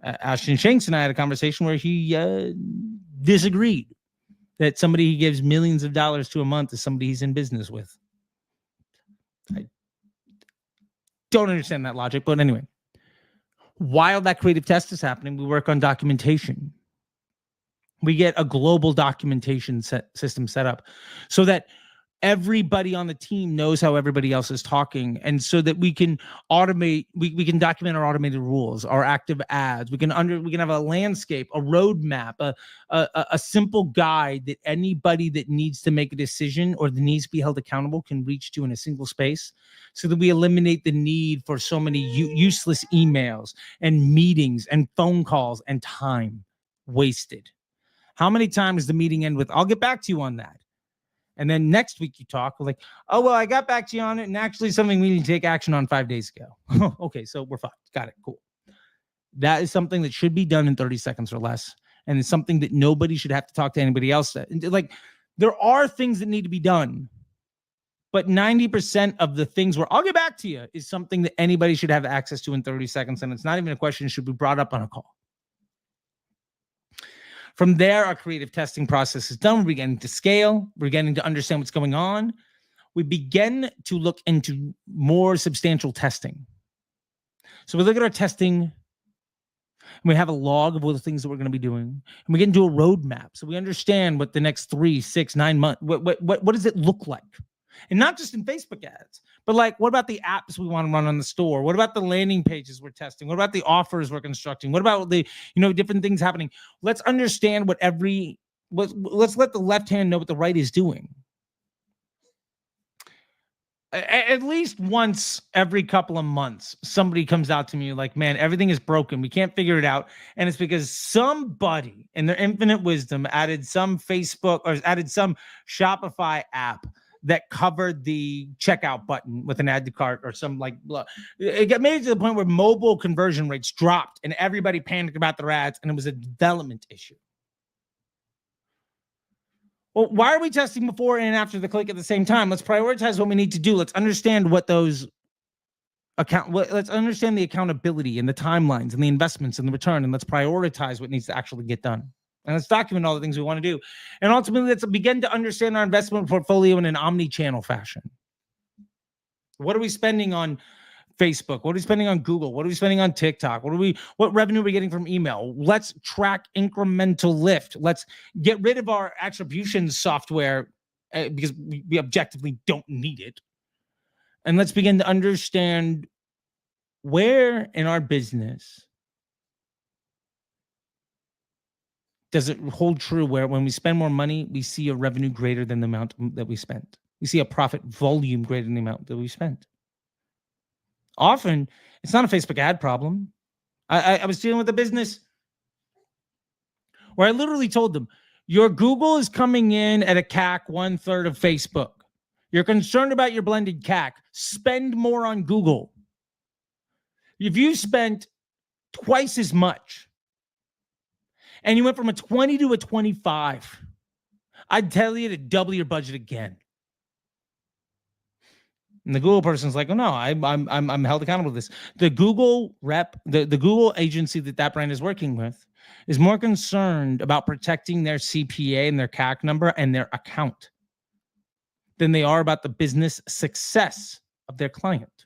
Ashton Shanks and I had a conversation where he disagreed that somebody he gives millions of dollars to a month is somebody he's in business with. I don't understand that logic, but anyway. While that creative test is happening, we work on documentation. We get a global documentation system set up so that everybody on the team knows how everybody else is talking, and so that we can automate, we can document our automated rules, our active ads. We can have a landscape, a roadmap, a simple guide that anybody that needs to make a decision or that needs to be held accountable can reach to in a single space, so that we eliminate the need for so many useless emails and meetings and phone calls and time wasted. How many times does the meeting end with, I'll get back to you on that? And then next week you talk like, oh, well, I got back to you on it. And actually something we need to take action on 5 days ago. Okay, so we're fine. Got it. Cool. That is something that should be done in 30 seconds or less. And it's something that nobody should have to talk to anybody else. Like, there are things that need to be done, but 90% of the things where I'll get back to you is something that anybody should have access to in 30 seconds. And it's not even a question that should be brought up on a call. From there, our creative testing process is done. We're beginning to scale. We're getting to understand what's going on. We begin to look into more substantial testing. So we look at our testing, and we have a log of all the things that we're going to be doing. And we get into a roadmap. So we understand what the next 3, 6, 9 months, what does it look like? And not just in Facebook ads, but like, what about the apps we want to run on the store? What about the landing pages we're testing? What about the offers we're constructing? What about the, different things happening? Let's understand let's let the left hand know what the right is doing. At least once every couple of months, somebody comes out to me like, man, everything is broken. We can't figure it out. And it's because somebody in their infinite wisdom added some Facebook or added some Shopify app that covered the checkout button with an add to cart or some like, it got made to the point where mobile conversion rates dropped and everybody panicked about their ads, and it was a development issue. Well, why are we testing before and after the click at the same time? Let's prioritize what we need to do. Let's understand what those let's understand the accountability and the timelines and the investments and the return, and let's prioritize what needs to actually get done. And let's document all the things we want to do. And ultimately, let's begin to understand our investment portfolio in an omni-channel fashion. What are we spending on Facebook? What are we spending on Google? What are we spending on TikTok? What revenue are we getting from email? Let's track incremental lift. Let's get rid of our attribution software because we objectively don't need it. And let's begin to understand where in our business does it hold true where when we spend more money, we see a revenue greater than the amount that we spent. We see a profit volume greater than the amount that we spent. Often, it's not a Facebook ad problem. I was dealing with a business where I literally told them, your Google is coming in at a CAC 1/3 of Facebook. You're concerned about your blended CAC. Spend more on Google. If you spent twice as much and you went from a 20 to a 25, I'd tell you to double your budget again. And the Google person's like, oh no, I'm held accountable to this. The Google rep, the Google agency that brand is working with is more concerned about protecting their CPA and their CAC number and their account than they are about the business success of their client.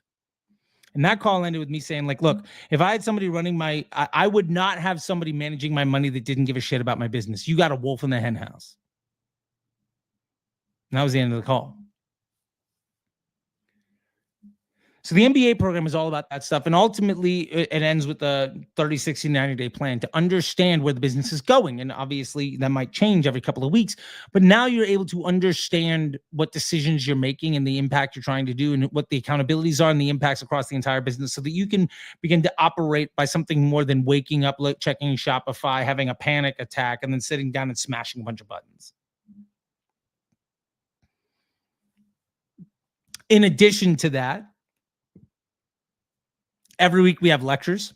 And that call ended with me saying, like, look, if I had somebody running I would not have somebody managing my money that didn't give a shit about my business. You got a wolf in the hen house. And that was the end of the call. So the MBA program is all about that stuff. And ultimately, it ends with a 30, 60, 90-day plan to understand where the business is going. And obviously, that might change every couple of weeks. But now you're able to understand what decisions you're making and the impact you're trying to do and what the accountabilities are and the impacts across the entire business so that you can begin to operate by something more than waking up, checking Shopify, having a panic attack, and then sitting down and smashing a bunch of buttons. In addition to that, every week we have lectures.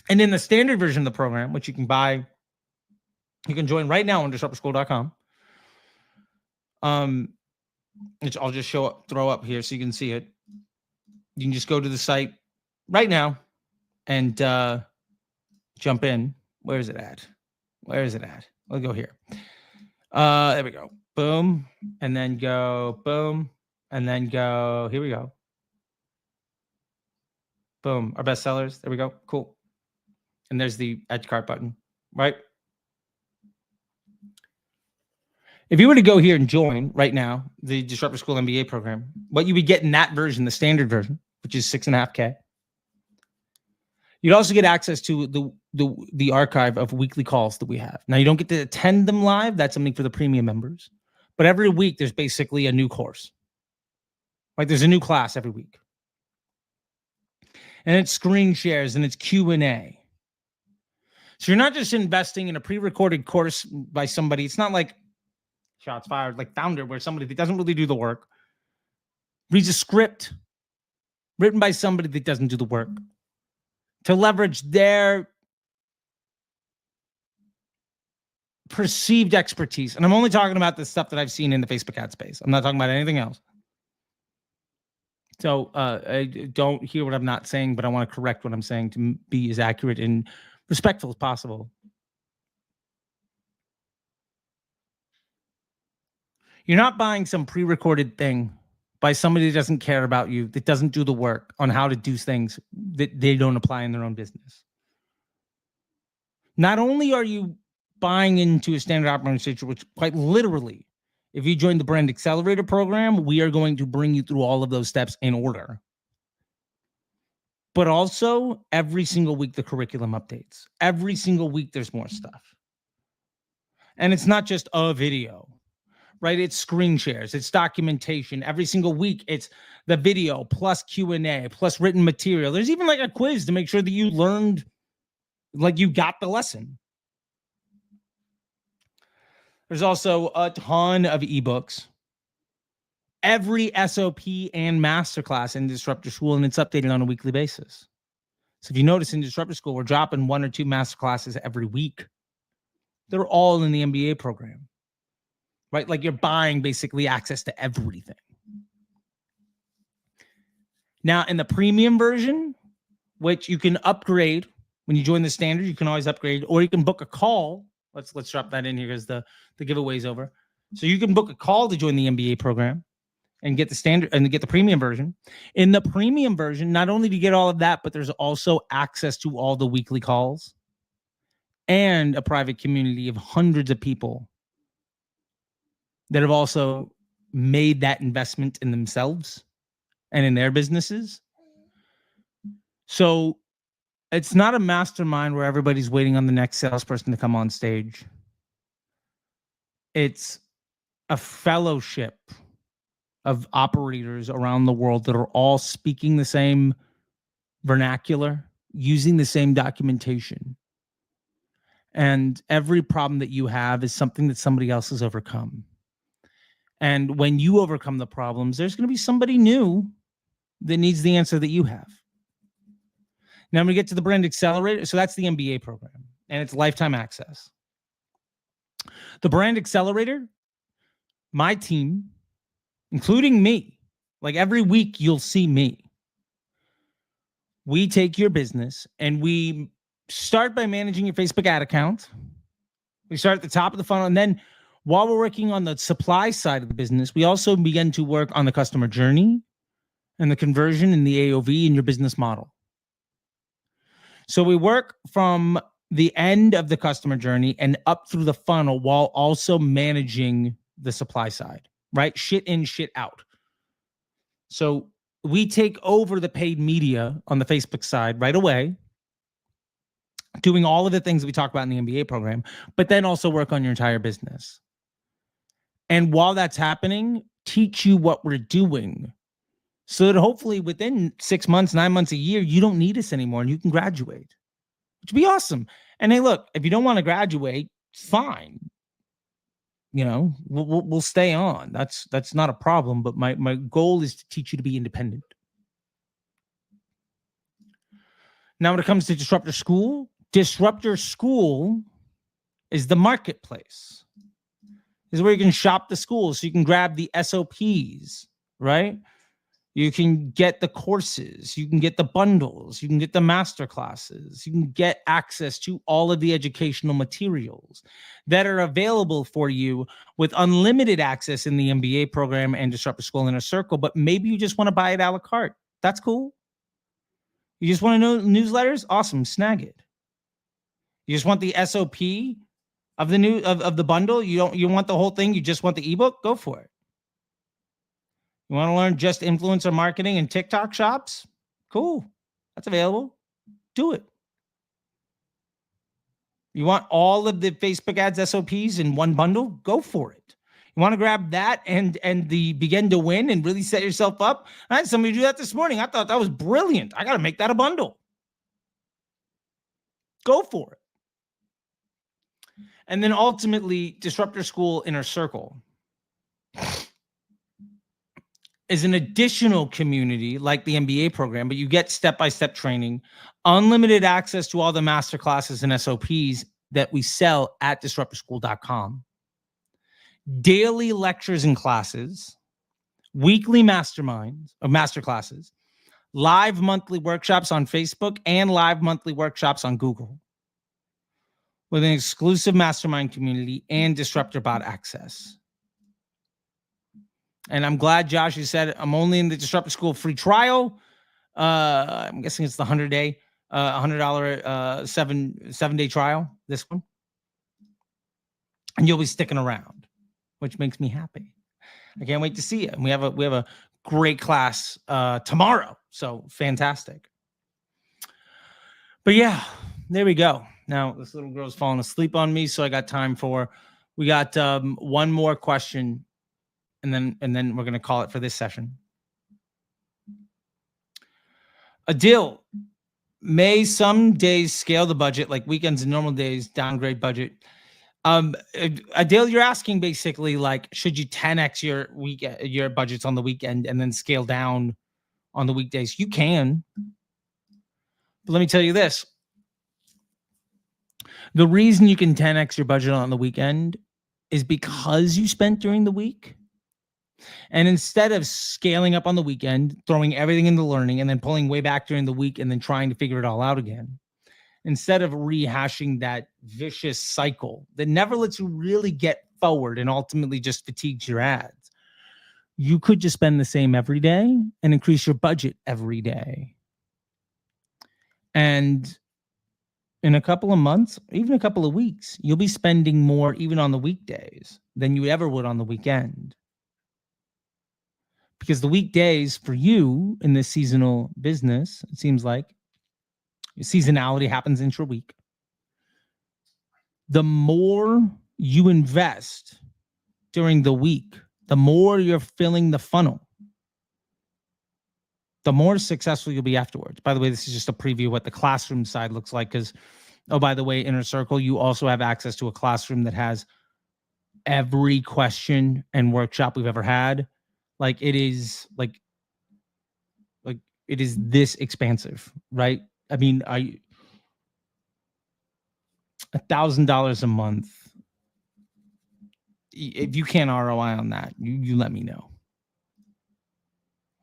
And in the standard version of the program, which you can buy, you can join right now on disruptorschool.com. Which I'll just throw up here so you can see it. You can just go to the site right now and jump in. Where is it at? We'll go here. There we go. Boom. And then go boom. And then go. Here we go. Boom, our best sellers. There we go. Cool. And there's the add to cart button, right? If you were to go here and join right now the Disruptor School MBA program, what you would get in that version, the standard version, which is $6.5K, you'd also get access to the archive of weekly calls that we have. Now, you don't get to attend them live. That's something for the premium members. But every week, there's basically a new course. Like there's a new class every week. And it's screen shares and it's Q&A. So you're not just investing in a pre-recorded course by somebody. It's not like shots fired, like Founder, where somebody that doesn't really do the work reads a script written by somebody that doesn't do the work to leverage their perceived expertise. And I'm only talking about the stuff that I've seen in the Facebook ad space. I'm not talking about anything else. So I don't hear what I'm not saying, but I want to correct what I'm saying to be as accurate and respectful as possible. You're not buying some pre-recorded thing by somebody that doesn't care about you, that doesn't do the work on how to do things that they don't apply in their own business. Not only are you buying into a standard operating procedure, which quite literally If you join the Brand Accelerator program, we are going to bring you through all of those steps in order. But also, every single week, the curriculum updates. Every single week, there's more stuff. And it's not just a video, right? It's screen shares. It's documentation. Every single week, it's the video plus Q&A plus written material. There's even like a quiz to make sure that you learned, like you got the lesson. There's also a ton of ebooks. Every SOP and masterclass in Disruptor School, and it's updated on a weekly basis. So if you notice in Disruptor School, we're dropping 1 or 2 masterclasses every week. They're all in the MBA program, right? Like you're buying basically access to everything. Now in the premium version, which you can upgrade when you join the standard, you can always upgrade, or you can book a call. Let's drop that in here because the giveaway's over. So you can book a call to join the MBA program and get the standard and get the premium version. In the premium version, not only do you get all of that, but there's also access to all the weekly calls and a private community of hundreds of people that have also made that investment in themselves and in their businesses. So it's not a mastermind where everybody's waiting on the next salesperson to come on stage. It's a fellowship of operators around the world that are all speaking the same vernacular, using the same documentation. And every problem that you have is something that somebody else has overcome. And when you overcome the problems, there's going to be somebody new that needs the answer that you have. Now I'm going to get to the Brand Accelerator. So that's the MBA program, and it's lifetime access. The Brand Accelerator, my team, including me, like every week you'll see me. We take your business and we start by managing your Facebook ad account. We start at the top of the funnel, and then while we're working on the supply side of the business, we also begin to work on the customer journey and the conversion and the AOV in your business model. So we work from the end of the customer journey and up through the funnel while also managing the supply side, right? Shit in, shit out. So we take over the paid media on the Facebook side right away, doing all of the things that we talk about in the MBA program, but then also work on your entire business. And while that's happening, teach you what we're doing so that hopefully within 6 months, 9 months, a year, you don't need us anymore and you can graduate, which would be awesome. And hey, look, if you don't want to graduate, fine. You know, we'll stay on. That's not a problem. But my goal is to teach you to be independent. Now, when it comes to Disruptor School is the marketplace. This is where you can shop the school, so you can grab the SOPs, right? You can get the courses, you can get the bundles, you can get the master classes, you can get access to all of the educational materials that are available for you with unlimited access in the MBA program and Disruptor School Inner Circle. But maybe you just want to buy it a la carte. That's cool. You just want to know newsletters? Awesome, snag it. You just want the SOP of the of the bundle? You want the whole thing? You just want the ebook? Go for it. You want to learn just influencer marketing and TikTok shops? Cool. That's available. Do it. You want all of the Facebook ads SOPs in one bundle? Go for it. You want to grab that and the begin to win and really set yourself up? I had somebody do that this morning. I thought that was brilliant. I got to make that a bundle. Go for it. And then ultimately, Disruptor School Inner Circle is an additional community like the MBA program, but you get step-by-step training, unlimited access to all the masterclasses and SOPs that we sell at disruptorschool.com, daily lectures and classes, weekly masterminds or masterclasses, live monthly workshops on Facebook, and live monthly workshops on Google, with an exclusive mastermind community and Disruptor Bot access. And I'm glad Josh, you said I'm only in the Disruptor School free trial. I'm guessing it's the $100 7-day trial, this one. And you'll be sticking around. which makes me happy. I can't wait to see it. And we have a great class tomorrow. So fantastic. But yeah, there we go. Now this little girl's falling asleep on me, so I got time for. We got one more question, and then we're gonna call it for this session. Adil, may some days scale the budget, like weekends and normal days, downgrade budget. Adil, you're asking basically like, should you 10x your budgets on the weekend and then scale down on the weekdays? You can. But let me tell you this. The reason you can 10x your budget on the weekend is because you spent during the week. And instead of scaling up on the weekend, throwing everything into learning and then pulling way back during the week and then trying to figure it all out again, instead of rehashing that vicious cycle that never lets you really get forward and ultimately just fatigues your ads, you could just spend the same every day and increase your budget every day. And in a couple of months, even a couple of weeks, you'll be spending more even on the weekdays than you ever would on the weekend. Because the weekdays for you in this seasonal business, it seems like seasonality happens intra-week. The more you invest during the week, the more you're filling the funnel, the more successful you'll be afterwards. By the way, this is just a preview of what the classroom side looks like because, oh, by the way, Inner Circle, you also have access to a classroom that has every question and workshop we've ever had. Like it is it is this expansive, right? I mean, $1,000 a month. If you can't ROI on that, you let me know.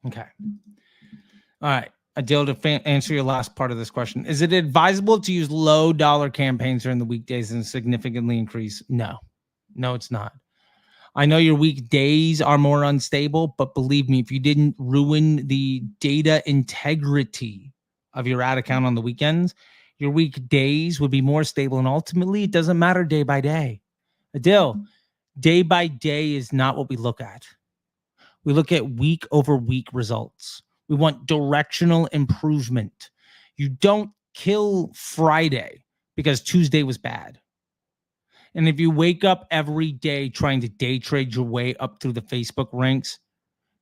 Okay. All right. Adil, to answer your last part of this question, is it advisable to use low dollar campaigns during the weekdays and significantly increase? No, it's not. I know your weekdays are more unstable, but believe me, if you didn't ruin the data integrity of your ad account on the weekends, your weekdays would be more stable. And ultimately, it doesn't matter day by day. Adil, day by day is not what we look at. We look at week over week results. We want directional improvement. You don't kill Friday because Tuesday was bad. And if you wake up every day trying to day trade your way up through the Facebook ranks,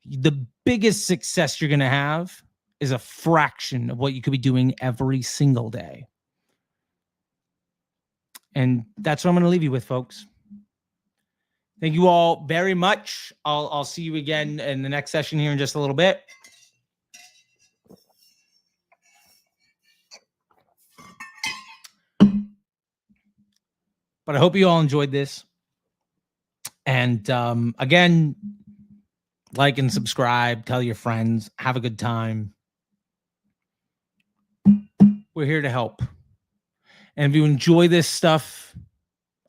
the biggest success you're going to have is a fraction of what you could be doing every single day. And that's what I'm going to leave you with, folks. Thank you all very much. I'll see you again in the next session here in just a little bit. But I hope you all enjoyed this. And again, like and subscribe, tell your friends, have a good time. We're here to help. And if you enjoy this stuff,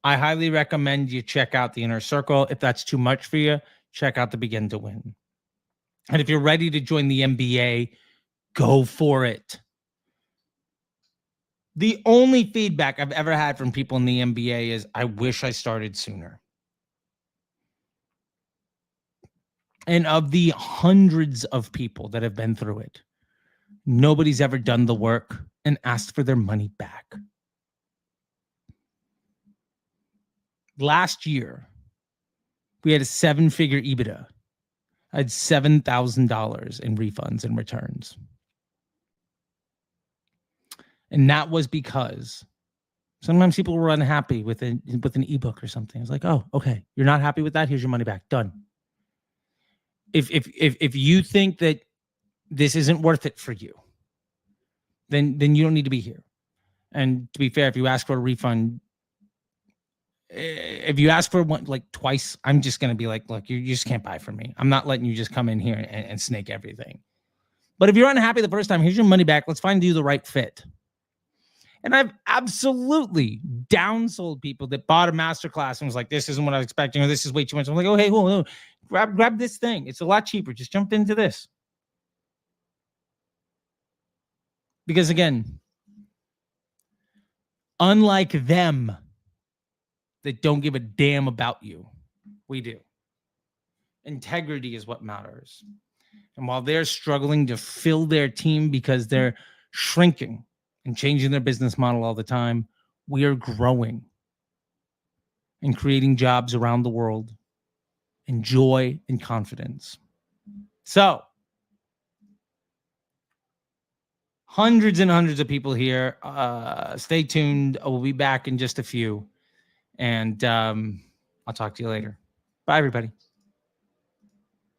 I highly recommend you check out the Inner Circle. If that's too much for you, check out the Begin to Win. And if you're ready to join the MBA, go for it. The only feedback I've ever had from people in the MBA is, I wish I started sooner. And of the hundreds of people that have been through it, nobody's ever done the work and asked for their money back. Last year, we had a 7-figure EBITDA. I had $7,000 in refunds and returns. And that was because sometimes people were unhappy with an ebook or something. It's like, oh, okay, you're not happy with that? Here's your money back. Done. If you think that this isn't worth it for you, then you don't need to be here. And to be fair, if you ask for a refund, if you ask for one like twice, I'm just going to be like, look, you just can't buy from me. I'm not letting you just come in here and snake everything. But if you're unhappy the first time, here's your money back. Let's find you the right fit. And I've absolutely downsold people that bought a masterclass and was like, this isn't what I was expecting, or this is way too much. I'm like, oh, hey, hold on. Grab this thing. It's a lot cheaper. Just jump into this. Because again, unlike them that don't give a damn about you, We do. Integrity is what matters. And while they're struggling to fill their team because they're shrinking and changing their business model all the time, we are growing and creating jobs around the world in joy and confidence. So, hundreds and hundreds of people here. Stay tuned. We'll be back in just a few. And I'll talk to you later. Bye, everybody.